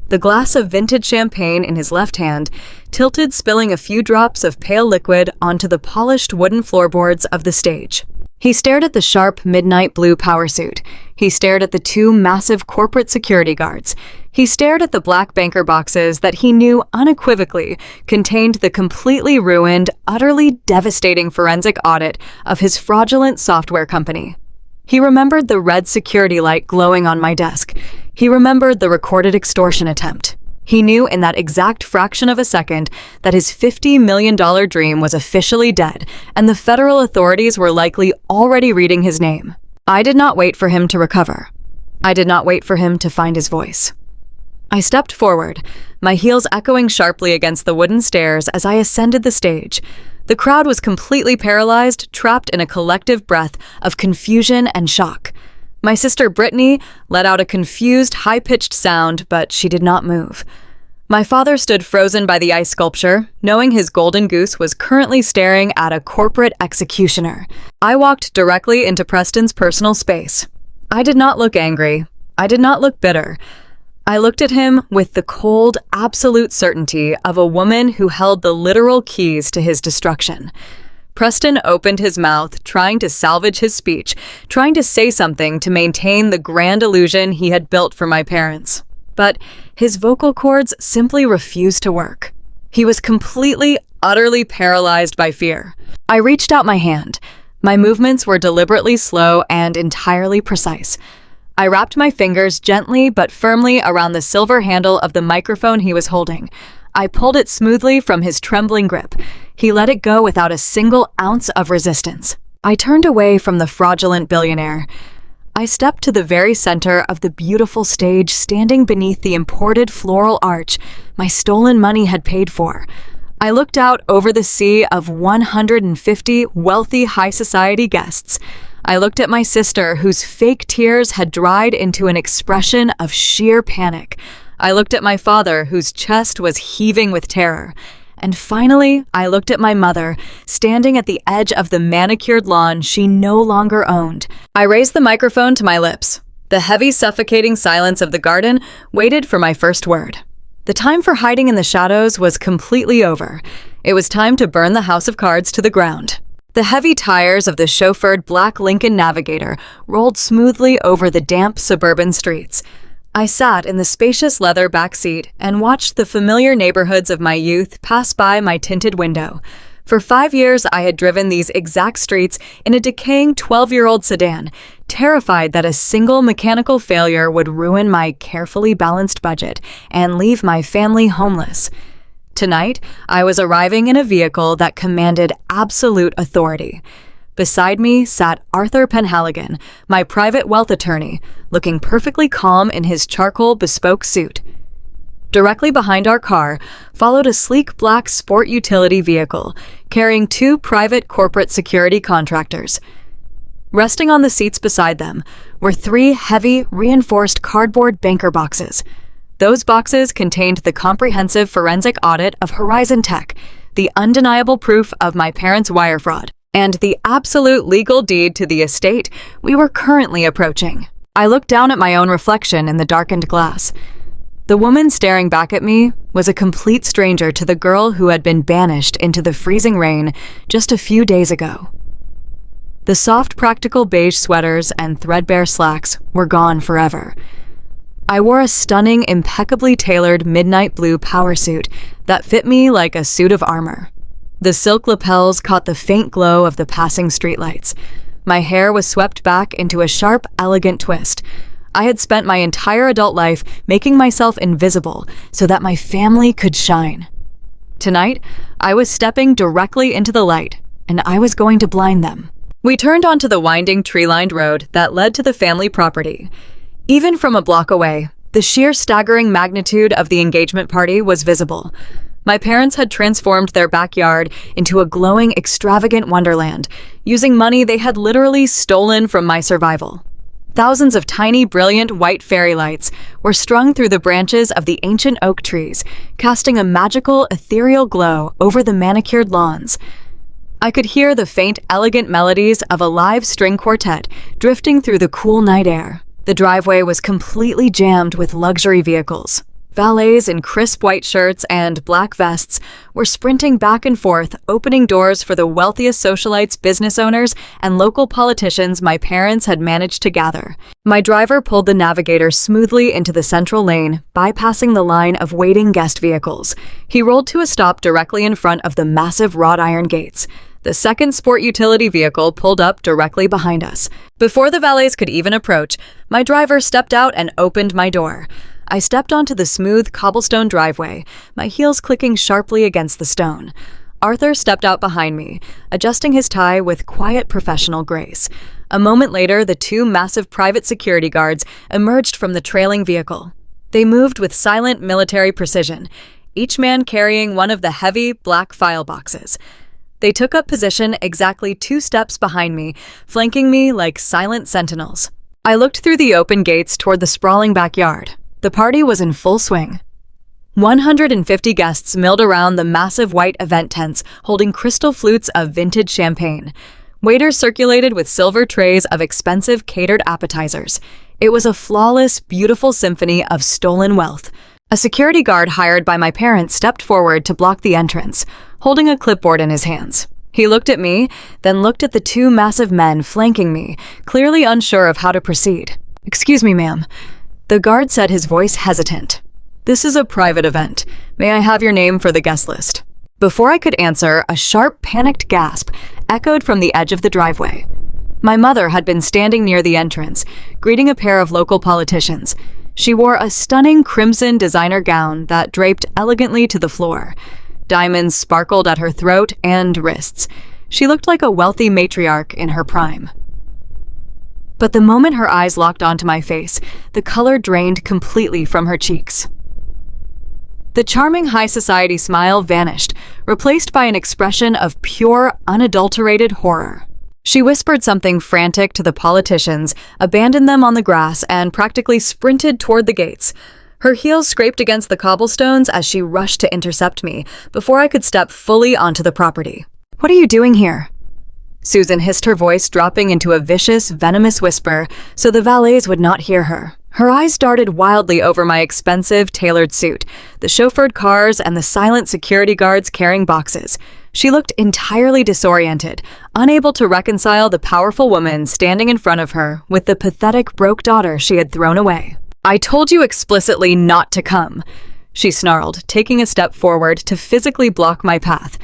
The glass of vintage champagne in his left hand tilted, spilling a few drops of pale liquid onto the polished wooden floorboards of the stage. He stared at the sharp midnight blue power suit. He stared at the two massive corporate security guards. He stared at the black banker boxes that he knew unequivocally contained the completely ruined, utterly devastating forensic audit of his fraudulent software company. He remembered the red security light glowing on my desk. He remembered the recorded extortion attempt. He knew in that exact fraction of a second that his $50 million dream was officially dead, and the federal authorities were likely already reading his name. I did not wait for him to recover. I did not wait for him to find his voice. I stepped forward, my heels echoing sharply against the wooden stairs as I ascended the stage. The crowd was completely paralyzed, trapped in a collective breath of confusion and shock. My sister Brittany let out a confused, high-pitched sound, but she did not move. My father stood frozen by the ice sculpture, knowing his golden goose was currently staring at a corporate executioner. I walked directly into Preston's personal space. I did not look angry. I did not look bitter. I looked at him with the cold, absolute certainty of a woman who held the literal keys to his destruction. Preston opened his mouth, trying to salvage his speech, trying to say something to maintain the grand illusion he had built for my parents. But his vocal cords simply refused to work. He was completely, utterly paralyzed by fear. I reached out my hand. My movements were deliberately slow and entirely precise. I wrapped my fingers gently but firmly around the silver handle of the microphone he was holding. I pulled it smoothly from his trembling grip. He let it go without a single ounce of resistance. I turned away from the fraudulent billionaire. I stepped to the very center of the beautiful stage, standing beneath the imported floral arch my stolen money had paid for. I looked out over the sea of 150 wealthy high society guests. I looked at my sister, whose fake tears had dried into an expression of sheer panic. I looked at my father, whose chest was heaving with terror. And finally, I looked at my mother, standing at the edge of the manicured lawn she no longer owned. I raised the microphone to my lips. The heavy, suffocating silence of the garden waited for my first word. The time for hiding in the shadows was completely over. It was time to burn the house of cards to the ground. The heavy tires of the chauffeured black Lincoln Navigator rolled smoothly over the damp suburban streets. I sat in the spacious leather back seat and watched the familiar neighborhoods of my youth pass by my tinted window. For 5 years, I had driven these exact streets in a decaying 12-year-old sedan, terrified that a single mechanical failure would ruin my carefully balanced budget and leave my family homeless. Tonight, I was arriving in a vehicle that commanded absolute authority. Beside me sat Arthur Penhaligon, my private wealth attorney, looking perfectly calm in his charcoal bespoke suit. Directly behind our car followed a sleek black sport utility vehicle, carrying 2 private corporate security contractors. Resting on the seats beside them were 3 heavy, reinforced cardboard banker boxes. Those boxes contained the comprehensive forensic audit of Horizon Tech, the undeniable proof of my parents' wire fraud, and the absolute legal deed to the estate we were currently approaching. I looked down at my own reflection in the darkened glass. The woman staring back at me was a complete stranger to the girl who had been banished into the freezing rain just a few days ago. The soft, practical beige sweaters and threadbare slacks were gone forever. I wore a stunning, impeccably tailored midnight blue power suit that fit me like a suit of armor. The silk lapels caught the faint glow of the passing streetlights. My hair was swept back into a sharp, elegant twist. I had spent my entire adult life making myself invisible so that my family could shine. Tonight, I was stepping directly into the light, and I was going to blind them. We turned onto the winding, tree-lined road that led to the family property. Even from a block away, the sheer staggering magnitude of the engagement party was visible. My parents had transformed their backyard into a glowing, extravagant wonderland, using money they had literally stolen from my survival. Thousands of tiny, brilliant white fairy lights were strung through the branches of the ancient oak trees, casting a magical, ethereal glow over the manicured lawns. I could hear the faint, elegant melodies of a live string quartet drifting through the cool night air. The driveway was completely jammed with luxury vehicles. Valets in crisp white shirts and black vests were sprinting back and forth, opening doors for the wealthiest socialites, business owners, and local politicians my parents had managed to gather. My driver pulled the Navigator smoothly into the central lane, bypassing the line of waiting guest vehicles. He rolled to a stop directly in front of the massive wrought iron gates. The second sport utility vehicle pulled up directly behind us. Before the valets could even approach, my driver stepped out and opened my door. I stepped onto the smooth cobblestone driveway, my heels clicking sharply against the stone. Arthur stepped out behind me, adjusting his tie with quiet professional grace. A moment later, the two massive private security guards emerged from the trailing vehicle. They moved with silent military precision, each man carrying one of the heavy, black file boxes. They took up position exactly 2 steps behind me, flanking me like silent sentinels. I looked through the open gates toward the sprawling backyard. The party was in full swing. 150 guests milled around the massive white event tents, holding crystal flutes of vintage champagne. Waiters circulated with silver trays of expensive catered appetizers. It was a flawless, beautiful symphony of stolen wealth. A security guard hired by my parents stepped forward to block the entrance, holding a clipboard in his hands. He looked at me, then looked at the 2 massive men flanking me, clearly unsure of how to proceed. "Excuse me, ma'am." The guard said, his voice hesitant. "This is a private event. May I have your name for the guest list?" Before I could answer, a sharp, panicked gasp echoed from the edge of the driveway. My mother had been standing near the entrance, greeting a pair of local politicians. She wore a stunning crimson designer gown that draped elegantly to the floor. Diamonds sparkled at her throat and wrists. She looked like a wealthy matriarch in her prime. But the moment her eyes locked onto my face, the color drained completely from her cheeks. The charming high society smile vanished, replaced by an expression of pure, unadulterated horror. She whispered something frantic to the politicians, abandoned them on the grass, and practically sprinted toward the gates. Her heels scraped against the cobblestones as she rushed to intercept me before I could step fully onto the property. "What are you doing here?" Susan hissed, her voice dropping into a vicious, venomous whisper so the valets would not hear her. Her eyes darted wildly over my expensive, tailored suit, the chauffeured cars, and the silent security guards carrying boxes. She looked entirely disoriented, unable to reconcile the powerful woman standing in front of her with the pathetic, broke daughter she had thrown away. "I told you explicitly not to come," she snarled, taking a step forward to physically block my path.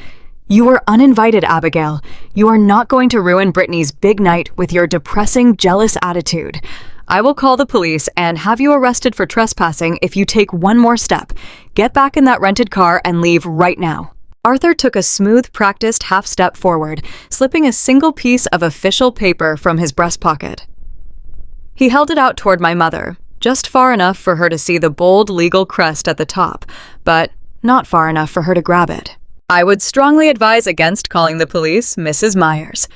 "You were uninvited, Abigail. You are not going to ruin Brittany's big night with your depressing, jealous attitude. I will call the police and have you arrested for trespassing if you take one more step. Get back in that rented car and leave right now." Arthur took a smooth, practiced half step forward, slipping a single piece of official paper from his breast pocket. He held it out toward my mother, just far enough for her to see the bold legal crest at the top, but not far enough for her to grab it. "I would strongly advise against calling the police, Mrs. Myers."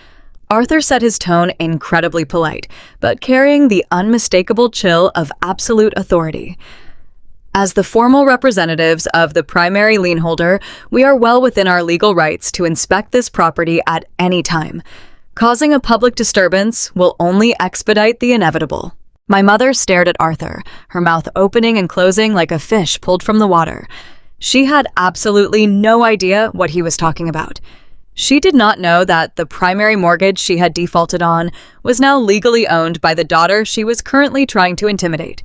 Arthur set his tone incredibly polite, but carrying the unmistakable chill of absolute authority. "As the formal representatives of the primary lien holder, we are well within our legal rights to inspect this property at any time. Causing a public disturbance will only expedite the inevitable." My mother stared at Arthur, her mouth opening and closing like a fish pulled from the water. She had absolutely no idea what he was talking about. She did not know that the primary mortgage she had defaulted on was now legally owned by the daughter she was currently trying to intimidate.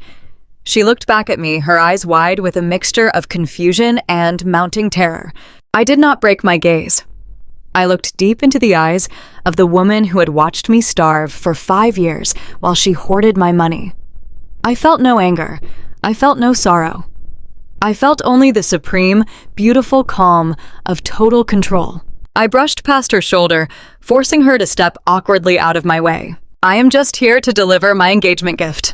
She looked back at me, her eyes wide with a mixture of confusion and mounting terror. I did not break my gaze. I looked deep into the eyes of the woman who had watched me starve for 5 years while she hoarded my money. I felt no anger. I felt no sorrow. I felt only the supreme, beautiful calm of total control. I brushed past her shoulder, forcing her to step awkwardly out of my way. "I am just here to deliver my engagement gift,"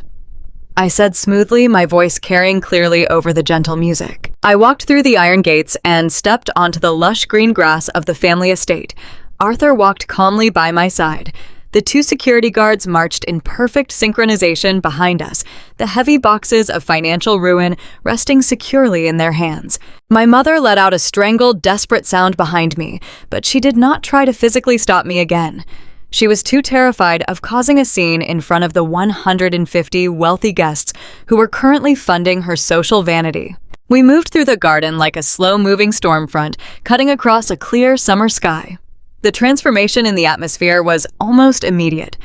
I said smoothly, my voice carrying clearly over the gentle music. I walked through the iron gates and stepped onto the lush green grass of the family estate. Arthur walked calmly by my side. The 2 security guards marched in perfect synchronization behind us, the heavy boxes of financial ruin resting securely in their hands. My mother let out a strangled, desperate sound behind me, but she did not try to physically stop me again. She was too terrified of causing a scene in front of the 150 wealthy guests who were currently funding her social vanity. We moved through the garden like a slow-moving storm front, cutting across a clear summer sky. The transformation in the atmosphere was almost immediate.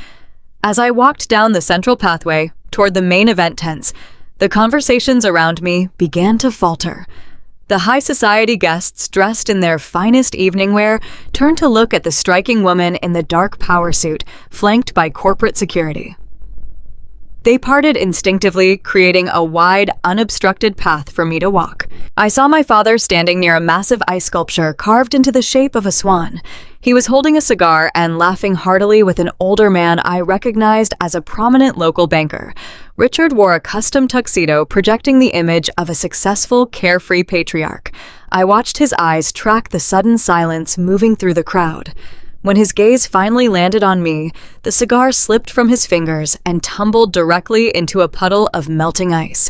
As I walked down the central pathway toward the main event tents, the conversations around me began to falter. The high society guests dressed in their finest evening wear turned to look at the striking woman in the dark power suit, flanked by corporate security. They parted instinctively, creating a wide, unobstructed path for me to walk. I saw my father standing near a massive ice sculpture carved into the shape of a swan. He was holding a cigar and laughing heartily with an older man I recognized as a prominent local banker. Richard wore a custom tuxedo projecting the image of a successful, carefree patriarch. I watched his eyes track the sudden silence moving through the crowd. When his gaze finally landed on me, the cigar slipped from his fingers and tumbled directly into a puddle of melting ice.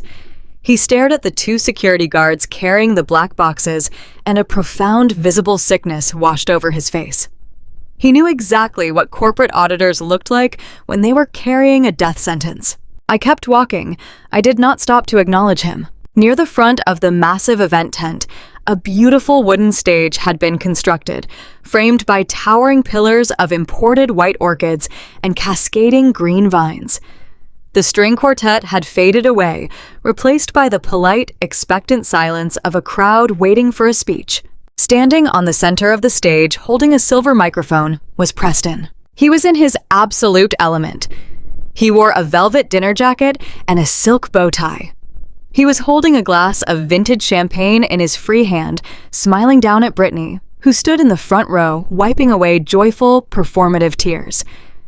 He stared at the two security guards carrying the black boxes, and a profound visible sickness washed over his face. He knew exactly what corporate auditors looked like when they were carrying a death sentence. I kept walking. I did not stop to acknowledge him. Near the front of the massive event tent, a beautiful wooden stage had been constructed, framed by towering pillars of imported white orchids and cascading green vines. The string quartet had faded away, replaced by the polite, expectant silence of a crowd waiting for a speech. Standing on the center of the stage, holding a silver microphone, was Preston. He was in his absolute element. He wore a velvet dinner jacket and a silk bow tie. He was holding a glass of vintage champagne in his free hand, smiling down at Brittany, who stood in the front row, wiping away joyful, performative tears.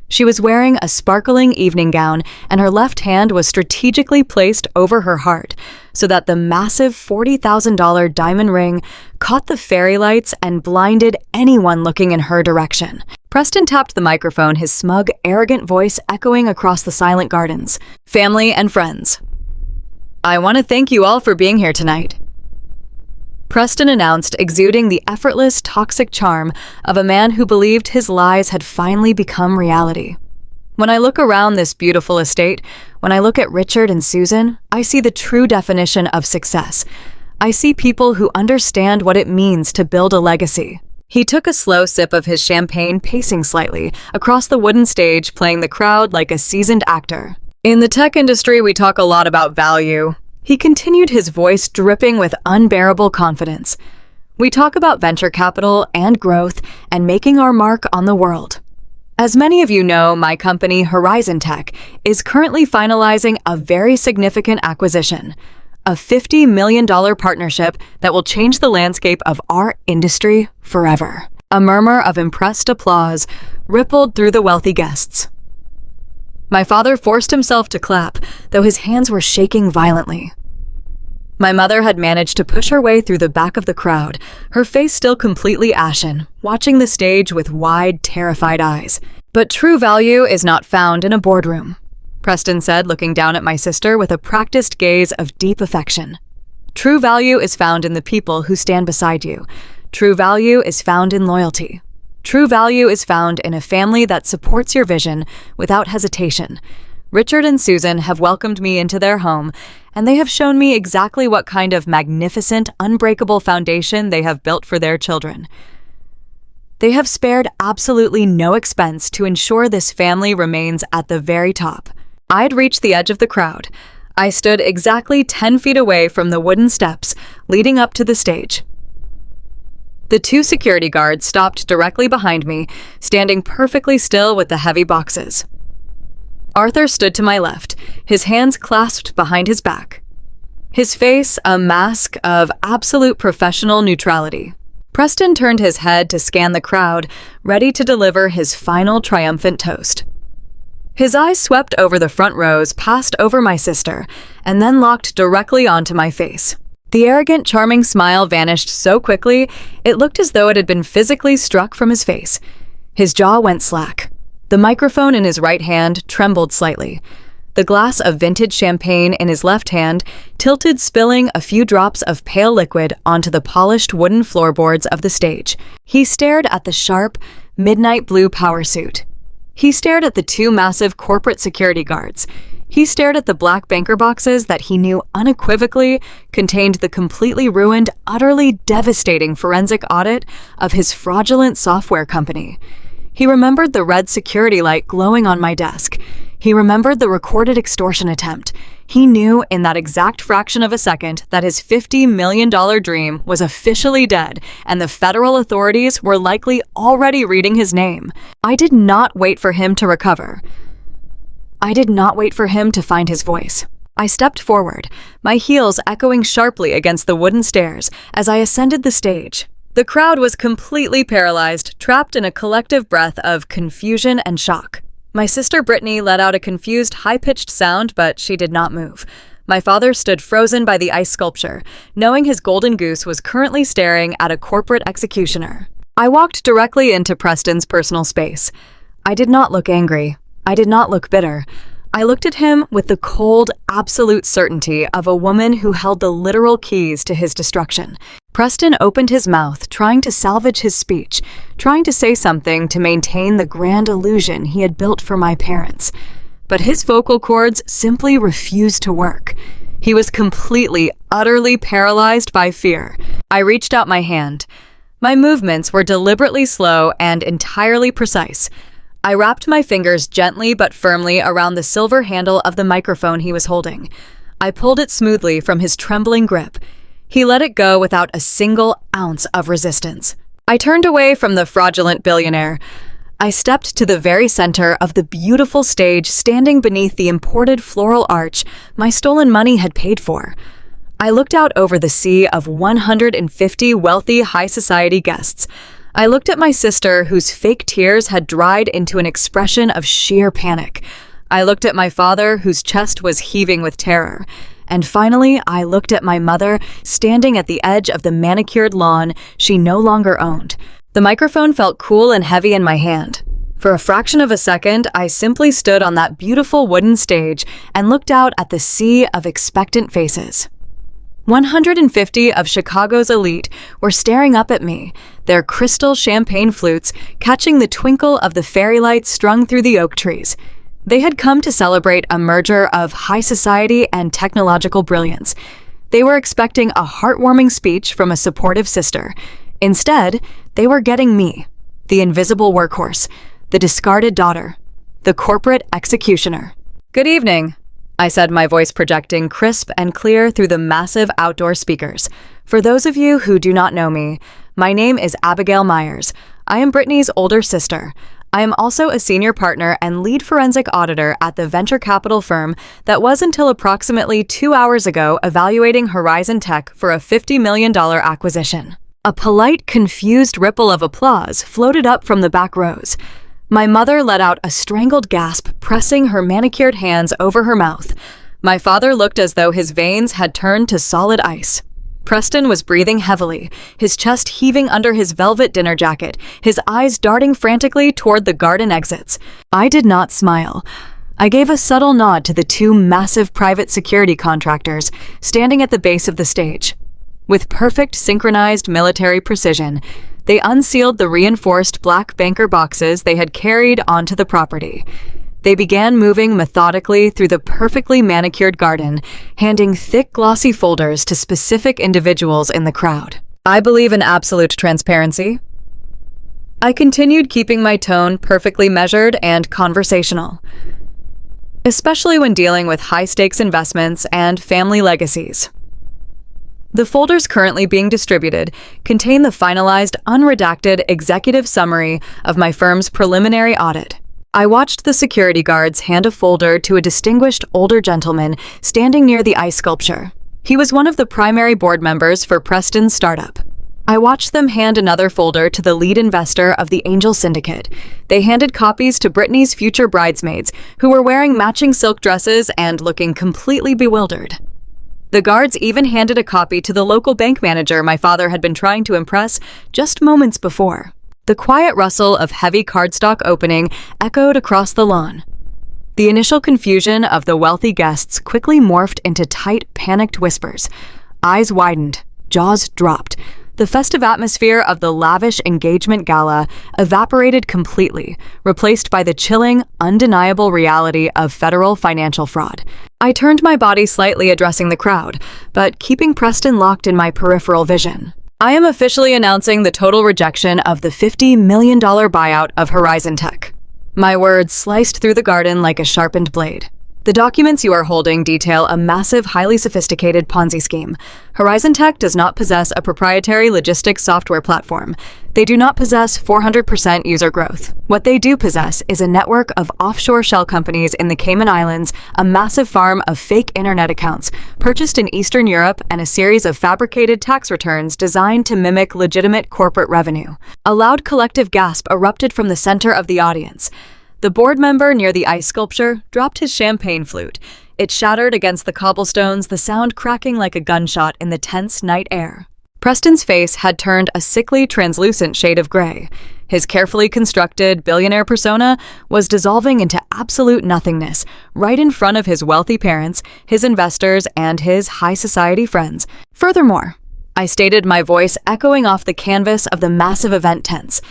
She was wearing a sparkling evening gown, and her left hand was strategically placed over her heart, so that the massive $40,000 diamond ring caught the fairy lights and blinded anyone looking in her direction. Preston tapped the microphone, his smug, arrogant voice echoing across the silent gardens. Family and friends, I want to thank you all for being here tonight. Preston announced, exuding the effortless, toxic charm of a man who believed his lies had finally become reality. When I look around this beautiful estate, when I look at Richard and Susan, I see the true definition of success. I see people who understand what it means to build a legacy. He took a slow sip of his champagne, pacing slightly across the wooden stage, playing the crowd like a seasoned actor. In the tech industry, we talk a lot about value. He continued, his voice dripping with unbearable confidence. We talk about venture capital and growth and making our mark on the world. As many of you know, my company, Horizon Tech, is currently finalizing a very significant acquisition, a $50 million partnership that will change the landscape of our industry forever. A murmur of impressed applause rippled through the wealthy guests. My father forced himself to clap, though his hands were shaking violently. My mother had managed to push her way through the back of the crowd, her face still completely ashen, watching the stage with wide, terrified eyes. But true value is not found in a boardroom, Preston said, looking down at my sister with a practiced gaze of deep affection. True value is found in the people who stand beside you. True value is found in loyalty. True value is found in a family that supports your vision without hesitation. Richard and Susan have welcomed me into their home, and they have shown me exactly what kind of magnificent, unbreakable foundation they have built for their children. They have spared absolutely no expense to ensure this family remains at the very top. I'd reached the edge of the crowd. I stood exactly 10 feet away from the wooden steps leading up to the stage. The two security guards stopped directly behind me, standing perfectly still with the heavy boxes. Arthur stood to my left, his hands clasped behind his back. His face a mask of absolute professional neutrality. Preston turned his head to scan the crowd, ready to deliver his final triumphant toast. His eyes swept over the front rows, passed over my sister, and then locked directly onto my face. The arrogant, charming smile vanished so quickly, it looked as though it had been physically struck from his face. His jaw went slack. The microphone in his right hand trembled slightly. The glass of vintage champagne in his left hand tilted, spilling a few drops of pale liquid onto the polished wooden floorboards of the stage. He stared at the sharp, midnight blue power suit. He stared at the two massive corporate security guards. He stared at the black banker boxes that he knew unequivocally contained the completely ruined, utterly devastating forensic audit of his fraudulent software company. He remembered the red security light glowing on my desk. He remembered the recorded extortion attempt. He knew in that exact fraction of a second that his $50 million dream was officially dead and the federal authorities were likely already reading his name. I did not wait for him to recover. I did not wait for him to find his voice. I stepped forward, my heels echoing sharply against the wooden stairs as I ascended the stage. The crowd was completely paralyzed, trapped in a collective breath of confusion and shock. My sister Brittany let out a confused, high-pitched sound, but she did not move. My father stood frozen by the ice sculpture, knowing his golden goose was currently staring at a corporate executioner. I walked directly into Preston's personal space. I did not look angry. I did not look bitter. I looked at him with the cold, absolute certainty of a woman who held the literal keys to his destruction. Preston opened his mouth, trying to salvage his speech, trying to say something to maintain the grand illusion he had built for my parents. But his vocal cords simply refused to work. He was completely, utterly paralyzed by fear. I reached out my hand. My movements were deliberately slow and entirely precise. I wrapped my fingers gently but firmly around the silver handle of the microphone he was holding. I pulled it smoothly from his trembling grip. He let it go without a single ounce of resistance. I turned away from the fraudulent billionaire. I stepped to the very center of the beautiful stage standing beneath the imported floral arch my stolen money had paid for. I looked out over the sea of 150 wealthy high society guests. I looked at my sister, whose fake tears had dried into an expression of sheer panic. I looked at my father, whose chest was heaving with terror. And finally, I looked at my mother, standing at the edge of the manicured lawn she no longer owned. The microphone felt cool and heavy in my hand. For a fraction of a second, I simply stood on that beautiful wooden stage and looked out at the sea of expectant faces. 150 of Chicago's elite were staring up at me, their crystal champagne flutes catching the twinkle of the fairy lights strung through the oak trees. They had come to celebrate a merger of high society and technological brilliance. They were expecting a heartwarming speech from a supportive sister. Instead, they were getting me, the invisible workhorse, the discarded daughter, the corporate executioner. "Good evening," I said, my voice projecting crisp and clear through the massive outdoor speakers. "For those of you who do not know me, my name is Abigail Myers. I am Brittany's older sister. I am also a senior partner and lead forensic auditor at the venture capital firm that was until approximately 2 hours ago evaluating Horizon Tech for a $50 million acquisition." A polite, confused ripple of applause floated up from the back rows. My mother let out a strangled gasp, pressing her manicured hands over her mouth. My father looked as though his veins had turned to solid ice. Preston was breathing heavily, his chest heaving under his velvet dinner jacket, his eyes darting frantically toward the garden exits. I did not smile. I gave a subtle nod to the two massive private security contractors standing at the base of the stage. With perfect synchronized military precision, they unsealed the reinforced black banker boxes they had carried onto the property. They began moving methodically through the perfectly manicured garden, handing thick, glossy folders to specific individuals in the crowd. I believe in absolute transparency. I continued, keeping my tone perfectly measured and conversational, especially when dealing with high-stakes investments and family legacies. The folders currently being distributed contain the finalized, unredacted executive summary of my firm's preliminary audit. I watched the security guards hand a folder to a distinguished older gentleman standing near the ice sculpture. He was one of the primary board members for Preston's startup. I watched them hand another folder to the lead investor of the Angel Syndicate. They handed copies to Brittany's future bridesmaids, who were wearing matching silk dresses and looking completely bewildered. The guards even handed a copy to the local bank manager my father had been trying to impress just moments before. The quiet rustle of heavy cardstock opening echoed across the lawn. The initial confusion of the wealthy guests quickly morphed into tight, panicked whispers. Eyes widened, jaws dropped. The festive atmosphere of the lavish engagement gala evaporated completely, replaced by the chilling, undeniable reality of federal financial fraud. I turned my body slightly, addressing the crowd, but keeping Preston locked in my peripheral vision. I am officially announcing the total rejection of the $50 million buyout of Horizon Tech. My words sliced through the garden like a sharpened blade. The documents you are holding detail a massive, highly sophisticated Ponzi scheme. Horizon Tech does not possess a proprietary logistics software platform. They do not possess 400% user growth. What they do possess is a network of offshore shell companies in the Cayman Islands, a massive farm of fake internet accounts purchased in Eastern Europe, and a series of fabricated tax returns designed to mimic legitimate corporate revenue. A loud collective gasp erupted from the center of the audience. The board member near the ice sculpture dropped his champagne flute. It shattered against the cobblestones, the sound cracking like a gunshot in the tense night air. Preston's face had turned a sickly, translucent shade of gray. His carefully constructed billionaire persona was dissolving into absolute nothingness, right in front of his wealthy parents, his investors, and his high society friends. Furthermore, I stated, my voice echoing off the canvas of the massive event tents,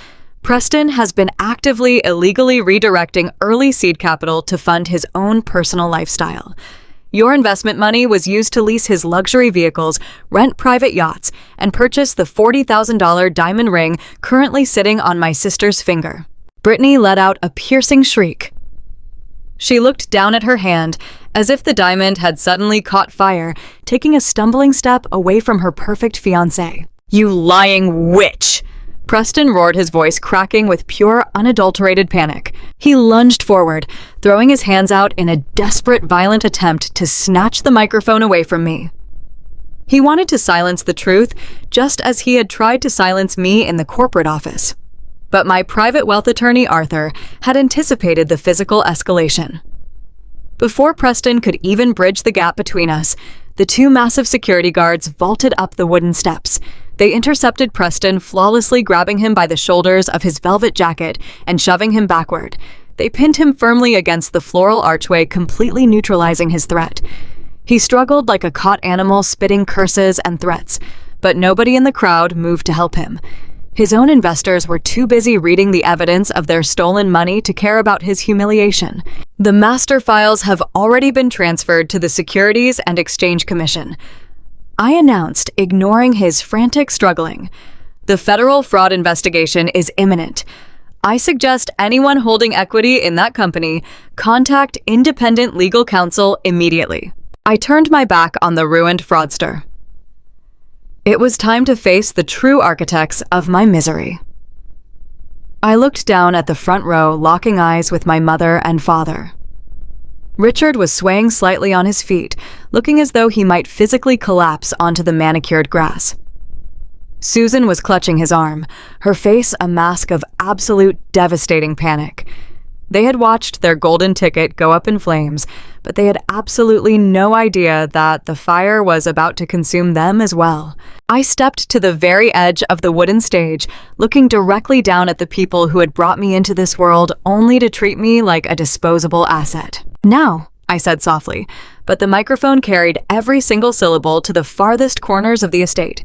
Preston has been actively, illegally redirecting early seed capital to fund his own personal lifestyle. Your investment money was used to lease his luxury vehicles, rent private yachts, and purchase the $40,000 diamond ring currently sitting on my sister's finger. Brittany let out a piercing shriek. She looked down at her hand, as if the diamond had suddenly caught fire, taking a stumbling step away from her perfect fiancé. "You lying witch!" Preston roared, his voice cracking with pure, unadulterated panic. He lunged forward, throwing his hands out in a desperate, violent attempt to snatch the microphone away from me. He wanted to silence the truth, just as he had tried to silence me in the corporate office. But my private wealth attorney, Arthur, had anticipated the physical escalation. Before Preston could even bridge the gap between us, the two massive security guards vaulted up the wooden steps. They intercepted Preston, flawlessly grabbing him by the shoulders of his velvet jacket and shoving him backward. They pinned him firmly against the floral archway, completely neutralizing his threat. He struggled like a caught animal, spitting curses and threats, but nobody in the crowd moved to help him. His own investors were too busy reading the evidence of their stolen money to care about his humiliation. The master files have already been transferred to the Securities and Exchange Commission, I announced, ignoring his frantic struggling. The federal fraud investigation is imminent. I suggest anyone holding equity in that company contact independent legal counsel immediately. I turned my back on the ruined fraudster. It was time to face the true architects of my misery. I looked down at the front row, locking eyes with my mother and father. Richard was swaying slightly on his feet, looking as though he might physically collapse onto the manicured grass. Susan was clutching his arm, her face a mask of absolute devastating panic. They had watched their golden ticket go up in flames, but they had absolutely no idea that the fire was about to consume them as well. I stepped to the very edge of the wooden stage, looking directly down at the people who had brought me into this world only to treat me like a disposable asset. "Now," I said softly, but the microphone carried every single syllable to the farthest corners of the estate.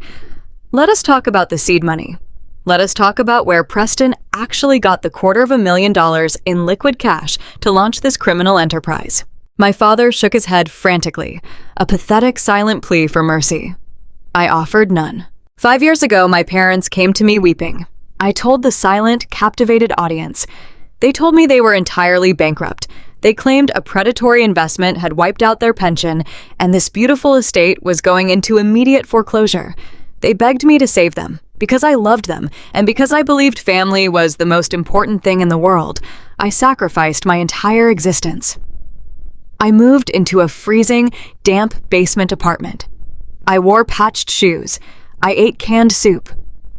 "Let us talk about the seed money. Let us talk about where Preston actually got the $250,000 in liquid cash to launch this criminal enterprise." My father shook his head frantically, a pathetic silent plea for mercy. I offered none. 5 years ago, my parents came to me weeping. I told the silent, captivated audience. They told me they were entirely bankrupt. They claimed a predatory investment had wiped out their pension, and this beautiful estate was going into immediate foreclosure. They begged me to save them, because I loved them, and because I believed family was the most important thing in the world. I sacrificed my entire existence. I moved into a freezing, damp basement apartment. I wore patched shoes. I ate canned soup.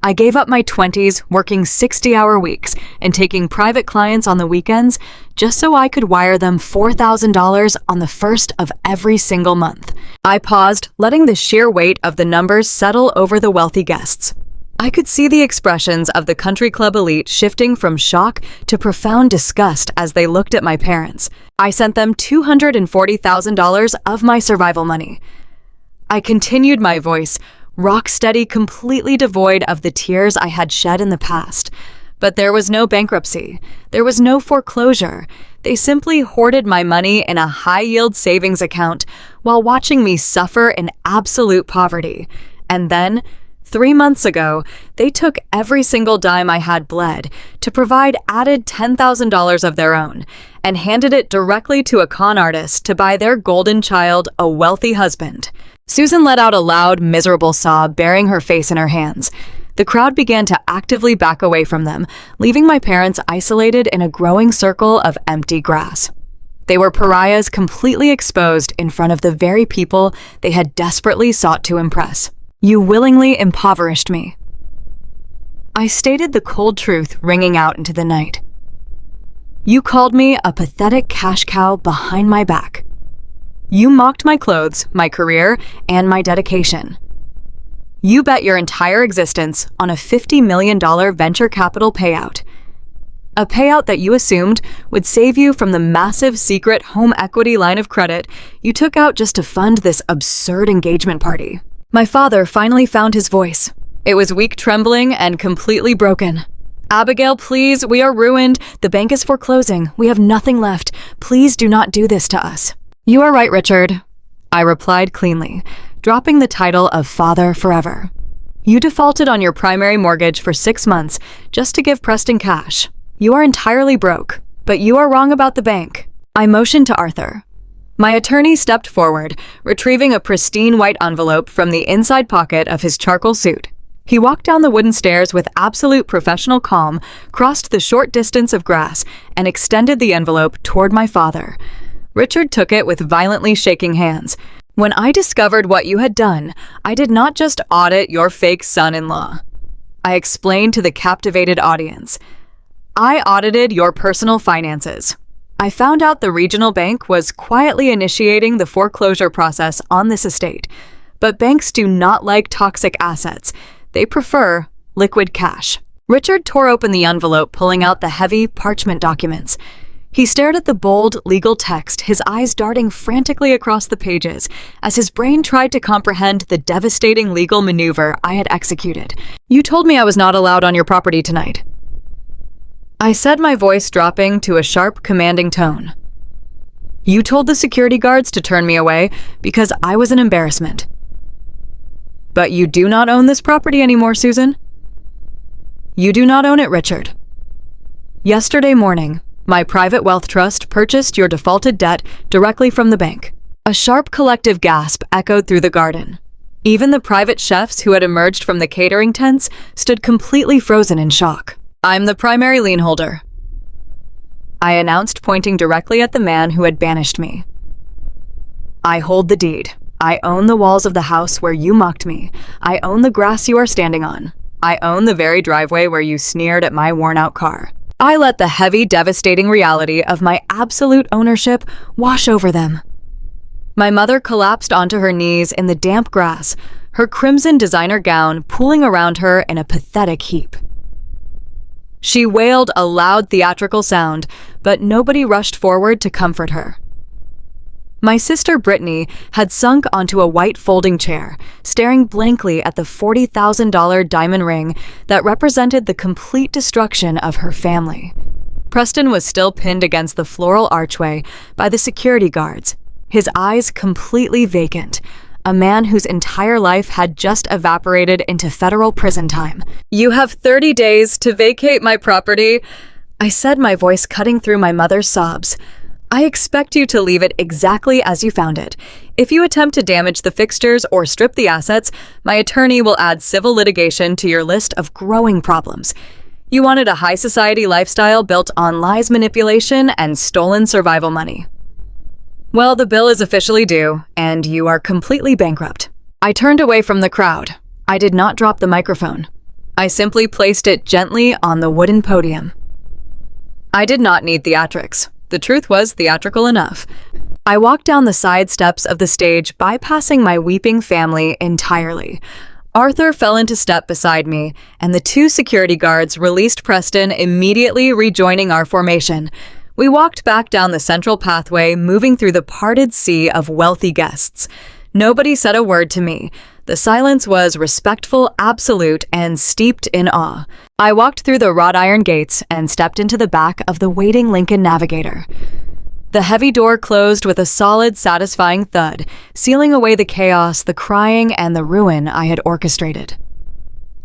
I gave up my 20s working 60-hour weeks and taking private clients on the weekends just so I could wire them $4,000 on the first of every single month. I paused, letting the sheer weight of the numbers settle over the wealthy guests. I could see the expressions of the country club elite shifting from shock to profound disgust as they looked at my parents. I sent them $240,000 of my survival money. I continued, my voice rock steady, completely devoid of the tears I had shed in the past. But there was no bankruptcy. There was no foreclosure. They simply hoarded my money in a high-yield savings account while watching me suffer in absolute poverty. And then, 3 months ago, they took every single dime I had bled to provide added $10,000 of their own and handed it directly to a con artist to buy their golden child a wealthy husband. Susan let out a loud, miserable sob, burying her face in her hands. The crowd began to actively back away from them, leaving my parents isolated in a growing circle of empty grass. They were pariahs, completely exposed in front of the very people they had desperately sought to impress. You willingly impoverished me. I stated the cold truth, ringing out into the night. You called me a pathetic cash cow behind my back. You mocked my clothes, my career, and my dedication. You bet your entire existence on a $50 million venture capital payout. A payout that you assumed would save you from the massive secret home equity line of credit you took out just to fund this absurd engagement party. My father finally found his voice. It was weak, trembling, and completely broken. Abigail, please, we are ruined. The bank is foreclosing. We have nothing left. Please do not do this to us. You are right, Richard, I replied cleanly, dropping the title of father forever. You defaulted on your primary mortgage for 6 months just to give Preston cash. You are entirely broke, but you are wrong about the bank. I motioned to Arthur. My attorney stepped forward, retrieving a pristine white envelope from the inside pocket of his charcoal suit. He walked down the wooden stairs with absolute professional calm, crossed the short distance of grass, and extended the envelope toward my father. Richard took it with violently shaking hands. When I discovered what you had done, I did not just audit your fake son-in-law. I explained to the captivated audience. I audited your personal finances. I found out the regional bank was quietly initiating the foreclosure process on this estate. But banks do not like toxic assets. They prefer liquid cash. Richard tore open the envelope, pulling out the heavy parchment documents. He stared at the bold, legal text, his eyes darting frantically across the pages as his brain tried to comprehend the devastating legal maneuver I had executed. You told me I was not allowed on your property tonight, I said, my voice dropping to a sharp, commanding tone. You told the security guards to turn me away because I was an embarrassment. But you do not own this property anymore, Susan. You do not own it, Richard. Yesterday morning, my private wealth trust purchased your defaulted debt directly from the bank. A sharp collective gasp echoed through the garden. Even the private chefs who had emerged from the catering tents stood completely frozen in shock. I'm the primary lien holder, I announced, pointing directly at the man who had banished me. I hold the deed. I own the walls of the house where you mocked me. I own the grass you are standing on. I own the very driveway where you sneered at my worn-out car. I let the heavy, devastating reality of my absolute ownership wash over them. My mother collapsed onto her knees in the damp grass, her crimson designer gown pooling around her in a pathetic heap. She wailed a loud, theatrical sound, but nobody rushed forward to comfort her. My sister Brittany had sunk onto a white folding chair, staring blankly at the $40,000 diamond ring that represented the complete destruction of her family. Preston was still pinned against the floral archway by the security guards, his eyes completely vacant, a man whose entire life had just evaporated into federal prison time. You have 30 days to vacate my property, I said, my voice cutting through my mother's sobs. I expect you to leave it exactly as you found it. If you attempt to damage the fixtures or strip the assets, my attorney will add civil litigation to your list of growing problems. You wanted a high society lifestyle built on lies, manipulation, and stolen survival money. Well, the bill is officially due, and you are completely bankrupt. I turned away from the crowd. I did not drop the microphone. I simply placed it gently on the wooden podium. I did not need theatrics. The truth was theatrical enough. I walked down the side steps of the stage, bypassing my weeping family entirely. Arthur fell into step beside me, and the 2 security guards released Preston, immediately rejoining our formation. We walked back down the central pathway, moving through the parted sea of wealthy guests. Nobody said a word to me. The silence was respectful, absolute, and steeped in awe. I walked through the wrought iron gates and stepped into the back of the waiting Lincoln Navigator. The heavy door closed with a solid, satisfying thud, sealing away the chaos, the crying, and the ruin I had orchestrated.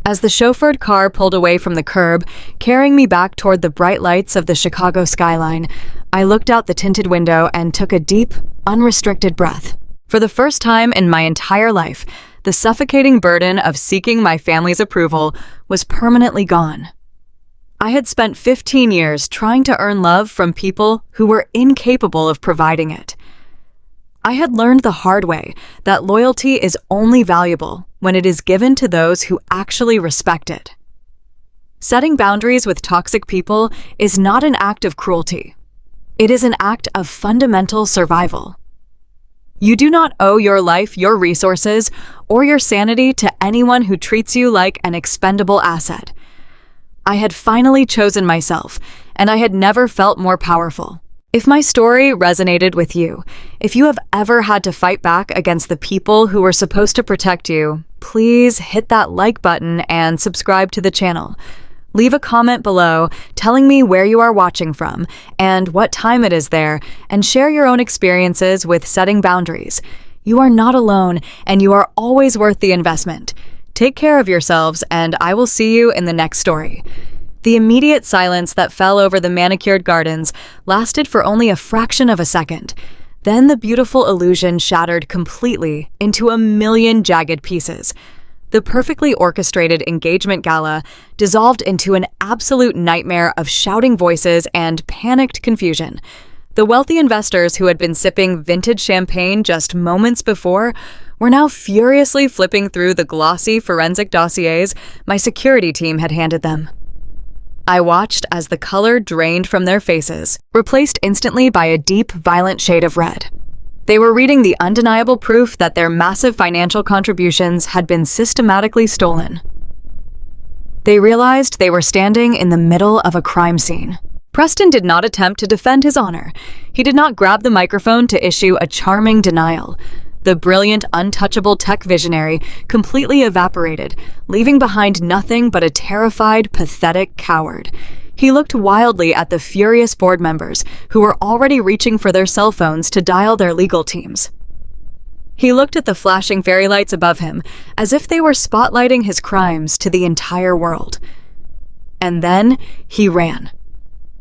As the chauffeured car pulled away from the curb, carrying me back toward the bright lights of the Chicago skyline, I looked out the tinted window and took a deep, unrestricted breath. For the first time in my entire life, the suffocating burden of seeking my family's approval was permanently gone. I had spent 15 years trying to earn love from people who were incapable of providing it. I had learned the hard way that loyalty is only valuable when it is given to those who actually respect it. Setting boundaries with toxic people is not an act of cruelty. It is an act of fundamental survival. You do not owe your life, your resources, or your sanity to anyone who treats you like an expendable asset. I had finally chosen myself, and I had never felt more powerful. If my story resonated with you, if you have ever had to fight back against the people who were supposed to protect you, please hit that like button and subscribe to the channel. Leave a comment below telling me where you are watching from and what time it is there, and share your own experiences with setting boundaries. You are not alone, and you are always worth the investment. Take care of yourselves, and I will see you in the next story. The immediate silence that fell over the manicured gardens lasted for only a fraction of a second. Then the beautiful illusion shattered completely into a million jagged pieces. The perfectly orchestrated engagement gala dissolved into an absolute nightmare of shouting voices and panicked confusion. The wealthy investors who had been sipping vintage champagne just moments before were now furiously flipping through the glossy forensic dossiers my security team had handed them. I watched as the color drained from their faces, replaced instantly by a deep, violent shade of red. They were reading the undeniable proof that their massive financial contributions had been systematically stolen. They realized they were standing in the middle of a crime scene. Preston did not attempt to defend his honor. He did not grab the microphone to issue a charming denial. The brilliant, untouchable tech visionary completely evaporated, leaving behind nothing but a terrified, pathetic coward. He looked wildly at the furious board members who were already reaching for their cell phones to dial their legal teams. He looked at the flashing fairy lights above him as if they were spotlighting his crimes to the entire world. And then he ran.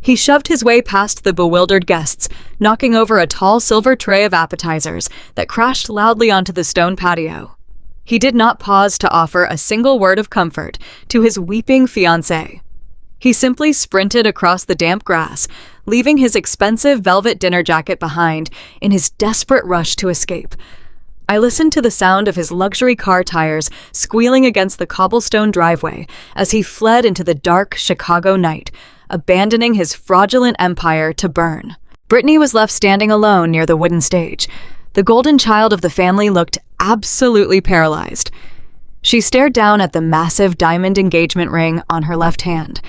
He shoved his way past the bewildered guests, knocking over a tall silver tray of appetizers that crashed loudly onto the stone patio. He did not pause to offer a single word of comfort to his weeping fiancé. He simply sprinted across the damp grass, leaving his expensive velvet dinner jacket behind in his desperate rush to escape. I listened to the sound of his luxury car tires squealing against the cobblestone driveway as he fled into the dark Chicago night, abandoning his fraudulent empire to burn. Brittany was left standing alone near the wooden stage. The golden child of the family looked absolutely paralyzed. She stared down at the massive diamond engagement ring on her left hand.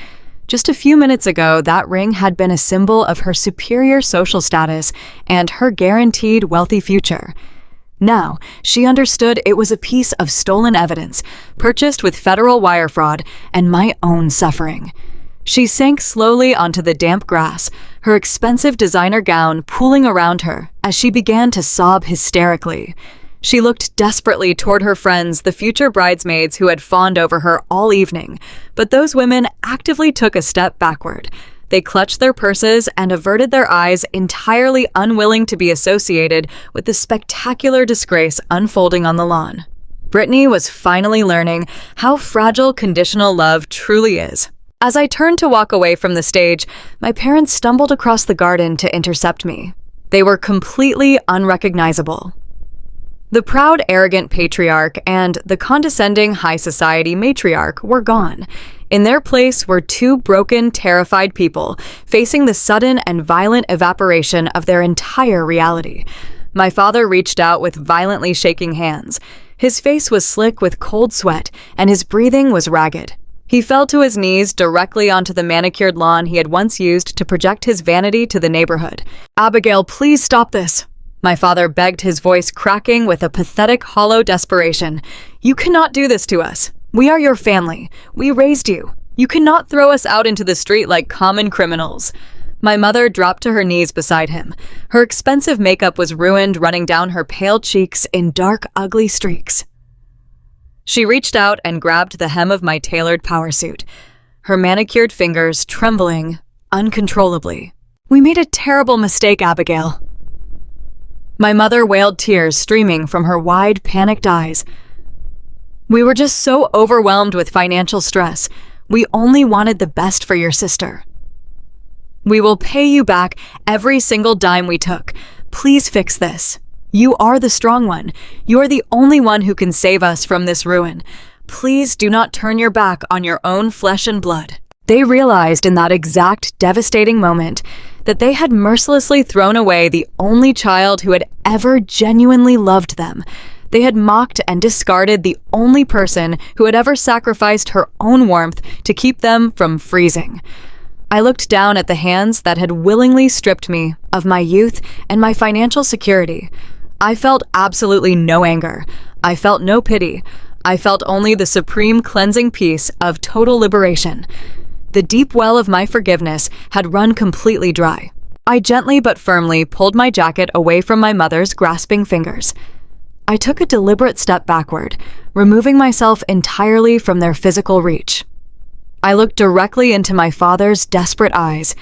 Just a few minutes ago, that ring had been a symbol of her superior social status and her guaranteed wealthy future. Now, she understood it was a piece of stolen evidence, purchased with federal wire fraud and my own suffering. She sank slowly onto the damp grass, her expensive designer gown pooling around her as she began to sob hysterically. She looked desperately toward her friends, the future bridesmaids who had fawned over her all evening, but those women actively took a step backward. They clutched their purses and averted their eyes, entirely unwilling to be associated with the spectacular disgrace unfolding on the lawn. Brittany was finally learning how fragile conditional love truly is. As I turned to walk away from the stage, my parents stumbled across the garden to intercept me. They were completely unrecognizable. The proud, arrogant patriarch and the condescending high society matriarch were gone. In their place were two broken, terrified people facing the sudden and violent evaporation of their entire reality. My father reached out with violently shaking hands. His face was slick with cold sweat, and his breathing was ragged. He fell to his knees directly onto the manicured lawn he had once used to project his vanity to the neighborhood. "Abigail, please stop this." My father begged, his voice cracking with a pathetic, hollow desperation. "You cannot do this to us. We are your family. We raised you. You cannot throw us out into the street like common criminals." My mother dropped to her knees beside him. Her expensive makeup was ruined, running down her pale cheeks in dark, ugly streaks. She reached out and grabbed the hem of my tailored power suit, her manicured fingers trembling uncontrollably. "We made a terrible mistake, Abigail." My mother wailed, tears streaming from her wide, panicked eyes. "We were just so overwhelmed with financial stress. We only wanted the best for your sister. We will pay you back every single dime we took. Please fix this. You are the strong one. You are the only one who can save us from this ruin. Please do not turn your back on your own flesh and blood." They realized in that exact devastating moment that they had mercilessly thrown away the only child who had ever genuinely loved them. They had mocked and discarded the only person who had ever sacrificed her own warmth to keep them from freezing. I looked down at the hands that had willingly stripped me of my youth and my financial security. I felt absolutely no anger. I felt no pity. I felt only the supreme cleansing peace of total liberation. The deep well of my forgiveness had run completely dry. I gently but firmly pulled my jacket away from my mother's grasping fingers. I took a deliberate step backward, removing myself entirely from their physical reach. I looked directly into my father's desperate eyes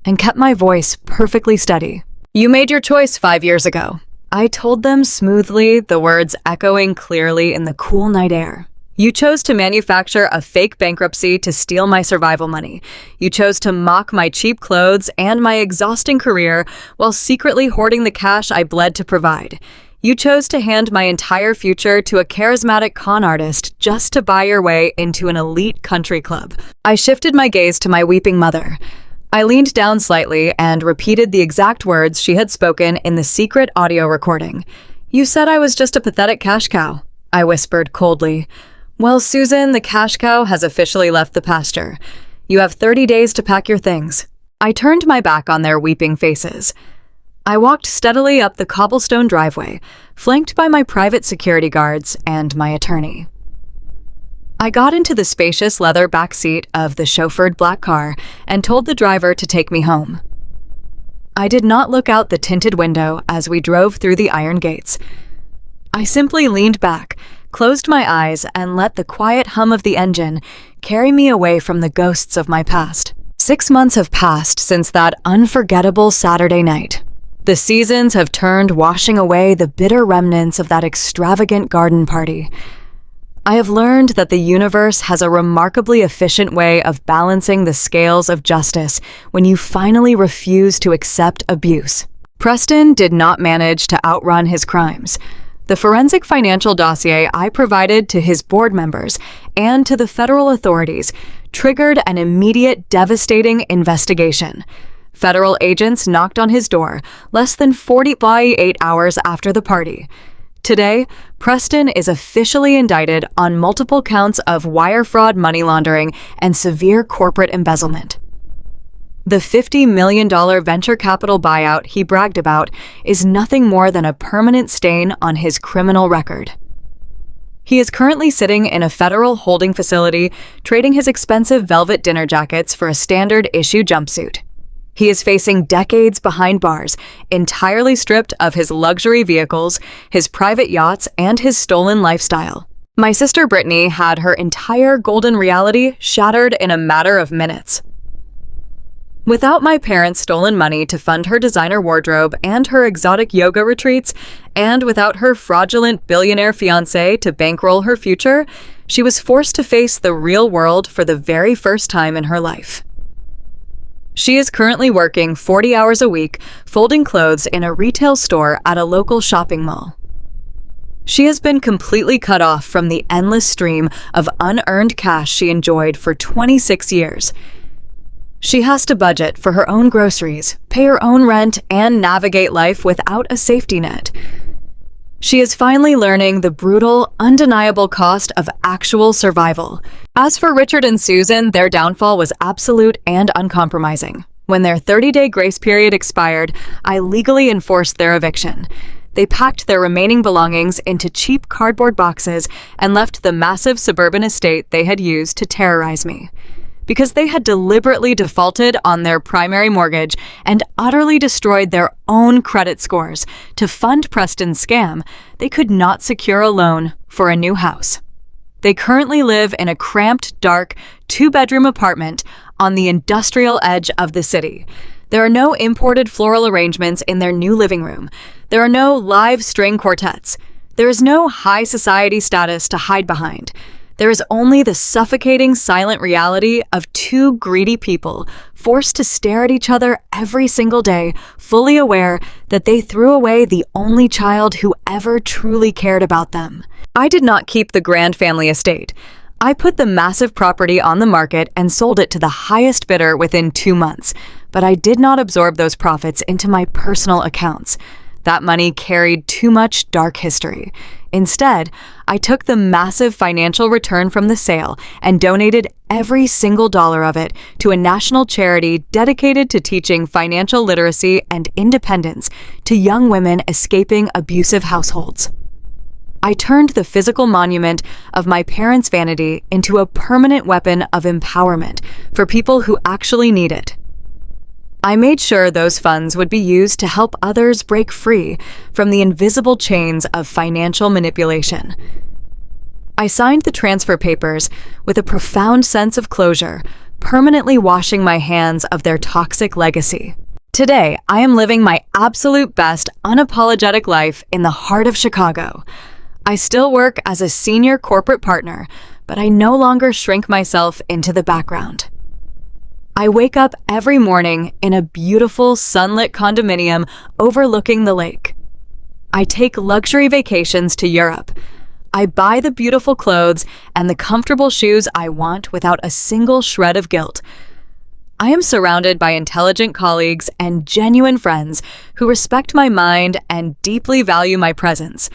and kept my voice perfectly steady. "You made your choice 5 years ago." I told them smoothly, the words echoing clearly in the cool night air. "You chose to manufacture a fake bankruptcy to steal my survival money. You chose to mock my cheap clothes and my exhausting career while secretly hoarding the cash I bled to provide. You chose to hand my entire future to a charismatic con artist just to buy your way into an elite country club." I shifted my gaze to my weeping mother. I leaned down slightly and repeated the exact words she had spoken in the secret audio recording. "You said I was just a pathetic cash cow," I whispered coldly. "Well, Susan, the cash cow has officially left the pasture. You have 30 days to pack your things." I turned my back on their weeping faces. I walked steadily up the cobblestone driveway, flanked by my private security guards and my attorney. I got into the spacious leather back seat of the chauffeured black car and told the driver to take me home. I did not look out the tinted window as we drove through the iron gates. I simply leaned back, closed my eyes, and let the quiet hum of the engine carry me away from the ghosts of my past. 6 months have passed since that unforgettable Saturday night. The seasons have turned, washing away the bitter remnants of that extravagant garden party. I have learned that the universe has a remarkably efficient way of balancing the scales of justice when you finally refuse to accept abuse. Preston did not manage to outrun his crimes. The forensic financial dossier I provided to his board members and to the federal authorities triggered an immediate, devastating investigation. Federal agents knocked on his door less than 48 hours after the party. Today, Preston is officially indicted on multiple counts of wire fraud, money laundering, and severe corporate embezzlement. The $50 million venture capital buyout he bragged about is nothing more than a permanent stain on his criminal record. He is currently sitting in a federal holding facility, trading his expensive velvet dinner jackets for a standard issue jumpsuit. He is facing decades behind bars, entirely stripped of his luxury vehicles, his private yachts, and his stolen lifestyle. My sister Brittany had her entire golden reality shattered in a matter of minutes. Without my parents' stolen money to fund her designer wardrobe and her exotic yoga retreats, and without her fraudulent billionaire fiancé to bankroll her future, she was forced to face the real world for the very first time in her life. She is currently working 40 hours a week, folding clothes in a retail store at a local shopping mall. She has been completely cut off from the endless stream of unearned cash she enjoyed for 26 years. She has to budget for her own groceries, pay her own rent, and navigate life without a safety net. She is finally learning the brutal, undeniable cost of actual survival. As for Richard and Susan, their downfall was absolute and uncompromising. When their 30-day grace period expired, I legally enforced their eviction. They packed their remaining belongings into cheap cardboard boxes and left the massive suburban estate they had used to terrorize me. Because they had deliberately defaulted on their primary mortgage and utterly destroyed their own credit scores to fund Preston's scam, they could not secure a loan for a new house. They currently live in a cramped, dark, 2-bedroom apartment on the industrial edge of the city. There are no imported floral arrangements in their new living room. There are no live string quartets. There is no high society status to hide behind. There is only the suffocating silent reality of 2 greedy people forced to stare at each other every single day, fully aware that they threw away the only child who ever truly cared about them. I did not keep the grand family estate. I put the massive property on the market and sold it to the highest bidder within 2 months, but I did not absorb those profits into my personal accounts. That money carried too much dark history. Instead, I took the massive financial return from the sale and donated every single dollar of it to a national charity dedicated to teaching financial literacy and independence to young women escaping abusive households. I turned the physical monument of my parents' vanity into a permanent weapon of empowerment for people who actually need it. I made sure those funds would be used to help others break free from the invisible chains of financial manipulation. I signed the transfer papers with a profound sense of closure, permanently washing my hands of their toxic legacy. Today, I am living my absolute best, unapologetic life in the heart of Chicago. I still work as a senior corporate partner, but I no longer shrink myself into the background. I wake up every morning in a beautiful, sunlit condominium overlooking the lake. I take luxury vacations to Europe. I buy the beautiful clothes and the comfortable shoes I want without a single shred of guilt. I am surrounded by intelligent colleagues and genuine friends who respect my mind and deeply value my presence.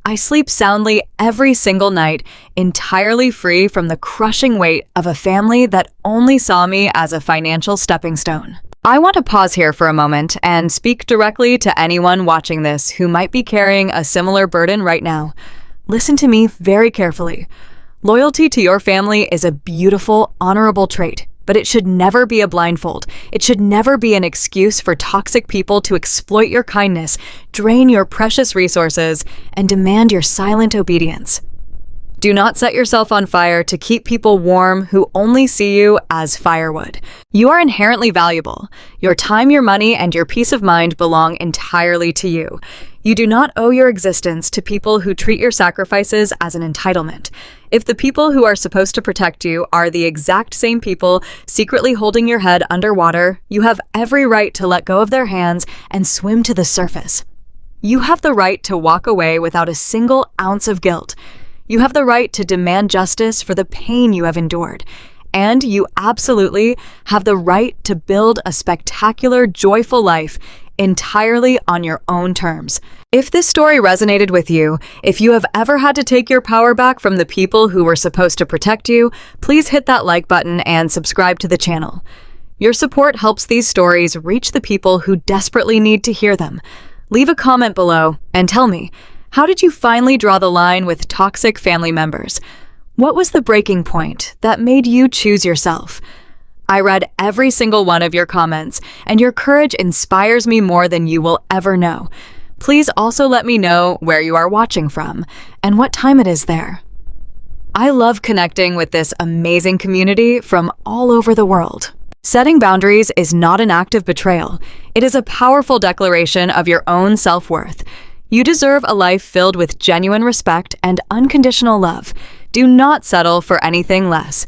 I sleep soundly every single night, entirely free from the crushing weight of a family that only saw me as a financial stepping stone. I want to pause here for a moment and speak directly to anyone watching this who might be carrying a similar burden right now. Listen to me very carefully. Loyalty to your family is a beautiful, honorable trait, but it should never be a blindfold. It should never be an excuse for toxic people to exploit your kindness, drain your precious resources, and demand your silent obedience. Do not set yourself on fire to keep people warm who only see you as firewood. You are inherently valuable. Your time, your money, and your peace of mind belong entirely to you. You do not owe your existence to people who treat your sacrifices as an entitlement. If the people who are supposed to protect you are the exact same people secretly holding your head underwater, you have every right to let go of their hands and swim to the surface. You have the right to walk away without a single ounce of guilt. You have the right to demand justice for the pain you have endured. And you absolutely have the right to build a spectacular, joyful life entirely on your own terms. If this story resonated with you, if you have ever had to take your power back from the people who were supposed to protect you, please hit that like button and subscribe to the channel. Your support helps these stories reach the people who desperately need to hear them. Leave a comment below and tell me, how did you finally draw the line with toxic family members? What was the breaking point that made you choose yourself? I read every single one of your comments, and your courage inspires me more than you will ever know. Please also let me know where you are watching from and what time it is there. I love connecting with this amazing community from all over the world. Setting boundaries is not an act of betrayal. It is a powerful declaration of your own self-worth. You deserve a life filled with genuine respect and unconditional love. Do not settle for anything less.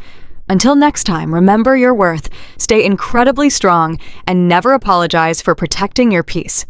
Until next time, remember your worth, stay incredibly strong, and never apologize for protecting your peace.